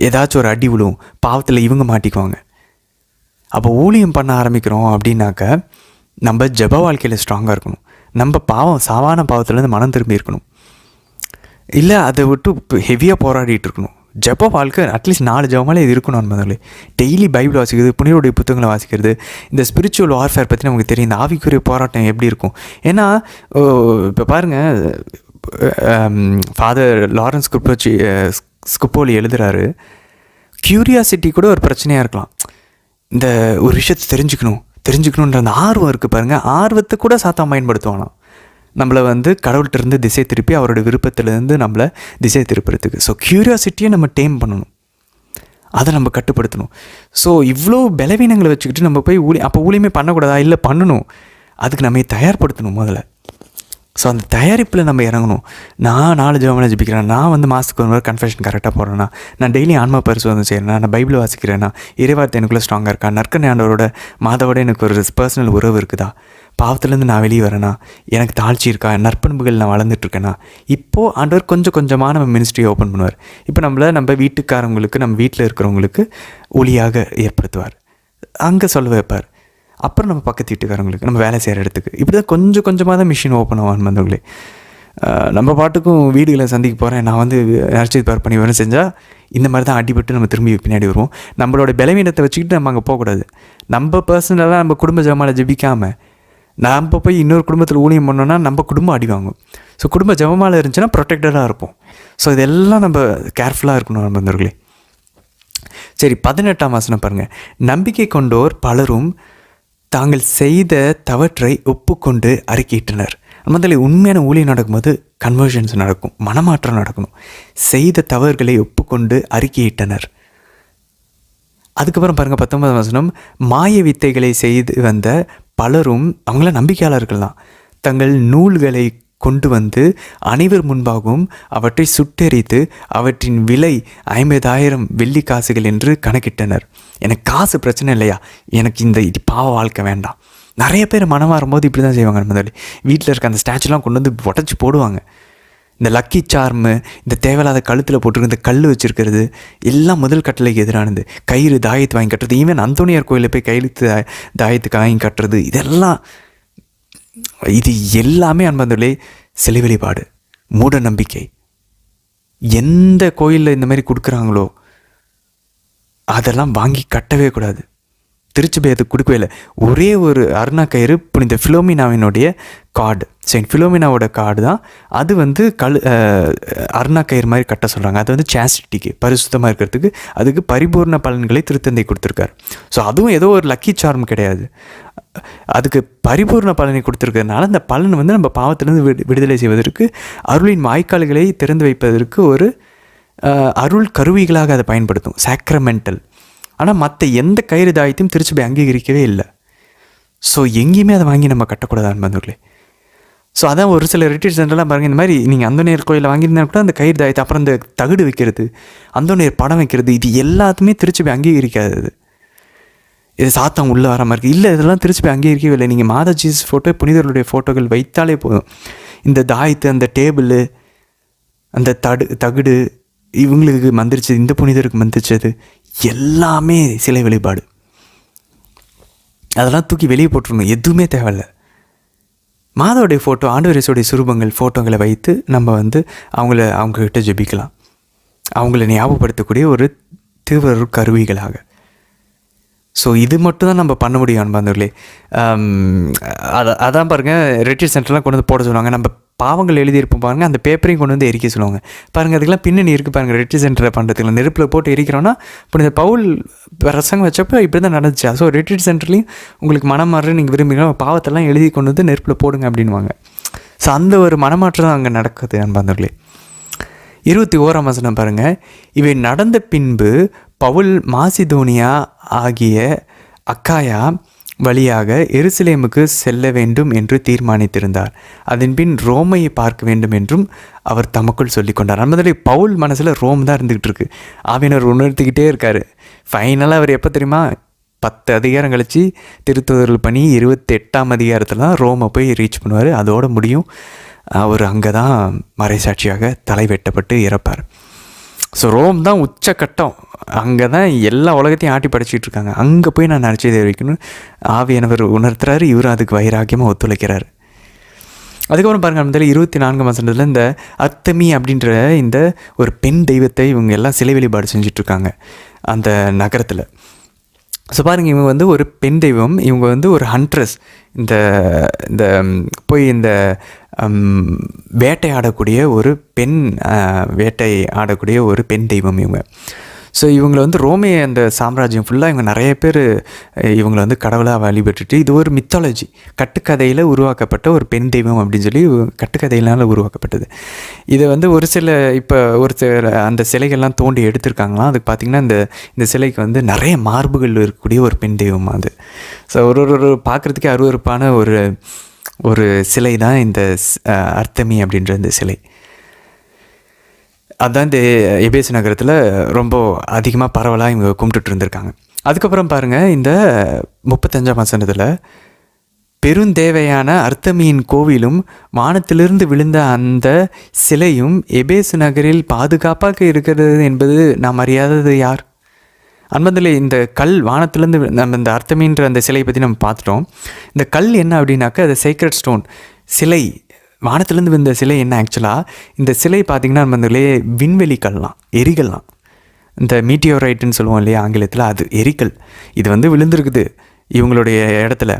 ஏதாச்சும் ஒரு அடி விழுவும், பாவத்தில் இவங்க மாட்டிக்குவாங்க. அப்போ ஊழியம் பண்ண ஆரம்பிக்கிறோம் அப்படின்னாக்க நம்ம ஜப வாழ்க்கையில் ஸ்ட்ராங்காக இருக்கணும். நம்ம சாவான பாவத்திலேருந்து மனம் திரும்பி இருக்கணும். இல்லை அதை விட்டு ஹெவியாக போராடிட்டு இருக்கணும். ஜப வாழ்க்கை அட்லீஸ்ட் 4 ஜபமாலே இது இருக்கணும் முதல்ல. டெய்லி பைபிள் வாசிக்கிறது, புனிதருடைய புத்தகங்களை வாசிக்கிறது, இந்த ஸ்பிரிச்சுவல் வார்ஃபேர் பற்றி நமக்கு தெரியும், இந்த ஆவிக்குரிய போராட்டம் எப்படி இருக்கும். ஏன்னா இப்போ பாருங்கள், ஃபாதர் லாரன்ஸ் ஸ்குப்போலி எழுதுகிறாரு, க்யூரியாசிட்டி கூட ஒரு பிரச்சனையாக இருக்கலாம். இந்த ஒரு விஷயத்தை தெரிஞ்சுக்கணுன்ற அந்த ஆர்வம் இருக்குது பாருங்கள், ஆர்வத்தை கூட சாத்தான் பயன்படுத்துவானாம் நம்மளை வந்து கடவுள்கிட்டருந்து திசை திருப்பி அவரோட விருப்பத்திலேருந்து நம்மளை திசை திருப்புறதுக்கு. ஸோ க்யூரியாசிட்டியை நம்ம டேம் பண்ணணும், அதை நம்ம கட்டுப்படுத்தணும். ஸோ இவ்வளோ பலவீனங்களை வச்சுக்கிட்டு நம்ம போய் ஊழியமே பண்ணக்கூடாதா? இல்லை, பண்ணணும். அதுக்கு நம்ம தயார்படுத்தணும் முதல்ல. ஸோ அந்த தயாரிப்பில் நம்ம இறங்கணும். நான் 4 ஜெபங்களை ஜெபிக்கிறேன், நான் வந்து மாதத்துக்கு ஒரு முறை கன்ஃபெஷன் கரெக்டாக போடுறேன்னா, நான் டெய்லி ஆன்மா பரிசோதனை செய்கிறேன்னா, நான் பைபிள் வாசிக்கிறேன்னா, இறைவார்த்தை எனக்குள்ளே ஸ்ட்ராங்காக இருக்கா, நற்கரணை ஆண்டவரோட மாதாவோட எனக்கு ஒரு பர்சனல் உறவு இருக்குதா, பாவத்துலேருந்து நான் வெளியே வரேன்னா, எனக்கு தாழ்ச்சி இருக்கா, நற்பண்புகள் நான் வளர்ந்துட்டுருக்கேன்னா. இப்போது ஆண்டவர் கொஞ்சம் கொஞ்சமாக நம்ம மினிஸ்ட்ரியை ஓப்பன் பண்ணுவார். இப்போ நம்ம வீட்டுக்காரங்களுக்கு, நம்ம வீட்டில் இருக்கிறவங்களுக்கு ஒளியாக ஏற்படுத்துவார், அங்கே சொல்ல வைப்பார். அப்புறம் நம்ம பக்கத்து வீட்டுக்காரங்களுக்கு, நம்ம வேலை செய்கிற இடத்துக்கு, இப்படி தான் கொஞ்சம் கொஞ்சமாக தான் மிஷின் ஓப்பன் ஆகும் வந்தவங்களே. நம்ம பாட்டுக்கும் வீடுகளை சந்திக்க போகிறேன், நான் வந்து நற்செய்தி பேர் பண்ணி வேணும் செஞ்சால் இந்த மாதிரி தான் அடிபட்டு நம்ம திரும்பி பின்னாடி வருவோம். நம்மளோட பலவீனத்தை வச்சுக்கிட்டு நம்ம அங்கே போகக்கூடாது. நம்ம பர்சனலாக நம்ம குடும்ப ஜபமாலை ஜெபிக்காமல் நம்ம போய் இன்னொரு குடும்பத்தில் ஊழியம் பண்ணோன்னா நம்ம குடும்பம் அடி வாங்கும். ஸோ குடும்ப ஜபமாலை இருந்துச்சுன்னா ப்ரொடெக்டடாக இருப்போம். ஸோ இதெல்லாம் நம்ம கேர்ஃபுல்லாக இருக்கணும் நண்பர்களே. சரி, 18ஆம் வசனம் பாருங்கள். நம்பிக்கை கொண்டோர் பலரும் தாங்கள் செய்த தவற்றை ஒப்புக்கொண்டு அறிக்கையிட்டனர். முதல்ல உண்மையான ஊழியம் நடக்கும்போது கன்வர்ஷன்ஸ் நடக்கும், மனமாற்றம் நடக்கணும். செய்த தவறுகளை ஒப்புக்கொண்டு அறிக்கையிட்டனர். அதுக்கப்புறம் பாருங்கள் 19ஆம் வசனம். மாய வித்தைகளை செய்து வந்த பலரும், அவங்கள நம்பிக்கையாளர்கள் தான், தங்கள் நூல்களை கொண்டு வந்து அனைவர் முன்பாகவும் அவற்றை சுட்டெரித்து அவற்றின் விலை 50,000 வெள்ளி காசுகள் என்று கணக்கிட்டனர். எனக்கு காசு பிரச்சனை இல்லையா, எனக்கு இந்த பாவ வாழ்க்கை வேண்டாம். நிறைய பேர் மனம் வரும்போது இப்படி தான் செய்வாங்க. முதல்ல வீட்டில் இருக்க அந்த ஸ்டாச்சுலாம் கொண்டு வந்து உடச்சி போடுவாங்க. இந்த லக்கி சார்மு, இந்த தேவையில்லாத கழுத்தில் போட்டிருக்க இந்த கல் வச்சுருக்கிறது எல்லாம் முதல் கட்டளைக்கு எதிரானது. கயிறு தாயத்து வாங்கி கட்டுறது, ஈவன் அந்தோனியார் கோயிலில் போய் கையெழுத்து தாயத்துக்கு வாங்கி கட்டுறது, இது எல்லாமே அன்பர்களே சிலை வழிபாடு, மூட நம்பிக்கை. எந்த கோயிலில் இந்த மாதிரி கொடுக்குறாங்களோ அதெல்லாம் வாங்கி கட்டவே கூடாது. திருச்சபை அது கொடுக்கவே இல்லை. ஒரே ஒரு அருணா கயிறு புனித ஃபிலோமினாவினுடைய கார்டு, செயின்ட் ஃபிலோமினாவோட கார்டு தான் அது வந்து அருணா கயிறு மாதிரி கட்ட சொல்கிறாங்க. அது வந்து சாஸ்டிட்டிக்கு, பரிசுத்தமாக இருக்கிறதுக்கு, அதுக்கு பரிபூர்ண பலன்களை திருத்தந்தை கொடுத்துருக்காரு. ஸோ அதுவும் ஏதோ ஒரு லக்கி சார்ம் கிடையாது, அதுக்கு பரிபூர்ண பலனை கொடுத்துருக்கிறதுனால அந்த பலன் வந்து நம்ம பாவத்திலிருந்து விடுதலை செய்வதற்கு, அருளின் வாய்க்கால்களை திறந்து வைப்பதற்கு ஒரு அருள் கருவிகளாக அதை பயன்படுத்தும், சாக்ரமெண்டல். ஆனால் மற்ற எந்த கயிறு தாயத்தையும் திருச்சபை அங்கீகரிக்கவே இல்லை. ஸோ எங்கேயுமே அதை வாங்கி நம்ம கட்டக்கூடாது அன்பர்களே. ஸோ அதான் ஒரு சில ரிட்ரீட் சென்டர்லாம் பாருங்கள், இந்த மாதிரி நீங்கள் அந்தோனியர் கோயிலில் வாங்கியிருந்தா கூட அந்த கயிறு தாயத்தை, அப்புறம் இந்த தகுடு வைக்கிறது, அந்தோனியர் படம் வைக்கிறது, இது எல்லாத்துமே திருச்சபை அங்கீகரிக்காது. இது சாத்தம் உள்ளே வர மாதிரி இல்லை, இதெல்லாம் திருச்சபை அங்கீகரிக்கவே இல்லை. நீங்கள் மாதா ஜீசஸ் ஃபோட்டோ, புனிதர்களுடைய ஃபோட்டோக்கள் வைத்தாலே போதும். இந்த தாயத்து, அந்த டேபிள், அந்த தகுடு இவங்களுக்கு மந்திரிச்சது, இந்த புனிதருக்கு மந்திரிச்சது எல்லாமே சிலை வழிபாடு. அதெல்லாம் தூக்கி வெளியே போட்டுருணும், எதுவுமே தேவையில்லை. மாதாவுடைய ஃபோட்டோ, ஆண்டவரேசுடைய சுரூபங்கள் ஃபோட்டோங்களை வைத்து நம்ம வந்து அவங்கக்கிட்ட ஜெபிக்கலாம், அவங்கள ஞாபகப்படுத்தக்கூடிய ஒரு தீவிர கருவிகளாக. ஸோ இது மட்டும் தான் நம்ம பண்ண முடியும் அன்பாந்தவர்களே. அதான் பாருங்கள், ரிட்ரீட் சென்டர்லாம் கொண்டு வந்து போட சொல்லுவாங்க. நம்ம பாவங்கள் எழுதியிருப்போம் பாருங்கள், அந்த பேப்பரையும் கொண்டு வந்து எரிக்க சொல்லுவாங்க பாருங்கள். அதுக்கெல்லாம் பின்னணி இருக்குது பாருங்கள். ரிட்ரீட் சென்டரை பண்ணுறதுக்கு நெருப்பில் போட்டு எரிக்கிறோன்னா, இப்போ இந்த பவுல் ரசங்க வச்சப்போ இப்படி தான் நடந்துச்சு. ஸோ ரிட்ரீட் சென்டர்லேயும் உங்களுக்கு மனம் மாறு நீங்கள் விரும்புகிறோம், பாவத்தெல்லாம் எழுதி கொண்டு வந்து நெருப்பில் போடுங்க அப்படின்வாங்க. ஸோ அந்த ஒரு மனமாற்றம் தான் அங்கே நடக்குது அன்பாந்தவர்களே. 21ஆம் வசனம் பாருங்கள். இவை நடந்த பின்பு பவுல் மாசிதோனியா ஆகிய அக்காயா வழியாக எருசலேமுக்கு செல்ல வேண்டும் என்று தீர்மானித்திருந்தார். அதன் பின் ரோமையை பார்க்க வேண்டும் என்றும் அவர் தமக்குள் சொல்லி கொண்டார். முதல்ல பவுல் மனசில் ரோம் தான் இருந்துக்கிட்டு இருக்கு, ஆவியினர் உணர்த்திக்கிட்டே இருக்கார். ஃபைனலாக அவர் எப்போ தெரியுமா, 10 அதிகாரம் கழித்து திருத்துதர்கள் பணி 28ஆம் அதிகாரத்தில் தான் ரோமை போய் ரீச் பண்ணுவார். அதோடு முடியும். அவர் அங்கே தான் மறைசாட்சியாக தலை வெட்டப்பட்டு இறப்பார். ஸோ ரோம் தான் உச்சக்கட்டம், அங்கே தான் எல்லா உலகத்தையும் ஆட்டி படைச்சிட்டு இருக்காங்க. அங்கே போய் நான் நற்செய்தி அறிவிக்கணும் ஆவியானவர் உணர்த்துறாரு, இவரும் அதுக்கு வைராக்கியமாக ஒத்துழைக்கிறார். அதுக்கப்புறம் பாருங்கள், முதல்ல 24ஆம் வசனத்தில் இந்த அர்த்தமி அப்படின்ற இந்த ஒரு பெண் தெய்வத்தை இவங்க எல்லாம் சிலை வழிபாடு செஞ்சிட்ருக்காங்க அந்த நகரத்தில். ஸோ பாருங்கள், இவங்க வந்து ஒரு பெண் தெய்வம், இவங்க வந்து ஒரு ஹண்ட்ரஸ், இந்த இந்த போய் இந்த வேட்டையாடக்கூடிய ஒரு பெண், வேட்டை ஆடக்கூடிய ஒரு பெண் தெய்வம் இவங்க. ஸோ இவங்களை வந்து ரோமே அந்த சாம்ராஜ்யம் ஃபுல்லாக இவங்க நிறைய பேர் இவங்களை வந்து கடவுளாக வழிபட்டுட்டு, இது ஒரு மித்தாலஜி, கட்டுக்கதையில் உருவாக்கப்பட்ட ஒரு பெண் தெய்வம் அப்படின்னு சொல்லி கட்டுக்கதையினால் உருவாக்கப்பட்டது. இதை வந்து ஒரு சில இப்போ ஒரு சில அந்த சிலைகள்லாம் தோண்டி எடுத்திருக்காங்களாம். அதுக்கு பார்த்திங்கன்னா இந்த சிலைக்கு வந்து நிறைய மார்புகள் இருக்கக்கூடிய ஒரு பெண் தெய்வம் அது. ஸோ ஒரு பார்க்குறதுக்கே அருவருப்பான ஒரு சிலை தான் இந்த அர்த்தமி அப்படின்ற இந்த சிலை. அதுதான் இந்த எபேசு நகரத்தில் ரொம்ப அதிகமாக பரவலாக இவங்க கும்பிட்டுட்டு இருந்திருக்காங்க. அதுக்கப்புறம் பாருங்கள், இந்த 35ஆம் வசனத்தில் பெருந்தேவையான அர்த்தமியின் கோவிலும் வானத்திலிருந்து விழுந்த அந்த சிலையும் எபேசு நகரில் பாதுகாப்பாக இருக்கிறது என்பது நாம் அறியாதது யார்? அன்பதில் இந்த கல் வானத்திலேருந்து நம்ம இந்த அர்த்தமின்ற அந்த சிலையை பற்றி நம்ம பார்த்துட்டோம். இந்த கல் என்ன அப்படின்னாக்கா, அது சீக்ரெட் ஸ்டோன் சிலை, வானத்திலேருந்து வந்த சிலை என்ன ஆக்சுவலாக இந்த சிலை பார்த்திங்கன்னா நம்ம இந்த விண்வெளி கல்லாம், எரிகல்லாம், இந்த மீட்டியோரைட்டுன்னு சொல்லுவோம் இல்லையா ஆங்கிலத்தில், அது எரிக்கல். இது வந்து விழுந்திருக்குது இவங்களுடைய இடத்துல.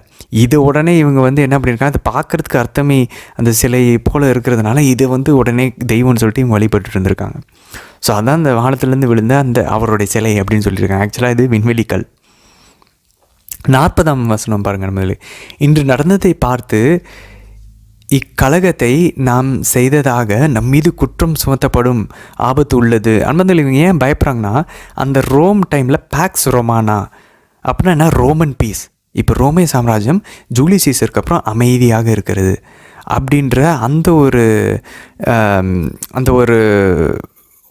இது உடனே இவங்க வந்து என்ன பண்ணியிருக்காங்க, அது பார்க்குறதுக்கு அர்த்தமே அந்த சிலை போல் இருக்கிறதுனால இதை வந்து உடனே தெய்வம்னு சொல்லிட்டு இவங்க வழிபட்டு இருந்திருக்காங்க. ஸோ அதான் அந்த வானத்திலேருந்து விழுந்த அந்த அவருடைய சிலை அப்படின்னு சொல்லியிருக்காங்க. ஆக்சுவலாக இது விண்வெளிக்கல். 40ஆம் வசனம் பாருங்கள், முதல்ல இன்று நடந்ததை பார்த்து இக்கலகத்தை நாம் செய்ததாக நம் மீது குற்றம் சுமத்தப்படும் ஆபத்து உள்ளது. அன்பதில் இவங்க ஏன் பயப்படுறாங்கன்னா, அந்த ரோம் டைமில் பேக்ஸ் ரொமானா அப்படின்னா என்ன, ரோமன் பீஸ். இப்போ ரோமே சாம்ராஜ்யம் ஜூலியஸ் சீசருக்கு அப்புறம் அமைதியாக இருக்கிறது அப்படின்ற அந்த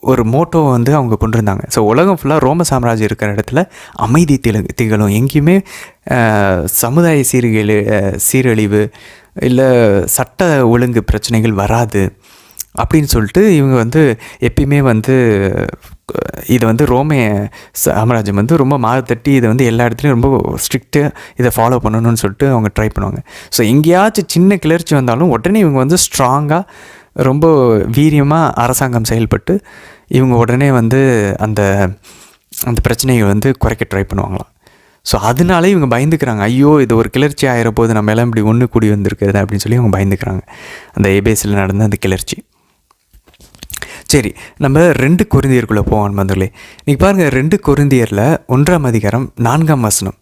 ஒரு மோட்டோவை வந்து அவங்க கொண்டு இருந்தாங்க. ஸோ உலகம் ஃபுல்லாக ரோம சாம்ராஜ்யம் இருக்கிற இடத்துல அமைதி திகழும், எங்கேயுமே சமுதாய சீரழிவு இல்லை சட்ட ஒழுங்கு பிரச்சனைகள் வராது அப்படின்னு சொல்லிட்டு இவங்க வந்து எப்பயுமே வந்து இதை வந்து ரோமே சாம்ராஜ்யம் வந்து ரொம்ப மாறுதட்டி இதை வந்து எல்லா இடத்துலையும் ரொம்ப ஸ்ட்ரிக்டாக இதை ஃபாலோ பண்ணணும்னு சொல்லிட்டு அவங்க ட்ரை பண்ணுவாங்க. ஸோ எங்கேயாச்சும் சின்ன கிளர்ச்சி வந்தாலும் உடனே இவங்க வந்து ஸ்ட்ராங்காக ரொம்ப வீரியமாக அரசாங்கம் செயல்பட்டு இவங்க உடனே வந்து அந்த பிரச்சனையை வந்து குறைக்க ட்ரை பண்ணுவாங்களாம். ஸோ அதனால இவங்க பயந்துக்கிறாங்க, ஐயோ இது ஒரு கிளர்ச்சி ஆகிற போது நம்ம எல்லாம் இப்படி ஒன்று கூடி வந்திருக்கிறது அப்படின்னு சொல்லி அவங்க பயந்துக்கிறாங்க, அந்த எபேஸில் நடந்த அந்த கிளர்ச்சி. சரி, நம்ம 2 கொரிந்தியருக்குள்ளே போவோம் நண்பர்களே. இன்றைக்கி பாருங்கள், 2 கொரிந்தியரில் 1ஆம் அதிகாரம் 4ஆம் வசனம்.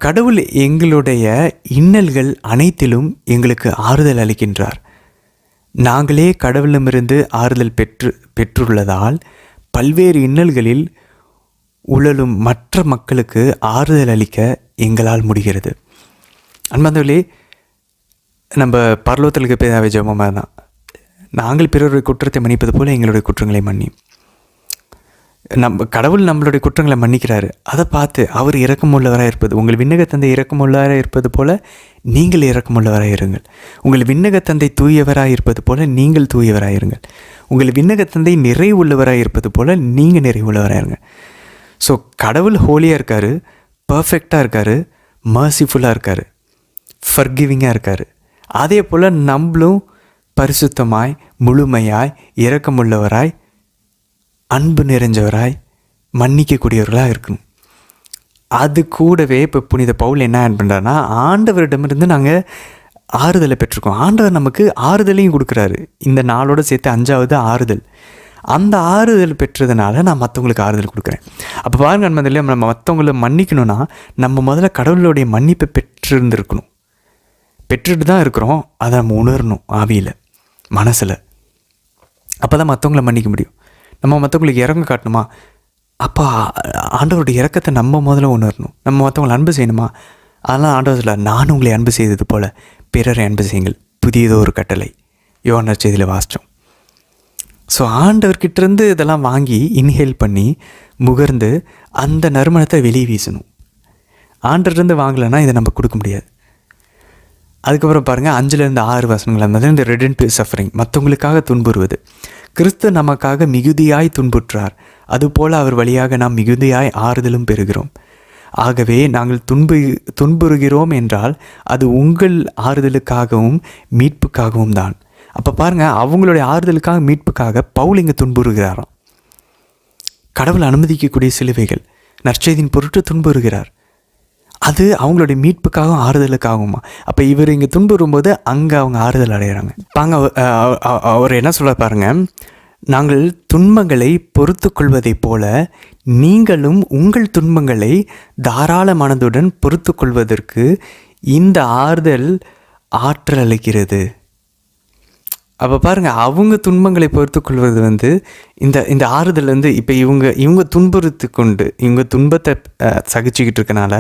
கடவுள் எங்களுடைய இன்னல்கள் அனைத்திலும் எங்களுக்கு ஆறுதல் அளிக்கின்றார். நாங்களே கடவுளிடமிருந்து ஆறுதல் பெற்றுள்ளதால் பல்வேறு இன்னல்களில் உழலும் மற்ற மக்களுக்கு ஆறுதல் அளிக்க எங்களால் முடிகிறது. அன்பார்ந்தவர்களே, நம்ம பரலோகத்திற்கு பேதாவே ஜெபமாக தான், நாங்கள் பிறருடைய குற்றத்தை மன்னிப்பது போல எங்களுடைய குற்றங்களை மன்னி. கடவுள் நம்மளுடைய குற்றங்களை மன்னிக்கிறாரு. அதை பார்த்து அவர் இரக்கமுள்ளவராக இருப்பது, உங்கள் விண்ணக தந்தை இரக்கமுள்ளவராக இருப்பது போல நீங்கள் இரக்கமுள்ளவராக இருங்கள். உங்கள் விண்ணக தந்தை தூயவராக இருப்பது போல நீங்கள் தூயவராக இருங்கள். உங்கள் விண்ணக தந்தை நிறைவுள்ளவராக இருப்பது போல நீங்கள் நிறைவுள்ளவராக இருங்க. ஸோ கடவுள் ஹோலியாக இருக்கார், பர்ஃபெக்டாக இருக்கார், மர்சிஃபுல்லாக இருக்கார், ஃபர்கிவிங்காக இருக்கார். அதே போல் நம்மளும் பரிசுத்தமாய் முழுமையாய் இரக்கமுள்ளவராய் அன்பு நிறைஞ்சவராய் மன்னிக்கக்கூடியவர்களாக இருக்கணும். அது கூடவே இப்போ புனித பவுல் என்ன ஆட் பண்ணுறாருன்னா, ஆண்டவரிடமிருந்து நாங்கள் ஆறுதலை பெற்றிருக்கோம். ஆண்டவர் நமக்கு ஆறுதலையும் கொடுக்குறாரு. இந்த நாளோடு சேர்த்து 5வது ஆறுதல். அந்த ஆறுதல் பெற்றதுனால நான் மற்றவங்களுக்கு ஆறுதல் கொடுக்குறேன். அப்போ பாருங்க நண்பர்களே, நம்ம மற்றவங்களை மன்னிக்கணும்னா நம்ம முதல்ல கடவுளுடைய மன்னிப்பை பெற்றிருந்துருக்கணும். பெற்றுட்டு தான் இருக்கிறோம், அதை நம்ம உணரணும் ஆவியில், மனசில். அப்போ தான் மற்றவங்களை மன்னிக்க முடியும். நம்ம மற்றவங்களுக்கு இறங்க காட்டணுமா, அப்போ ஆண்டவருடைய இறக்கத்தை நம்ம முதல்ல உணரணும். நம்ம மற்றவங்களை அன்பு செய்யணுமா, அதெல்லாம் ஆண்டவர் சொல்ல, நான் உங்களை அன்பு செய்தது போல் பிறரை அன்பு செய்யுங்கள், புதியதோ ஒரு கட்டளை யோவான் செய்தியில் வாசித்தோம். ஸோ ஆண்டவர்கிட்டேருந்து இதெல்லாம் வாங்கி இன்ஹேல் பண்ணி முகர்ந்து அந்த நறுமணத்தை வெளியே வீசணும். ஆண்டவர்கிட்டருந்து வாங்கலைன்னா இதை நம்ம கொடுக்க முடியாது. அதுக்கப்புறம் பாருங்கள், 5-6 வசனங்கள் இருந்தது இந்த ரெடெம்ப்டிவ் சஃபரிங், மற்றவங்களுக்காக துன்புறுவது. கிறிஸ்து நமக்காக மிகுதியாய் துன்புற்றார், அதுபோல் அவர் வழியாக நாம் மிகுதியாய் ஆறுதலும் பெறுகிறோம். ஆகவே நாங்கள் துன்புறுகிறோம் என்றால் அது உங்கள் ஆறுதலுக்காகவும் மீட்புக்காகவும் தான். அப்போ பாருங்கள், அவங்களுடைய ஆறுதலுக்காக மீட்புக்காக பவுல் இங்கே துன்புறுகிறாராம். கடவுள் அனுமதிக்கக்கூடிய சிலுவைகள் நற்செய்தியின் பொருட்டு துன்புறுகிறார். அது அவங்களுடைய மீட்புக்காகவும் ஆறுதலுக்காகுமா. அப்போ இவர் இங்கே துன்புறும்போது அங்கே அவங்க ஆறுதல் அடைகிறாங்க. பாங்க அவர் என்ன சொல்ல பாருங்க, நாங்கள் துன்பங்களை பொறுத்து கொள்வதைப் போல நீங்களும் உங்கள் துன்பங்களை தாராள மனதுடன் பொறுத்து கொள்வதற்கு இந்த ஆறுதல் ஆற்றல் அளிக்கிறது. அப்போ பாருங்கள், அவங்க துன்பங்களை பொறுத்து கொள்வது இந்த ஆறுதல் இப்போ இவங்க துன்புறுத்து கொண்டு இவங்க துன்பத்தை சகிச்சுக்கிட்டு இருக்கனால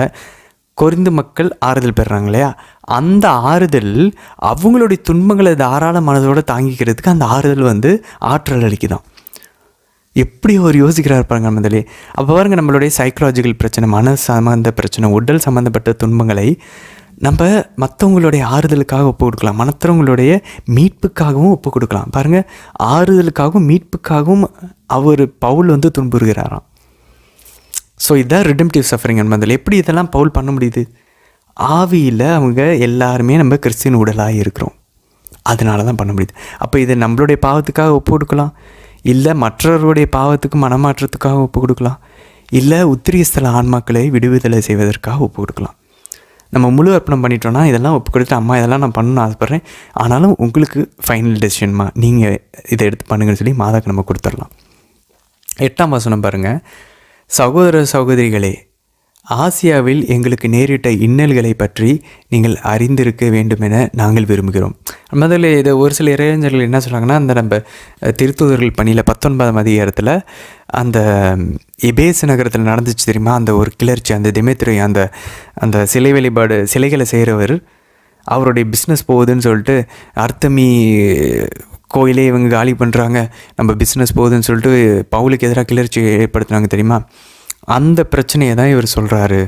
கொரிந்து மக்கள் ஆறுதல் பெறுறாங்க இல்லையா. அந்த ஆறுதல் அவங்களுடைய துன்பங்களை தாராள மனதோடு தாங்கிக்கிறதுக்கு அந்த ஆறுதல் ஆற்றல் அளிக்குதான். எப்படி ஒரு யோசிக்கிறார் பாருங்க முதலே. அப்போ பாருங்கள், நம்மளுடைய சைக்கலாஜிக்கல் பிரச்சனை, மன சம்மந்த பிரச்சனை, உடல் சம்மந்தப்பட்ட துன்பங்களை நம்ம மற்றவங்களுடைய ஆறுதலுக்காக ஒப்பு கொடுக்கலாம், மற்றவங்களுடைய மீட்புக்காகவும் ஒப்பு கொடுக்கலாம். பாருங்கள், ஆறுதலுக்காகவும் மீட்புக்காகவும் பவுல் துன்புறுகிறாராம். ஸோ இதுதான் ரிடெம்ப்டிவ் சஃபரிங் என்பதில். எப்படி இதெல்லாம் பவுல் பண்ண முடியுது? ஆவியில் அவங்க எல்லாருமே நம்ம கிறிஸ்டின் உடலாக இருக்கிறோம், அதனால தான் பண்ண முடியுது. அப்போ இதை நம்மளுடைய பாவத்துக்காக ஒப்பு கொடுக்கலாம், இல்லை மற்றவருடைய பாவத்துக்கு மனமாற்றத்துக்காக ஒப்பு கொடுக்கலாம், இல்லை உத்திரியஸ்தல ஆன்மாக்களை விடுவிதலை செய்வதற்காக ஒப்பு கொடுக்கலாம். நம்ம முழு அர்ப்பணம் பண்ணிட்டோன்னா இதெல்லாம் ஒப்பு கொடுத்து, அம்மா இதெல்லாம் நான் பண்ணணும்னு ஆசைப்பட்றேன், ஆனாலும் உங்களுக்கு ஃபைனல் டெசிஷன்மா, நீங்கள் இதை எடுத்து பண்ணுங்கன்னு சொல்லி மாதாக்கு நம்ம கொடுத்துடலாம். 8ஆம் வசனம் பாருங்கள். சகோதர சகோதரிகளே, ஆசியாவில் எங்களுக்கு நேரிட்ட இன்னல்களை பற்றி நீங்கள் அறிந்திருக்க வேண்டும் என நாங்கள் விரும்புகிறோம். முதல்ல இதை ஒரு சில இறைஞர்கள் என்ன சொல்கிறாங்கன்னா, அந்த நம்ம திருத்தூதர்கள் பணியில் 19ஆம் அதிகாரத்தில் அந்த எபேசு நகரத்தில் நடந்துச்சு தெரியுமா, அந்த ஒரு கிளர்ச்சி, அந்த திமேத்ரி அந்த சிலை வழிபாடு சிலைகளை செய்கிறவர், அவருடைய பிஸ்னஸ் போகுதுன்னு சொல்லிட்டு அர்த்தமி கோயிலே இவங்க காலி பண்ணுறாங்க, நம்ம பிஸ்னஸ் போகுதுன்னு சொல்லிட்டு பவுலுக்கு எதிராக கிளர்ச்சி ஏற்படுத்துனாங்க தெரியுமா. அந்த பிரச்சனையை தான் இவர் சொல்கிறாரு.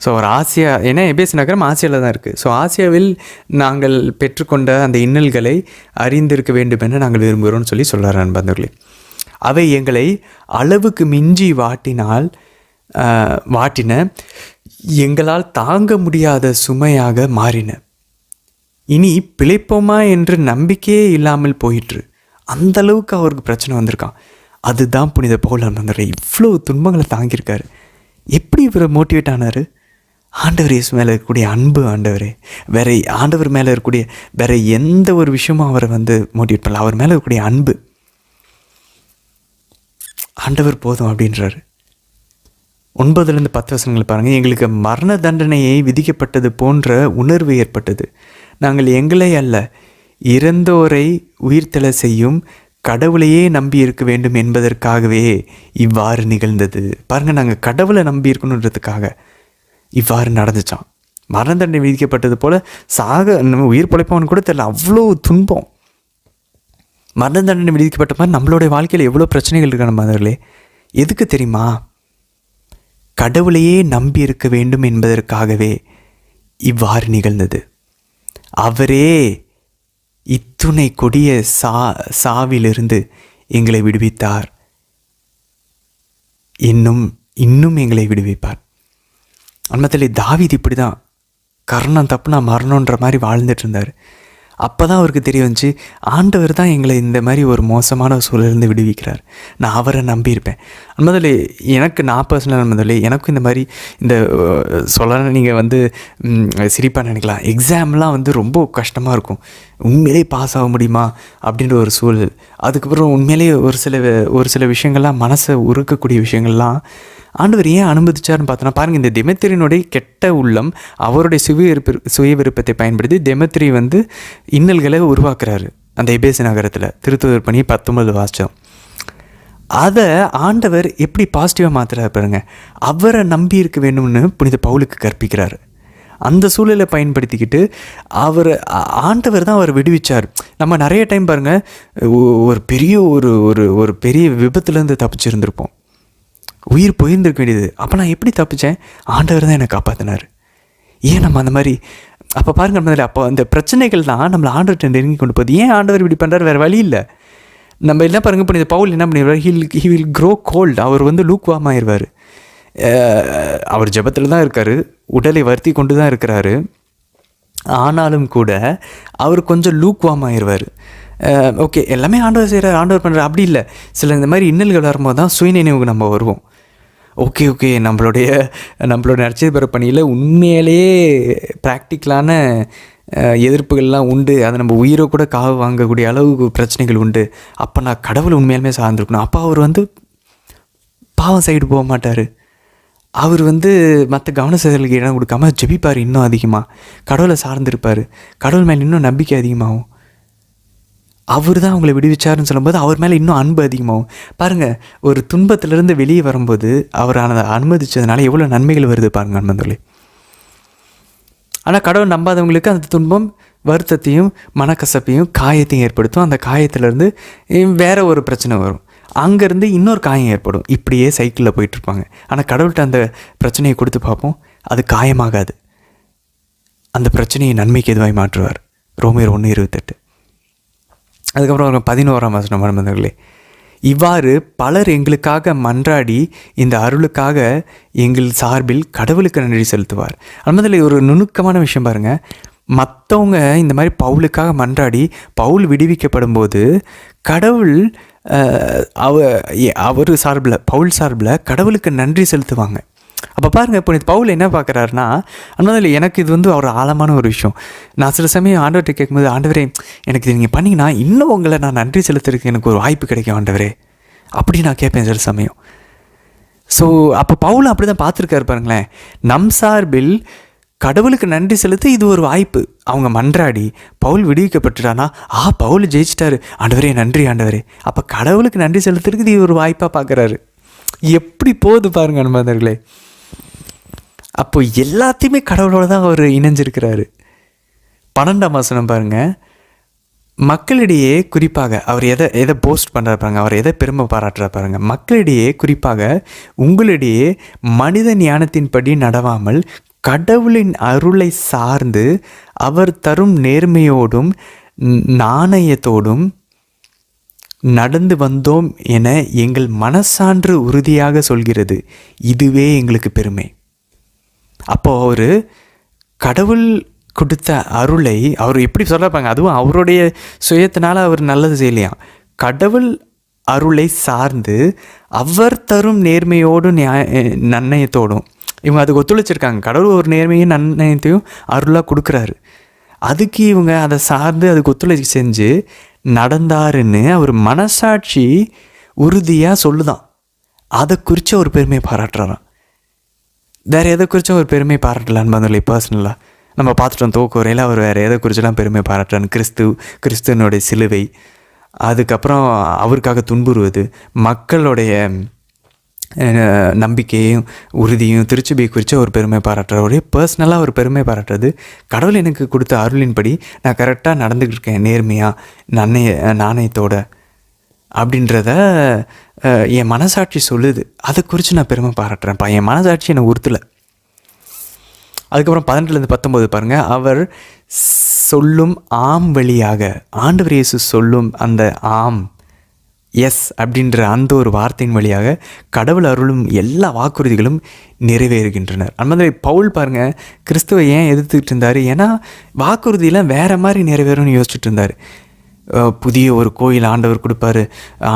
ஸோ அவர் ஆசியா, ஏன்னா எபேசு நகரம் ஆசியாவில் தான் இருக்குது. ஸோ ஆசியாவில் நாங்கள் பெற்றுக்கொண்ட அந்த இன்னல்களை அறிந்திருக்க வேண்டும் என நாங்கள் விரும்புகிறோம்னு சொல்லி சொல்கிறார் நண்பர்களே. அவை எங்களை அளவுக்கு மிஞ்சி வாட்டின எங்களால் தாங்க முடியாத சுமையாக மாறின. இனி பிழைப்போமா என்று நம்பிக்கையே இல்லாமல் போயிற்று. அந்தளவுக்கு அவருக்கு பிரச்சனை வந்திருக்கான். அதுதான் புனித பவுல் நண்பர்களே, இவ்வளோ துன்பங்களை தாங்கியிருக்காரு. எப்படி இவர் மோட்டிவேட் ஆனார்? ஆண்டவர் இயேசு மேலே இருக்கக்கூடிய அன்பு. ஆண்டவரே வேற ஆண்டவர் மேலே இருக்கக்கூடிய வேற எந்த ஒரு விஷயமும் அவரை வந்து மோட்டிவேட் பண்ணல. அவர் மேலே இருக்கக்கூடிய அன்பு. ஆண்டவர் போதும் அப்படின்றாரு. 9-10 வசனங்கள் பாருங்கள். எங்களுக்கு மரண தண்டனையை விதிக்கப்பட்டது போன்ற உணர்வு ஏற்பட்டது. நாங்கள் எங்களை அல்ல, இறந்தோரை உயிர்த்தெழ செய்யும் கடவுளையே நம்பி இருக்க வேண்டும் என்பதற்காகவே இவ்வாறு நிகழ்ந்தது. பாருங்கள், நாங்கள் கடவுளை நம்பி இருக்கணுன்றதுக்காக இவ்வாறு நடந்துச்சான். மரண தண்டனை விதிக்கப்பட்டது போல் நம்ம உயிர் பிழைப்பவனு கூட தெரியல, அவ்வளோ துன்பம். மரண தண்டனை விதிக்கப்பட்ட மாதிரி நம்மளுடைய வாழ்க்கையில் எவ்வளோ பிரச்சனைகள் இருக்கான மாதிரிலே. எதுக்கு தெரியுமா? கடவுளையே நம்பி இருக்க வேண்டும் என்பதற்காகவே இவ்வாறு நிகழ்ந்தது. அவரே இத்துணை கொடிய சாவிலிருந்து எங்களை விடுவித்தார், இன்னும் எங்களை விடுவிப்பார். அன்மத்திலே தாவீது இப்படி தான் கர்ணம் தப்புனா மரணன்ற மாதிரி வாழ்ந்துட்டு இருந்தார். அப்போ தான் அவருக்கு தெரிய வந்துச்சு, ஆண்டவர் தான் எங்களை இந்த மாதிரி ஒரு மோசமான சூழலிருந்து விடுவிக்கிறார், நான் அவரை நம்பியிருப்பேன். முதல்ல எனக்கு நான் பர்சனலாக முதல்ல எனக்கும் இந்த மாதிரி இந்த சொல்ல நீங்கள் வந்து சிரிப்பாக நினைக்கலாம். எக்ஸாம்லாம் வந்து ரொம்ப கஷ்டமாக இருக்கும். உண்மையிலே பாஸ் ஆக முடியுமா அப்படின்ற ஒரு சூழல். அதுக்கப்புறம் உண்மையிலே ஒரு சில விஷயங்கள்லாம் மனசை உருக்கக்கூடிய விஷயங்கள்லாம் ஆண்டவர் ஏன் அனுமதிச்சார்னு பார்த்தோன்னா பாருங்கள், இந்த தெமெத்திரியனுடைய கெட்ட உள்ளம் அவருடைய சுய விருப்பத்தை பயன்படுத்தி தெமெத்திரி வந்து இன்னல்களை உருவாக்குறாரு அந்த எபேசு நகரத்தில். திருத்துதர் பணி 19 வாசித்தோம். அதை ஆண்டவர் எப்படி பாசிட்டிவாக மாற்றுறாரு பாருங்க. அவரை நம்பி இருக்க வேண்டும்னு புனித பவுலுக்கு கற்பிக்கிறார். அந்த சூழலை பயன்படுத்திக்கிட்டு ஆண்டவர் தான் அவர் விடுவிச்சார். நம்ம நிறைய டைம் பாருங்கள், ஒரு பெரிய ஒரு பெரிய விபத்துலேருந்து தப்பிச்சிருந்திருப்போம், உயிர் போயிருந்திருக்க வேண்டியது. அப்போ நான் எப்படி தப்பிச்சேன்? ஆண்டவர் தான் என்னை காப்பாற்றினார். ஏன் நம்ம அந்த மாதிரி அப்போ பாருங்கள், நம்ம அப்போ அந்த பிரச்சனைகள் தான் நம்மளை ஆண்டவர்கிட்ட நெருங்கி கொண்டு போகுது. ஏன் ஆண்டவர் இப்படி பண்ணுறாரு? வேறு வழி இல்லை. நம்ம என்ன பாருங்க, இப்போ இந்த பவுல் என்ன பண்ணிடுவார்? He will grow cold. அவர் வந்து லூக்வார்ம் ஆயிடுவார். அவர் ஜெபத்தில் தான் இருக்கார், உடலை வருத்தி கொண்டு தான் இருக்கிறாரு. ஆனாலும் கூட அவர் கொஞ்சம் லூக்வார்ம் ஆயிடுவார். ஓகே, எல்லாமே ஆண்டவர் செய்கிறார், ஆண்டவர் பண்ணுறார், அப்படி இல்லை. சில இந்த மாதிரி இன்னல்கள் வரும்போது தான் சுயநினைவுக்கு நம்ம வருவோம். ஓகே நம்மளுடைய நற்செய்தி பெற பணியில் உண்மையிலேயே ப்ராக்டிக்கலான எதிர்ப்புகள்லாம் உண்டு. அதை நம்ம உயிரை கூட காவு வாங்கக்கூடிய அளவுக்கு பிரச்சனைகள் உண்டு. அப்போ நான் கடவுளை உண்மையாலுமே சார்ந்திருக்கணும். அப்போ அவர் வந்து பாவம் சைடு போக மாட்டார். அவர் வந்து மற்ற கவன செயல்களுக்கு இடம் கொடுக்காம ஜெபிப்பார் இன்னும் அதிகமாக. கடவுளை சார்ந்திருப்பார். கடவுள் மேலே இன்னும் நம்பிக்கை அதிகமாகும். அவர் தான் அவங்களை விடுவிச்சாருன்னு சொல்லும்போது அவர் மேலே இன்னும் அன்பு அதிகமாகும். பாருங்கள், ஒரு துன்பத்திலேருந்து வெளியே வரும்போது அவர் அனுமதிச்சதுனால எவ்வளோ நன்மைகள் வருது பாருங்கள் நண்பர்களே. ஆனால் கடவுள் நம்பாதவங்களுக்கு அந்த துன்பம் வருத்தத்தையும் மனக்கசப்பையும் காயத்தையும் ஏற்படுத்தும். அந்த காயத்திலேருந்து வேற ஒரு பிரச்சனை வரும், அங்கேருந்து இன்னொரு காயம் ஏற்படும். இப்படியே சைக்கிளில் போயிட்டுருப்பாங்க. ஆனால் கடவுள்கிட்ட அந்த பிரச்சனையை கொடுத்து பார்ப்போம், அது காயமாகாது. அந்த பிரச்சனையை நன்மைக்கு எதுவாய் மாற்றுவார். ரோமர் 1:28. அதுக்கப்புறம் 11ஆம் வசனம் நண்பர்களே. இவ்வாறு பலர் எங்களுக்காக மன்றாடி இந்த அருளுக்காக எங்கள் சார்பில் கடவுளுக்கு நன்றி செலுத்துவார். அதில் ஒரு நுணுக்கமான விஷயம் பாருங்கள். மற்றவங்க இந்த மாதிரி பவுலுக்காக மன்றாடி பவுல் விடுவிக்கப்படும் போது கடவுள் அவர் சார்பில் பவுல் சார்பில் கடவுளுக்கு நன்றி செலுத்துவாங்க. அப்போ பாருங்கள், இப்போ பவுல் என்ன பார்க்குறாருன்னா, அதனால் எனக்கு இது வந்து ஒரு ஆழமான ஒரு விஷயம். நான் சில சமயம் ஆண்டவர்கிட்ட கேட்கும்போது, ஆண்டவரே எனக்கு இது நீங்கள் பண்ணிங்கன்னா இன்னும் உங்களை நான் நன்றி செலுத்துறதுக்கு எனக்கு ஒரு வாய்ப்பு கிடைக்கும் ஆண்டவரே அப்படி நான் கேட்பேன் சில சமயம். ஸோ அப்போ பவுல் அப்படி தான் பார்த்துருக்காரு பாருங்களேன். நம் சார்பில் கடவுளுக்கு நன்றி செலுத்த இது ஒரு வாய்ப்பு. அவங்க மன்றாடி பவுல் விடுவிக்கப்பட்டுட்டானா, பவுல் ஜெயிச்சிட்டாரு, ஆண்டவரே நன்றி ஆண்டவரே. அப்போ கடவுளுக்கு நன்றி செலுத்துறதுக்கு இது ஒரு வாய்ப்பாக பார்க்குறாரு. எப்படி போகுது பாருங்க நண்பர்களே. அப்போ எல்லாத்தையுமே கடவுளோட தான் அவர் இணைஞ்சிருக்கிறாரு. 12ஆம் வசனம் பாருங்கள். மக்களிடையே குறிப்பாக அவர் எதை போஸ்ட் பண்ணுறாரு பாருங்க, அவர் எதை பெருமை பாராட்டுறா பாருங்க. மக்களிடையே குறிப்பாக உங்களிடையே மனித ஞானத்தின்படி நடவாமல் கடவுளின் அருளை சார்ந்து அவர் தரும் நேர்மையோடும் நாணயத்தோடும் நடந்து வந்தோம் என எங்கள் மனசான்று உறுதியாக சொல்கிறது. இதுவே எங்களுக்கு பெருமை. அப்போ அவர் கடவுள் கொடுத்த அருளை அவர் எப்படி சொல்லிருப்பாங்க, அதுவும் அவருடைய சுயத்தினால அவர் நல்லது செய்யலையாம். கடவுள் அருளை சார்ந்து அவர் தரும் நேர்மையோடும் நன்னயத்தோடும் இவங்க அதுக்கு ஒத்துழைச்சிருக்காங்க. கடவுள் ஒரு நேர்மையும் நன்னயத்தையும் அருளாக கொடுக்குறாரு. அதுக்கு இவங்க அதை சார்ந்து அதுக்கு ஒத்துழைச்சி செஞ்சு நடந்தாருன்னு அவர் மனசாட்சி உறுதியாக சொல்லுதான். அதை குறித்து ஒரு பெருமையை பாராட்டுறாராம். வேறு எதை குறித்தும் ஒரு பெருமை பாராட்டலான்னு பார்த்தோம்ல பர்சனலாக நம்ம பார்த்துட்டோம். தோக்குறையில் அவர் வேறு எதை குறிச்செல்லாம் பெருமை பாராட்டுறான்னு கிறிஸ்துவனுடைய சிலுவை, அதுக்கப்புறம் அவருக்காக துன்புறுவது, மக்களுடைய நம்பிக்கையும் உறுதியும் திருச்சபையை குறித்து ஒரு பெருமை பாராட்டுற ஒரே பர்சனலாக ஒரு பெருமை பாராட்டுறது கடவுள் எனக்கு கொடுத்த அருளின்படி நான் கரெக்டாக நடந்துக்கிட்டு இருக்கேன் நேர்மையாக நாணயத்தோட அப்படின்றத என் மனசாட்சி சொல்லுது. அதை குறித்து நான் பெருமை பாராட்டுறேன்ப்பா, என் மனசாட்சி என்னை உறுத்தலை. அதுக்கப்புறம் 18-19 பாருங்கள். அவர் சொல்லும் ஆம் வழியாக ஆண்டவர் இயேசு சொல்லும் அந்த ஆம் எஸ் அப்படின்ற அந்த ஒரு வார்த்தையின் வழியாக கடவுள் அருளும் எல்லா வாக்குறுதிகளும் நிறைவேறுகின்றனர். அந்த மாதிரி பவுல் பாருங்கள் கிறிஸ்துவை ஏன் எதிர்த்துக்கிட்டு இருந்தார்? ஏன்னா வாக்குறுதியெல்லாம் வேறு மாதிரி நிறைவேறும்னு யோசிச்சுட்டு இருந்தார். புதிய ஒரு கோயில் ஆண்டவர் கொடுப்பார்,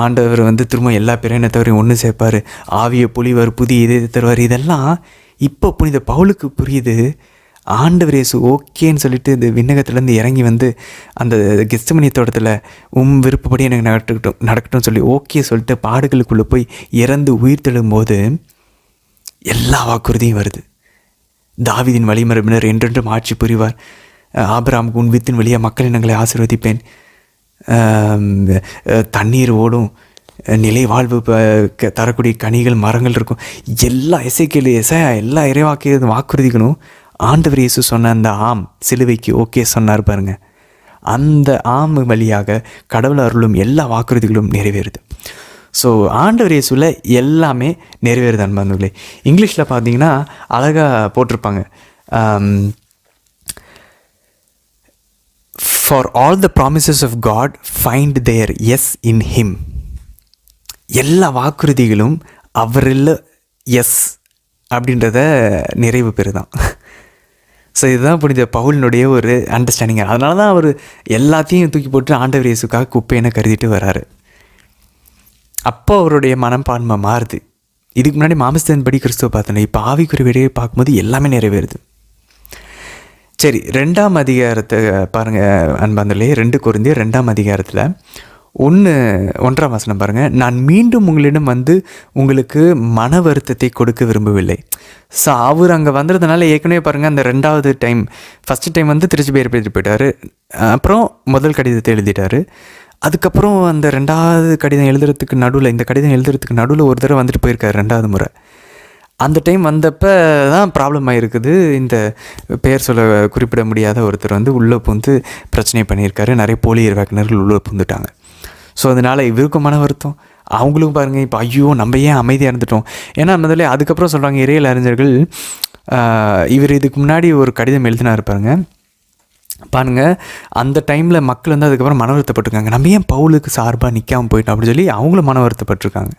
ஆண்டவர் திரும்ப எல்லா பிறையினத்தவரையும் ஒன்று சேர்ப்பார், ஆவியை பொழிவார், புதிய இதயத்தை தருவார். இதெல்லாம் இப்போ புனித பவுலுக்கு புரியுது. ஆண்டவர் இயேசு ஓகேன்னு சொல்லிட்டு இந்த விண்ணகத்துலேருந்து இறங்கி அந்த கெத்செமனி தோட்டத்தில் விருப்பப்படி எனக்கு நடக்கட்டும் சொல்லி ஓகே சொல்லிட்டு பாடுகளுக்குள்ளே போய் இறந்து உயிர் தெழும்போது எல்லா வாக்குறுதியும் வருது. தாவீதின் வழிமரபினர் என்றென்றும் ஆட்சி புரிவார், ஆபிரகாமுக்கு உன் வித்தின் வழியாக மக்கள் இனங்களை ஆசீர்வதிப்பேன், தண்ணீர் ஓடும், நிலை வாழ்வு தரக்கூடிய கனிகள் மரங்கள் இருக்கும், எல்லா எல்லா இறைவாக்கிய வாக்குறுதிகளும் ஆண்டவர் இயேசு சொன்ன அந்த ஆம் சிலுவைக்கு ஓகே சொன்னார் பாருங்க. அந்த ஆம் வழியாக கடவுள் அருளும் எல்லா வாக்குறுதிகளும் நிறைவேறுது. ஸோ ஆண்டவர் இயேசுவில் எல்லாமே நிறைவேறுது அன்பானவர்களே. இங்கிலீஷில் பார்த்தீங்கன்னா அழகாக போட்டிருப்பாங்க, For all the promises of God find their yes in him. எல்லா வாக்குறுதிகளும் அவரில் எஸ் அப்படின்றத நிறைவு பெறுதான். ஸோ இதுதான் புனித பவுலினுடைய ஒரு அண்டர்ஸ்டாண்டிங். அதனால தான் அவர் எல்லாத்தையும் தூக்கி போட்டு ஆண்டவர் இயேசுக்காக குப்பையனை கருதிட்டு வர்றாரு. அப்போ அவருடைய மனப்பான்மை மாறுது. இதுக்கு முன்னாடி மாமிசத்தின் படி கிறிஸ்துவ பார்த்தோன்னே இப்போ ஆவிக்குரிய பார்க்கும்போது எல்லாமே நிறைவேறுது. சரி, 2ஆம் அதிகாரத்தை பாருங்கள் அன்பாந்தலே. 2 கொரிந்தியர் 2ஆம் அதிகாரத்தில் 1-1 வசனம் பாருங்கள். நான் மீண்டும் உங்களிடம் உங்களுக்கு மன வருத்தத்தை கொடுக்க விரும்பவில்லை. ஸோ அவர் அங்கே வந்ததுனால ஏற்கனவே பாருங்கள் அந்த 2வது டைம், ஃபஸ்ட்டு டைம் திருச்சி பேர் பேசிட்டு போயிட்டார், அப்புறம் முதல் கடிதத்தை எழுதிட்டார். அதுக்கப்புறம் அந்த 2வது கடிதம் எழுதுறதுக்கு நடுவில், இந்த கடிதம் எழுதுறதுக்கு நடுவில் ஒரு தடவை வந்துட்டு போயிருக்காரு 2வது முறை. அந்த டைம் வந்தப்போ தான் ப்ராப்ளம் ஆகிருக்குது. இந்த பேர் சொல்ல குறிப்பிட முடியாத ஒருத்தர் உள்ளே பூந்து பிரச்சனை பண்ணியிருக்காரு. நிறைய போலி இறைவாக்கினர்கள் உள்ளே பூந்துட்டாங்க. ஸோ அதனால் இவருக்கும் மன வருத்தம், அவங்களுக்கும் பாருங்கள் இப்போ ஐயோ நம்ம ஏன் அமைதியாக இருந்துட்டோம். ஏன்னா முதல்ல அதுக்கப்புறம் சொல்கிறாங்க இறையியல் அறிஞர்கள், இவர் இதுக்கு முன்னாடி ஒரு கடிதம் எழுதினா இருப்பாருங்க பாருங்கள். அந்த டைமில் மக்கள் அதுக்கப்புறம் மன வருத்தப்பட்டிருக்காங்க, நம்ம ஏன் பவுலுக்கு சார்பாக நிற்காமல் போயிட்டோம் அப்படின்னு சொல்லி அவங்களும் மன வருத்தப்பட்டிருக்காங்க.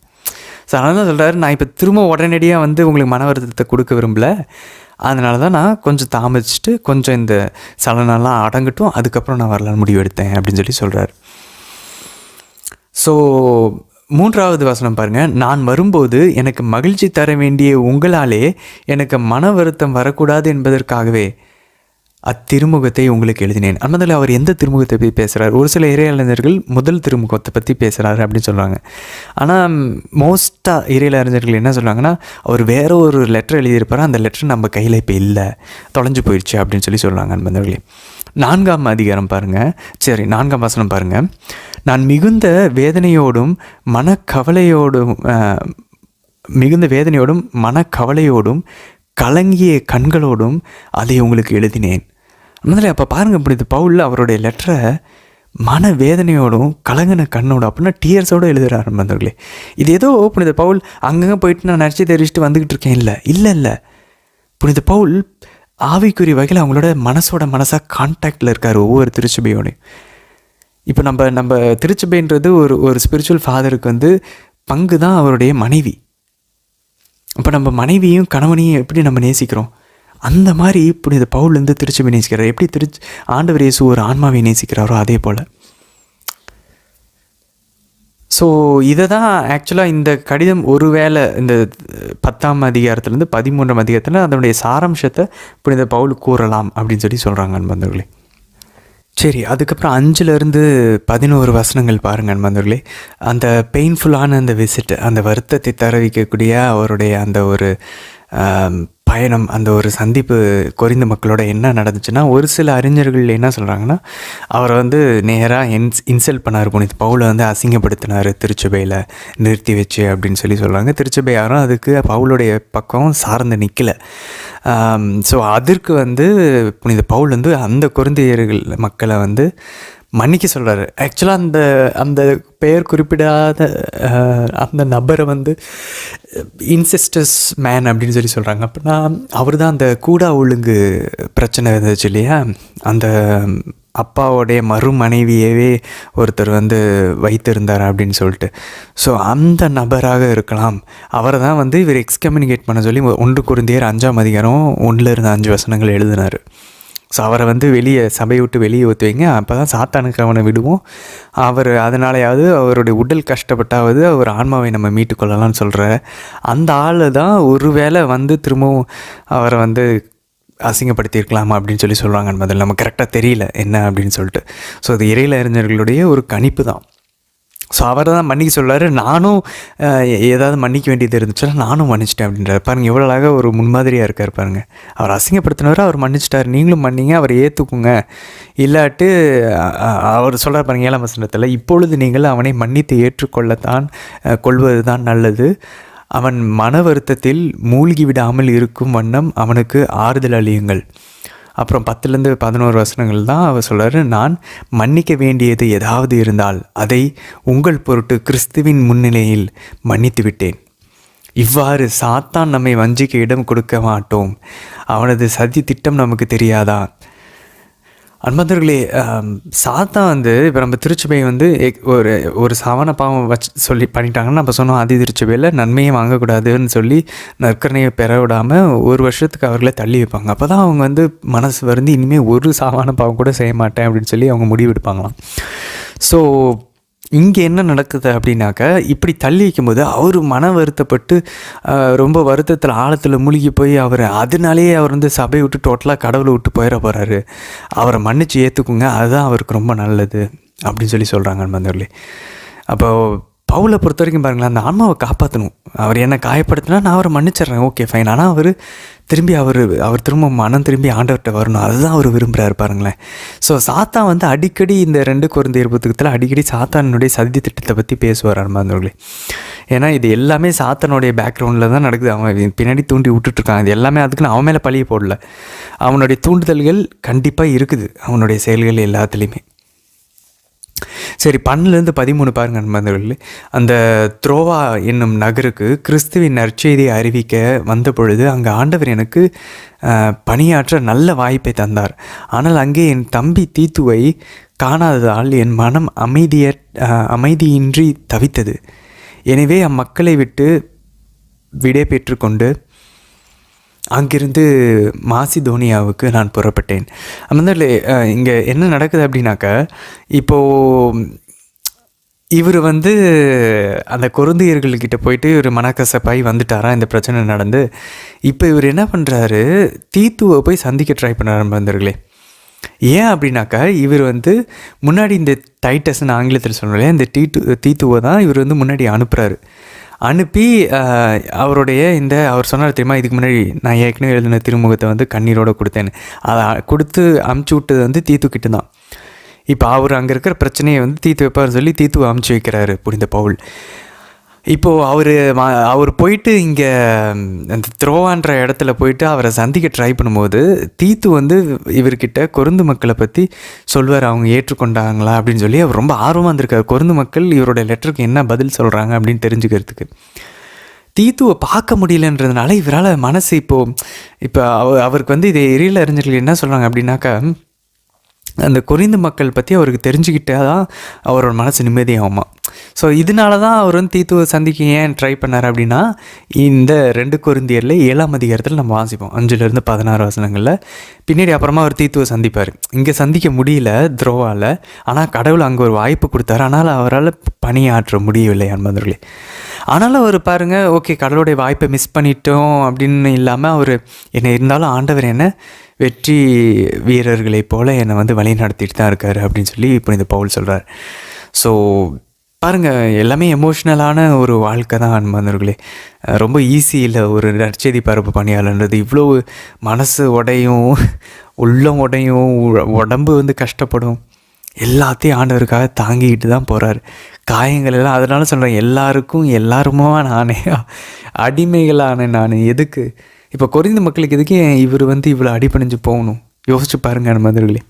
ஸோ அதனால தான் சொல்கிறாரு, நான் இப்போ திரும்ப உடனடியாக உங்களுக்கு மன வருத்தத்தை கொடுக்க விரும்பலை, அதனால தான் நான் கொஞ்சம் தாமதிச்சுட்டு கொஞ்சம் இந்த சலனெல்லாம் அடங்கட்டும், அதுக்கப்புறம் நான் வரலான்னு முடிவு எடுத்தேன் அப்படின்னு சொல்லி சொல்கிறார். ஸோ 3வது வசனம் பாருங்கள். நான் வரும்போது எனக்கு மகிழ்ச்சி தர வேண்டிய உங்களாலே எனக்கு மன வருத்தம் வரக்கூடாது என்பதற்காகவே அத்திருமுகத்தை உங்களுக்கு எழுதினேன். அதனால அவர் எந்த திருமுகத்தை பற்றி பேசுகிறார்? ஒரு சில இறையறிஞர்கள் முதல் திருமுகத்தை பற்றி பேசுகிறாரு அப்படின்னு சொல்கிறாங்க. ஆனால் மோஸ்ட்டாக இறையறிஞர்கள் என்ன சொல்கிறாங்கன்னா, அவர் வேறு ஒரு லெட்டர் எழுதியிருப்பார், அந்த லெட்டர் நம்ம கையில் இப்போ இல்லை, தொலைஞ்சு போயிடுச்சு அப்படின்னு சொல்லி சொல்கிறாங்க நண்பர்களே. 4ஆம் அதிகாரம் பாருங்கள், சரி 4ஆம் வசனம் பாருங்கள். நான் மிகுந்த வேதனையோடும் மனக்கவலையோடும் கலங்கிய கண்களோடும் அதை உங்களுக்கு எழுதினேன். அதனால அப்போ பாருங்கள், புனித பவுல் அவருடைய லெட்டரை மன வேதனையோடும் கலங்கின கண்ணோடும் அப்படின்னா டியர்ஸோடு எழுதுகிறார் நண்பர்களே. இது ஏதோ புனித பவுல் அங்கங்கே போயிட்டு நான் நடிச்சு தெரிவிச்சுட்டு வந்துக்கிட்டு இருக்கேன், இல்லை. புனித பவுல் ஆவிக்குரிய வகையில் அவங்களோட மனசாக கான்டாக்டில் இருக்கார் ஒவ்வொரு திருச்சபையோடையும். இப்போ நம்ம திருச்சபைன்றது ஒரு ஸ்பிரிச்சுவல் ஃபாதருக்கு பங்கு தான் அவருடைய மனைவி. இப்போ நம்ம மனைவியும் கணவனையும் எப்படி நம்ம நேசிக்கிறோம், அந்த மாதிரி புனித பவுல் திருச்சபை நேசிக்கிறார். எப்படி ஆண்டவர் இயேசு ஒரு ஆன்மாவை நேசிக்கிறாரோ அதே போல். ஸோ இதை தான் ஆக்சுவலாக இந்த கடிதம் ஒருவேளை இந்த 10ஆம் அதிகாரத்துலேருந்து 13ஆம் அதிகாரத்தில் அதனுடைய சாராம்சத்தை புனித பவுல் கூறலாம் அப்படின்னு சொல்லி சொல்கிறாங்க அன்பர்களே. சரி, அதுக்கப்புறம் 5லேருந்து 11 வசனங்கள் பாருங்கள் அன்பர்களே. அந்த பெயின்ஃபுல்லான அந்த விசிட், அந்த வருத்தத்தை தர வைக்கக்கூடிய அவருடைய அந்த ஒரு பயணம், அந்த ஒரு சந்திப்பு கொரிந்து மக்களோட என்ன நடந்துச்சுன்னா, ஒரு சில அறிஞர்கள் என்ன சொல்கிறாங்கன்னா, அவரை வந்து நேராக இன்சல்ட் பண்ணார், புனித பவுலை வந்து அசிங்கப்படுத்தினார் திருச்சபையில் நிறுத்தி வச்சு அப்படின்னு சொல்லி சொல்கிறாங்க. திருச்சபை யாரும் அதுக்கு பவுலுடைய பக்கம் சார்ந்து நிற்கலை. ஸோ அதற்கு வந்து புனித பவுல் வந்து அந்த கொரிந்தியர்கள் மக்களை வந்து மன்னிக்க சொல்கிறாரு. ஆக்சுவலாக அந்த அந்த பெயர் குறிப்பிடாத அந்த நபரை வந்து இன்செஸ்டஸ் மேன் அப்படின்னு சொல்லி சொல்கிறாங்க. அப்படின்னா அவர் தான் அந்த கூடா ஒழுங்கு பிரச்சனை இருந்துச்சு இல்லையா, அந்த அப்பாவோடைய மறுமனைவியவே ஒருத்தர் வந்து வைத்திருந்தார் அப்படின்னு சொல்லிட்டு. ஸோ அந்த நபராக இருக்கலாம். அவரை தான் வந்து இவர் எக்ஸ்கம்யூனிகேட் பண்ண சொல்லி 1 கொரிந்தியர் 5ஆம் அதிகாரம் 1லேருந்து 5 வசனங்கள் எழுதினார். ஸோ அவரை வந்து வெளியே சபையை விட்டு வெளியே ஊற்றுவீங்க, அப்போ தான் சாத்தானுக்கு அவனை விடுவோம், அவர் அதனாலேயாவது அவருடைய உடல் கஷ்டப்பட்டாவது அவர் ஆன்மாவை நம்ம மீட்டு கொள்ளலாம்னு சொல்கிற அந்த ஆள் தான் ஒருவேளை வந்து திரும்பவும் அவரை வந்து அசிங்கப்படுத்தியிருக்கலாமா அப்படின்னு சொல்லி சொல்கிறாங்க. முதல்ல நம்ம கரெக்டாக தெரியல என்ன அப்படின்னு சொல்லிட்டு. ஸோ அது இறையில அறிஞர்களுடைய ஒரு கணிப்பு தான். ஸோ அவரை தான் மன்னிக்க சொல்கிறாரு. நானும் ஏதாவது மன்னிக்க வேண்டியது இருந்துச்சுன்னா நானும் மன்னிச்சிட்டேன் அப்படின்றார். பாருங்கள் எவ்வளோ அழகாக ஒரு முன்மாதிரியாக இருக்கார் பாருங்கள். அவர் அசிங்கப்படுத்தினவர் அவர் மன்னிச்சிட்டார், நீங்களும் மன்னிங்க, அவரை ஏற்றுக்குங்க. இல்லாட்டு அவர் சொல்கிறார் பாருங்கள் 7ஆம் வசனத்தில், இப்பொழுது நீங்கள் அவனை மன்னித்து ஏற்றுக்கொள்ளத்தான் கொள்வது தான் நல்லது. அவன் மன வருத்தத்தில் மூழ்கி விடாமல் இருக்கும் வண்ணம் அவனுக்கு ஆறுதல் அளியுங்கள். அப்புறம் 10லேருந்து 11 வசனங்கள் தான் அவர் சொல்கிறாரு, நான் மன்னிக்க வேண்டியது ஏதாவது இருந்தால் அதை உங்கள் பொருட்டு கிறிஸ்துவின் முன்னிலையில் மன்னித்து விட்டேன். இவ்வாறு சாத்தான் நம்மை வஞ்சிக்க இடம் கொடுக்க மாட்டோம். அவனது சதி திட்டம் நமக்கு தெரியாதா? அன்பர்களே, சாத்தான் வந்து இப்போ நம்ம திருச்சபையை வந்து ஒரு சாவன பாவம் வச்சு சொல்லி பண்ணிட்டாங்கன்னா நம்ம சொன்னோம், ஆதி திருச்சபையில் நன்மையை வாங்கக்கூடாதுன்னு சொல்லி நற்கரணையை பெற விடாமல் 1 வருஷத்துக்கு அவர்களை தள்ளி வைப்பாங்க. அப்போ தான் அவங்க வந்து மனசு வருந்தி இனிமேல் ஒரு சாவான பாவம் கூட செய்ய மாட்டேன் அப்படின்னு சொல்லி அவங்க முடிவெடுப்பாங்களாம். ஸோ இங்கே என்ன நடக்குது அப்படின்னாக்கா, இப்படி தள்ளி வைக்கும்போது அவர் மன வருத்தப்பட்டு ரொம்ப வருத்தத்தில் ஆழத்தில் மூழ்கி போய் அதனாலேயே அவர் வந்து சபையை விட்டு டோட்டலாக கடவுளை விட்டு போயிட போகிறாரு. அவரை மன்னிச்சு ஏற்றுக்குங்க, அதுதான் அவருக்கு ரொம்ப நல்லது அப்படின்னு சொல்லி சொல்கிறாங்க நண்பர்களே. அப்போ பவுலை பொறுத்த வரைக்கும் பாருங்களேன், அந்த ஆன்மாவை காப்பாற்றணும். அவர் என்ன காயப்படுத்தினா நான் அவரை மன்னிச்சிட்றேன், ஓகே ஃபைன். ஆனால் அவர் திரும்ப மனம் திரும்பி ஆண்டவர்கிட்ட வரணும், அதுதான் அவர் விரும்புகிறாரு பாருங்களேன். ஸோ சாத்தான் வந்து அடிக்கடி இந்த 2 கொரிந்தியர் புத்தகத்தில் அடிக்கடி சாத்தானுடைய சதி திட்டத்தை பற்றி பேசுவார் அன்பர்களே. ஏன்னா இது எல்லாமே சாத்தானுடைய பேக்ரவுண்டில் தான் நடக்குது. அவன் பின்னாடி தூண்டி விட்டுட்ருக்கான். இது எல்லாமே அதுக்குன்னு அவன் மேலே பழிய போடல. அவனுடைய தூண்டுதல்கள் கண்டிப்பாக இருக்குது அவனுடைய செயல்கள் எல்லாத்துலேயுமே. சரி, 12லேருந்து 13 பாருங்க நண்பர்களே. அந்த த்ரோவா என்னும் நகருக்கு கிறிஸ்துவின் நற்செய்தியை அறிவிக்க வந்த பொழுது அங்கே ஆண்டவர் எனக்கு பணியாற்ற நல்ல வாய்ப்பை தந்தார். ஆனால் அங்கே என் தம்பி தீத்துவை காணாததால் என் மனம் அமைதியின்றி தவித்தது. எனவே அம்மக்களை விட்டு விடை பெற்றுக்கொண்டு அங்கிருந்து மாசிதோனியாவுக்கு நான் புறப்பட்டேன். அந்த இங்கே என்ன நடக்குது அப்படின்னாக்கா, இப்போது இவர் வந்து அந்த கொரிந்தியர்கள்கிட்ட போயிட்டு இவர் மனக்கசப்பாய் வந்துட்டாரா, இந்த பிரச்சனை நடந்து. இப்போ இவர் என்ன பண்ணுறாரு, தீத்துவை போய் சந்திக்க ட்ரை பண்ணார் நண்பர்களே. ஏன் அப்படின்னாக்கா, இவர் வந்து முன்னாடி இந்த டைட்டஸ்ன்னு ஆங்கிலத்தில் சொல்லலையே, இந்த தீத்துவை தான் இவர் வந்து முன்னாடி அனுப்பி அவருடைய அவர் சொன்னார் தெரியுமா, இதுக்கு முன்னாடி நான் ஏற்கனவே எழுதின திருமுகத்தை வந்து கண்ணீரோடு கொடுத்தேன்னு, அதை கொடுத்து அமுச்சு விட்டது வந்து தீத்துக்கிட்ட தான். இப்போ அவர் அங்கே இருக்கிற பிரச்சனையை வந்து தீத்து வைப்பார்னு சொல்லி தீத்துவை அமுச்சு வைக்கிறாரு புனித பவுல். இப்போது அவர் போயிட்டு இங்கே அந்த த்ரோவான்ற இடத்துல போயிட்டு அவரை சந்திக்க ட்ரை பண்ணும்போது தீத்து வந்து இவர்கிட்ட கொருந்து மக்களை பற்றி சொல்வார், அவங்க ஏற்றுக்கொண்டாங்களா அப்படின்னு சொல்லி. அவர் ரொம்ப ஆர்வமாக இருந்திருக்கார், கொருந்து மக்கள் இவரோட லெட்டருக்கு என்ன பதில் சொல்கிறாங்க அப்படின்னு தெரிஞ்சுக்கிறதுக்கு. தீத்துவை பார்க்க முடியலன்றதுனால இவரால் மனசு இப்போ அவருக்கு வந்து இதை இறையில அறிஞர்கள் என்ன சொல்கிறாங்க அப்படின்னாக்கா, அந்த கொரிந்து மக்கள் பற்றி அவருக்கு தெரிஞ்சுக்கிட்டே தான் அவரோட மனசு நிம்மதியாகுமா. ஸோ இதனால தான் அவர் வந்து தீத்துவை சந்திக்க ஏன் ட்ரை பண்ணார் அப்படின்னா, இந்த 2 கொரிந்தியரில் 7ஆம் அதிகாரத்தில் நம்ம வாசிப்போம் 5-16 வசனங்களில். பின்னாடி அப்புறமா அவர் தீத்துவை சந்திப்பார். இங்கே சந்திக்க முடியல துரோவால், ஆனால் கடவுள் அங்கே ஒரு வாய்ப்பு கொடுத்தாரு. ஆனால் அவரால் பணியாற்ற முடியவில்லை அன்பர்களே. ஆனாலும் அவர் பாருங்கள், ஓகே கடவுளுடைய வாய்ப்பை மிஸ் பண்ணிட்டோம் அப்படின்னு இல்லாமல் அவர் என்ன இருந்தாலும் ஆண்டவர் என்ன வெற்றி வீரர்களைப் போல் என்னை வந்து வழி நடத்திட்டு தான் இருக்கார் அப்படின்னு சொல்லி புனித பவுல் சொல்கிறார். ஸோ பாருங்கள், எல்லாமே எமோஷ்னலான ஒரு வாழ்க்கை தான் அன்பர்களே. ரொம்ப ஈஸி இல்லை ஒரு நற்செய்தி பரப்பு பணியாளன்றது. இவ்வளோ மனசு உடையும், உள்ளம் உடையும், உடம்பு வந்து கஷ்டப்படும், எல்லாத்தையும் ஆண்டவருக்காக தாங்கிக்கிட்டு தான் போகிறார். காயங்கள் எல்லாம், அதனால சொல்கிறேன், எல்லாருக்கும் எல்லாருமா நானே அடிமைகளான நான். எதுக்கு இப்போ கொரிந்து மக்களுக்கு எதுக்கு இவர் வந்து இவ்வளோ அடிபணிஞ்சு போகணும்? யோசிச்சு பாருங்க மதர்களே.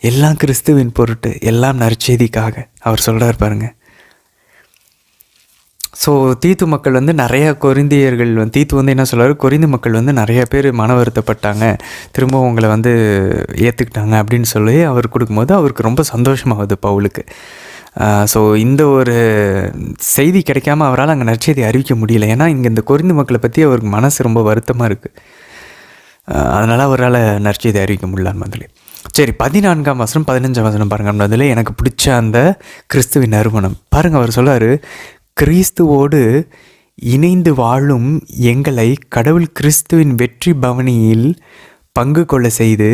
எல்லாம் கிறிஸ்துவின் பொருட்டு, எல்லாம் நற்செய்திக்காக அவர் சொல்கிறார் பாருங்க. ஸோ தீத்து மக்கள் வந்து நிறையா கொரிந்தியர்கள் தீத்து வந்து என்ன சொல்கிறார், கொரிந்து மக்கள் வந்து நிறைய பேர் மன வருத்தப்பட்டாங்க, திரும்ப உங்களை வந்து ஏற்றுக்கிட்டாங்க அப்படின்னு சொல்லி அவர் கொடுக்கும்போது அவருக்கு ரொம்ப சந்தோஷமாகுது பவுலுக்கு. ஸோ இந்த ஒரு செய்தி கிடைக்காம அவரால் அங்கே நற்செய்தி அறிவிக்க முடியல. ஏன்னா இங்கே இந்த கொரிந்து மக்களை பற்றி அவருக்கு மனசு ரொம்ப வருத்தமாக இருக்குது. அதனால் அவரால் நற்செய்தி அறிவிக்க முடியல மாதிரி. சரி, 14ஆம் வசனம் 15ஆம் வசனம் பாருங்கள். அதில் எனக்கு பிடிச்ச அந்த கிறிஸ்துவின் நறுமணம் பாருங்கள். அவர் சொல்கிறார், கிறிஸ்துவோடு இணைந்து வாழும் எங்களை கடவுள் கிறிஸ்துவின் வெற்றி பவனியில் பங்கு கொள்ள செய்து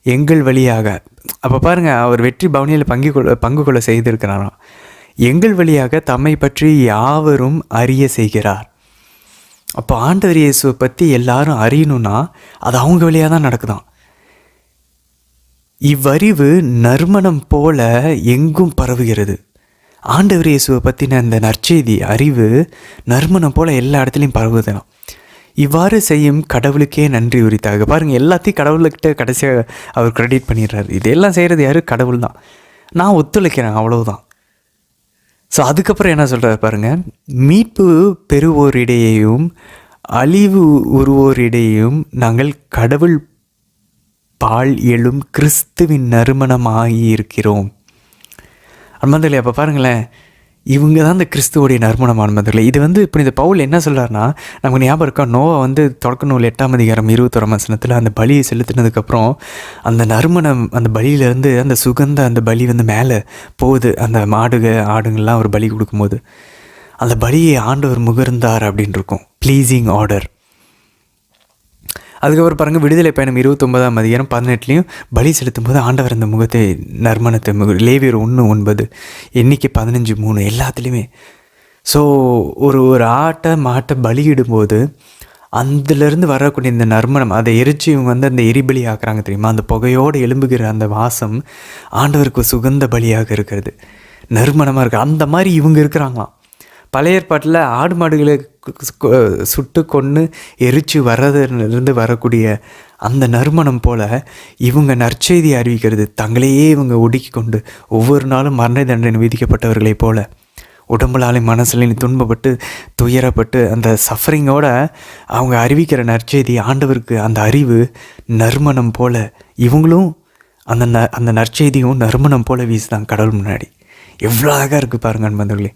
எங்கள் வழியாக, அப்போ பாருங்கள் அவர் வெற்றி பவனியில் பங்கு கொள்ள செய்திருக்கிறாராம். எங்கள் வழியாக தம்மை பற்றி யாவரும் அறிய செய்கிறார். அப்போ ஆண்டவர் இயேசுவை பற்றி எல்லாரும் அறியணும்னா அது அவங்க வழியாக தான் நடக்குதாம். இவ்வறிவு நறுமணம் போல எங்கும் பரவுகிறது. ஆண்டவர் இயேசுவை பற்றின இந்த நற்செய்தி அறிவு நறுமணம் போல் எல்லா இடத்துலையும் பரவுதுதான். இவ்வாறு செய்யும் கடவுளுக்கே நன்றி உரித்தாக. பாருங்கள், எல்லாத்தையும் கடவுள்கிட்ட கடைசியாக அவர் கிரெடிட் பண்ணிடுறாரு. இதெல்லாம் செய்கிறது யார்? கடவுள் தான். நான் ஒத்துழைக்கிறேன், அவ்வளவுதான். ஸோ அதுக்கப்புறம் என்ன சொல்கிறார் பாருங்கள், மீட்பு பெறுவோரிடையேயும் அழிவு உருவோரிடையேயும் நாங்கள் கடவுள் பால் எழும் கிறிஸ்துவின் நறுமணமாகியிருக்கிறோம். அன்மந்தர்களே, அப்போ பாருங்களேன், இவங்க தான் இந்த கிறிஸ்துவோடைய நறுமணம் அன்மந்தர்களே. இது வந்து இப்போ இந்த பவுல் என்ன சொல்கிறாருன்னா, நமக்கு ஞாபகம் இருக்கா, நோவா வந்து தொடக்க நூல் 8ஆம் அதிகாரம் 21ஆம் வசனத்தில் அந்த பலியை செலுத்தினதுக்கப்புறம் அந்த நறுமணம், அந்த பலியிலேருந்து அந்த சுகந்த அந்த பலி வந்து மேலே போகுது. அந்த ஆடுங்கள்லாம் ஒரு பலி கொடுக்கும்போது அந்த பலியை ஆண்டவர் முகர்ந்தார் அப்படின்னு இருக்கும், ப்ளீஸிங் ஆர்டர். அதுக்கப்புறம் பாருங்கள், விடுதலை பயணம் 29ஆம் அதிகாரம் 18லையும் பலி செலுத்தும் போது ஆண்டவர் அந்த முகத்தை நறுமணத்தை லேவியர் 1:9, எண்ணிக்கை 15:3 எல்லாத்துலேயுமே. ஸோ ஒரு மாட்டை பலியிடும்போது அதுலேருந்து வரக்கூடிய இந்த நறுமணம், அதை எரிச்சு இவங்க வந்து அந்த எரிபலி ஆக்குறாங்க தெரியுமா, அந்த புகையோடு எழும்புகிற அந்த வாசம் ஆண்டவருக்கு சுகந்த பலியாக இருக்கிறது, நறுமணமாக இருக்குது. அந்த மாதிரி இவங்க இருக்கிறாங்களாம். பழைய ஏற்பாட்டில் ஆடு மாடுகளை சுட்டு கொன்று எரிச்சு வர்றதுலேருந்து வரக்கூடிய அந்த நறுமணம் போல் இவங்க நற்செய்தி அறிவிக்கிறது. தங்களையே இவங்க ஒடுக்கி கொண்டு ஒவ்வொரு நாளும் மரண தண்டனை விதிக்கப்பட்டவர்களைப் போல உடம்புலாலையும் மனசுலையும் துன்பப்பட்டு துயரப்பட்டு அந்த சஃபரிங்கோடு அவங்க அறிவிக்கிற நற்செய்தி ஆண்டவருக்கு அந்த அறிவு நறுமணம் போல் இவங்களும் அந்த நற்செய்தியும் நறுமணம் போல் வீசுதான் கடவுள் முன்னாடி. எவ்வளோ அழகாக இருக்குது பாருங்க அன்பர்களே.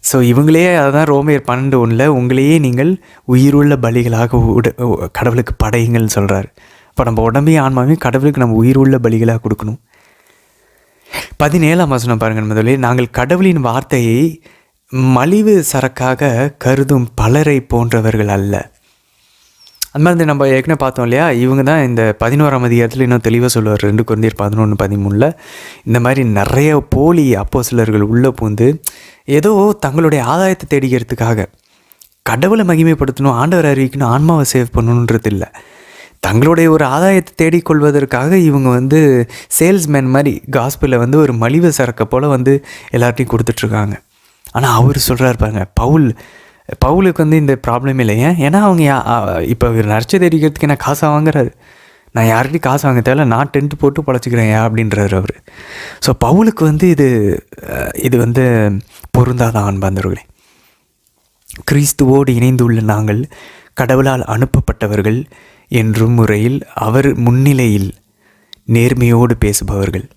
ஸோ இவங்களே அதான் ரோமையர் 12:1 உங்களையே நீங்கள் உயிருள்ள பலிகளாக கடவுளுக்கு படையுங்கள்னு சொல்கிறார். இப்போ நம்ம உடம்பையும் ஆன்மாவையும் கடவுளுக்கு நம்ம உயிருள்ள பலிகளாக கொடுக்கணும். 17ஆம் வசனம் பாருங்கள் முதலே, நாங்கள் கடவுளின் வார்த்தையை மலிவு சரக்காக கருதும் பலரை போன்றவர்கள் அல்ல. அந்த மாதிரி நம்ம ஏற்கனவே பார்த்தோம் இல்லையா, இவங்க தான் இந்த 11ஆம் அதிகாரத்தில் இன்னும் தெளிவாக சொல்லுவார். 2 கொரிந்தியர் 11:13 இந்த மாதிரி நிறைய போலி அப்போஸ்தலர்கள் உள்ளே பூந்து ஏதோ தங்களுடைய ஆதாயத்தை தேடிக்கிறதுக்காக கடவுளை மகிமைப்படுத்தணும், ஆண்டவரை அறிவிக்கணும், ஆன்மாவை சேவ் பண்ணணுன்றது இல்லை, தங்களுடைய ஒரு ஆதாயத்தை தேடிக்கொள்வதற்காக இவங்க வந்து சேல்ஸ்மேன் மாதிரி காஸ்பிளில் வந்து ஒரு மலிவு சரக்கை போல் வந்து எல்லார்ட்டையும் கொடுத்துட்ருக்காங்க. ஆனால் அவர் சொல்கிறார் பாருங்க, பவுலுக்கு வந்து இந்த ப்ராப்ளம் இல்லை. ஏன்னா அவங்க இப்போ நற்செய்தி தெரிவிக்கிறதுக்கு என்ன காசை வாங்குறாரு, நான் யார்கிட்டையும் காசு வாங்க தேவை, நான் டென்ட் போட்டு பழச்சிக்கிறேன் அப்படின்றாரு அவர். ஸோ பவுலுக்கு வந்து இது வந்து பொருந்தாதான் அன்பார்ந்தவர்களே. கிறிஸ்துவோடு இணைந்துள்ள நாங்கள் கடவுளால் அனுப்பப்பட்டவர்கள் என்றும் முறையில் அவர் முன்னிலையில் நேர்மையோடு பேசுபவர்கள்.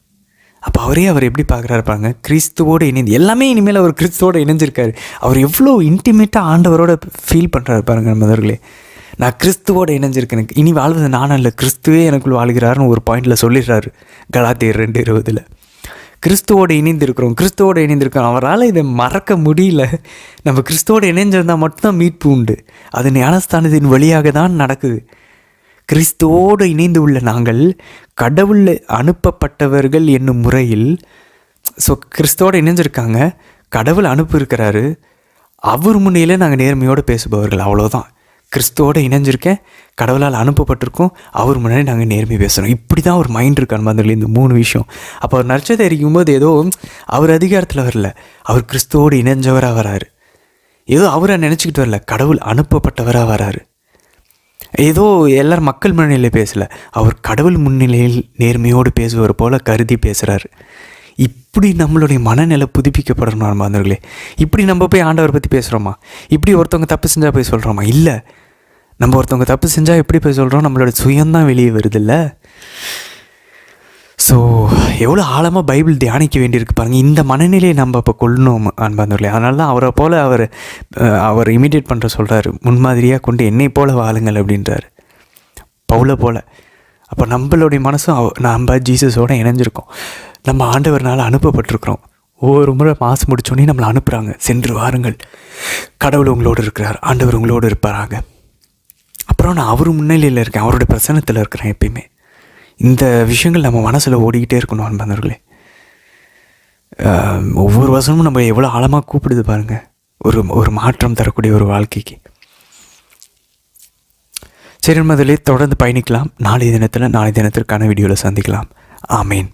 அப்போ அவர் எப்படி பார்க்குறாரு பாருங்க, கிறிஸ்துவோடு இணைந்து. எல்லாமே இனிமேல் அவர் கிறிஸ்துவோடு இணைஞ்சிருக்காரு. அவர் எவ்வளோ இன்டிமேட்டாக ஆண்டவரோட ஃபீல் பண்ணுறாரு பாருங்க நண்பர்களே. நான் கிறிஸ்துவோடு இணைஞ்சிருக்கேன், எனக்கு இனி வாழ்வது நானும் இல்லை, கிறிஸ்துவே எனக்குள் வாழ்கிறாருன்னு ஒரு பாயிண்டில் சொல்லிடுறாரு கலாத்தியர் 2:20. கிறிஸ்துவோடு இணைந்திருக்கிறோம். அவரால் இதை மறக்க முடியல. நம்ம கிறிஸ்துவோடு இணைஞ்சிருந்தால் மட்டும்தான் மீட்பு உண்டு. அது ஞானஸ்தானத்தின் வழியாக தான் நடக்குது. கிறிஸ்துவோடு இணைந்து உள்ள நாங்கள் கடவுள் அனுப்பப்பட்டவர்கள் என்னும் முறையில், ஸோ கிறிஸ்துவோடு இணைஞ்சிருக்காங்க, கடவுள் அனுப்பியிருக்கிறாரு, அவர் முன்னிலே நாங்கள் நேர்மையோடு பேசுபவர்கள், அவ்வளோதான். கிறிஸ்துவோடு இணைஞ்சிருக்கேன், கடவுளால் அனுப்பப்பட்டிருக்கோம், அவர் முன்னாடி நாங்கள் நேர்மை பேசுகிறோம். இப்படி தான் ஒரு மைண்ட் இருக்கான் மாதிரி இந்த 3 விஷயம். அப்போ அவர் நற்செய்தி அறிக்கும்போது ஏதோ அவர் அதிகாரத்தில் வரல, அவர் கிறிஸ்துவோடு இணைஞ்சவராக வராரு. ஏதோ அவரை நினச்சிக்கிட்டு வரல, கடவுள் அனுப்பப்பட்டவராக வராரு. ஏதோ எல்லாரும் மக்கள் முன்னிலையில் பேசலை, அவர் கடவுள் முன்னிலையில் நேர்மையோடு பேசுவார் போல் கருதி பேசுகிறாரு. இப்படி நம்மளுடைய மனநிலை புதுப்பிக்கப்படணும் மாந்தர்களே. இப்படி நம்ம போய் ஆண்டவரை பற்றி பேசுகிறோமா? இப்படி ஒருத்தவங்க தப்பு செஞ்சால் போய் சொல்கிறோமா? இல்லை. நம்ம ஒருத்தவங்க தப்பு செஞ்சால் எப்படி போய் சொல்கிறோம்? நம்மளோட சுயம்தான் வெளியே வருதில்ல. ஸோ எவ்வளோ ஆழமாக பைபிள் தியானிக்க வேண்டியிருக்கு பாருங்கள். இந்த மனநிலையை நம்ம இப்போ கொள்ளணும் அன்பாந்தவர்களே. அதனால தான் அவரை போல் அவர் இமிடியேட் பண்ணுற சொல்கிறாரு, முன்மாதிரியாக கொண்டு என்னை போல் வாழுங்கள் அப்படின்றாரு, பவுலை போல். அப்போ நம்மளுடைய மனசும் நம்ம ஜீசஸோடு இணைஞ்சிருக்கோம், நம்ம ஆண்டவர்னால் அனுப்பப்பட்டிருக்கிறோம். ஒவ்வொரு முறை மாதம் முடித்தோடனே நம்மளை அனுப்புகிறாங்க, சென்று வாருங்கள், கடவுள் உங்களோடு இருக்கிறார், ஆண்டவர் உங்களோடு இருப்பாராங்க. அப்புறம் நான் அவர் முன்னிலையில் இருக்கேன், அவருடைய பிரசன்னத்தில் இருக்கிறேன் எப்பயுமே. இந்த விஷயங்கள் நம்ம மனசில் ஓடிக்கிட்டே இருக்கணும் அன்பர்களே. ஒவ்வொரு வருஷமும் நம்ம எவ்வளோ ஆழமாக கூப்பிடுது பாருங்கள், ஒரு மாற்றம் தரக்கூடிய ஒரு வாழ்க்கைக்கு. சரி, முதலே தொடர்ந்து பயணிக்கலாம். நாளைய தினத்திற்கான வீடியோவில் சந்திக்கலாம். ஆமீன்.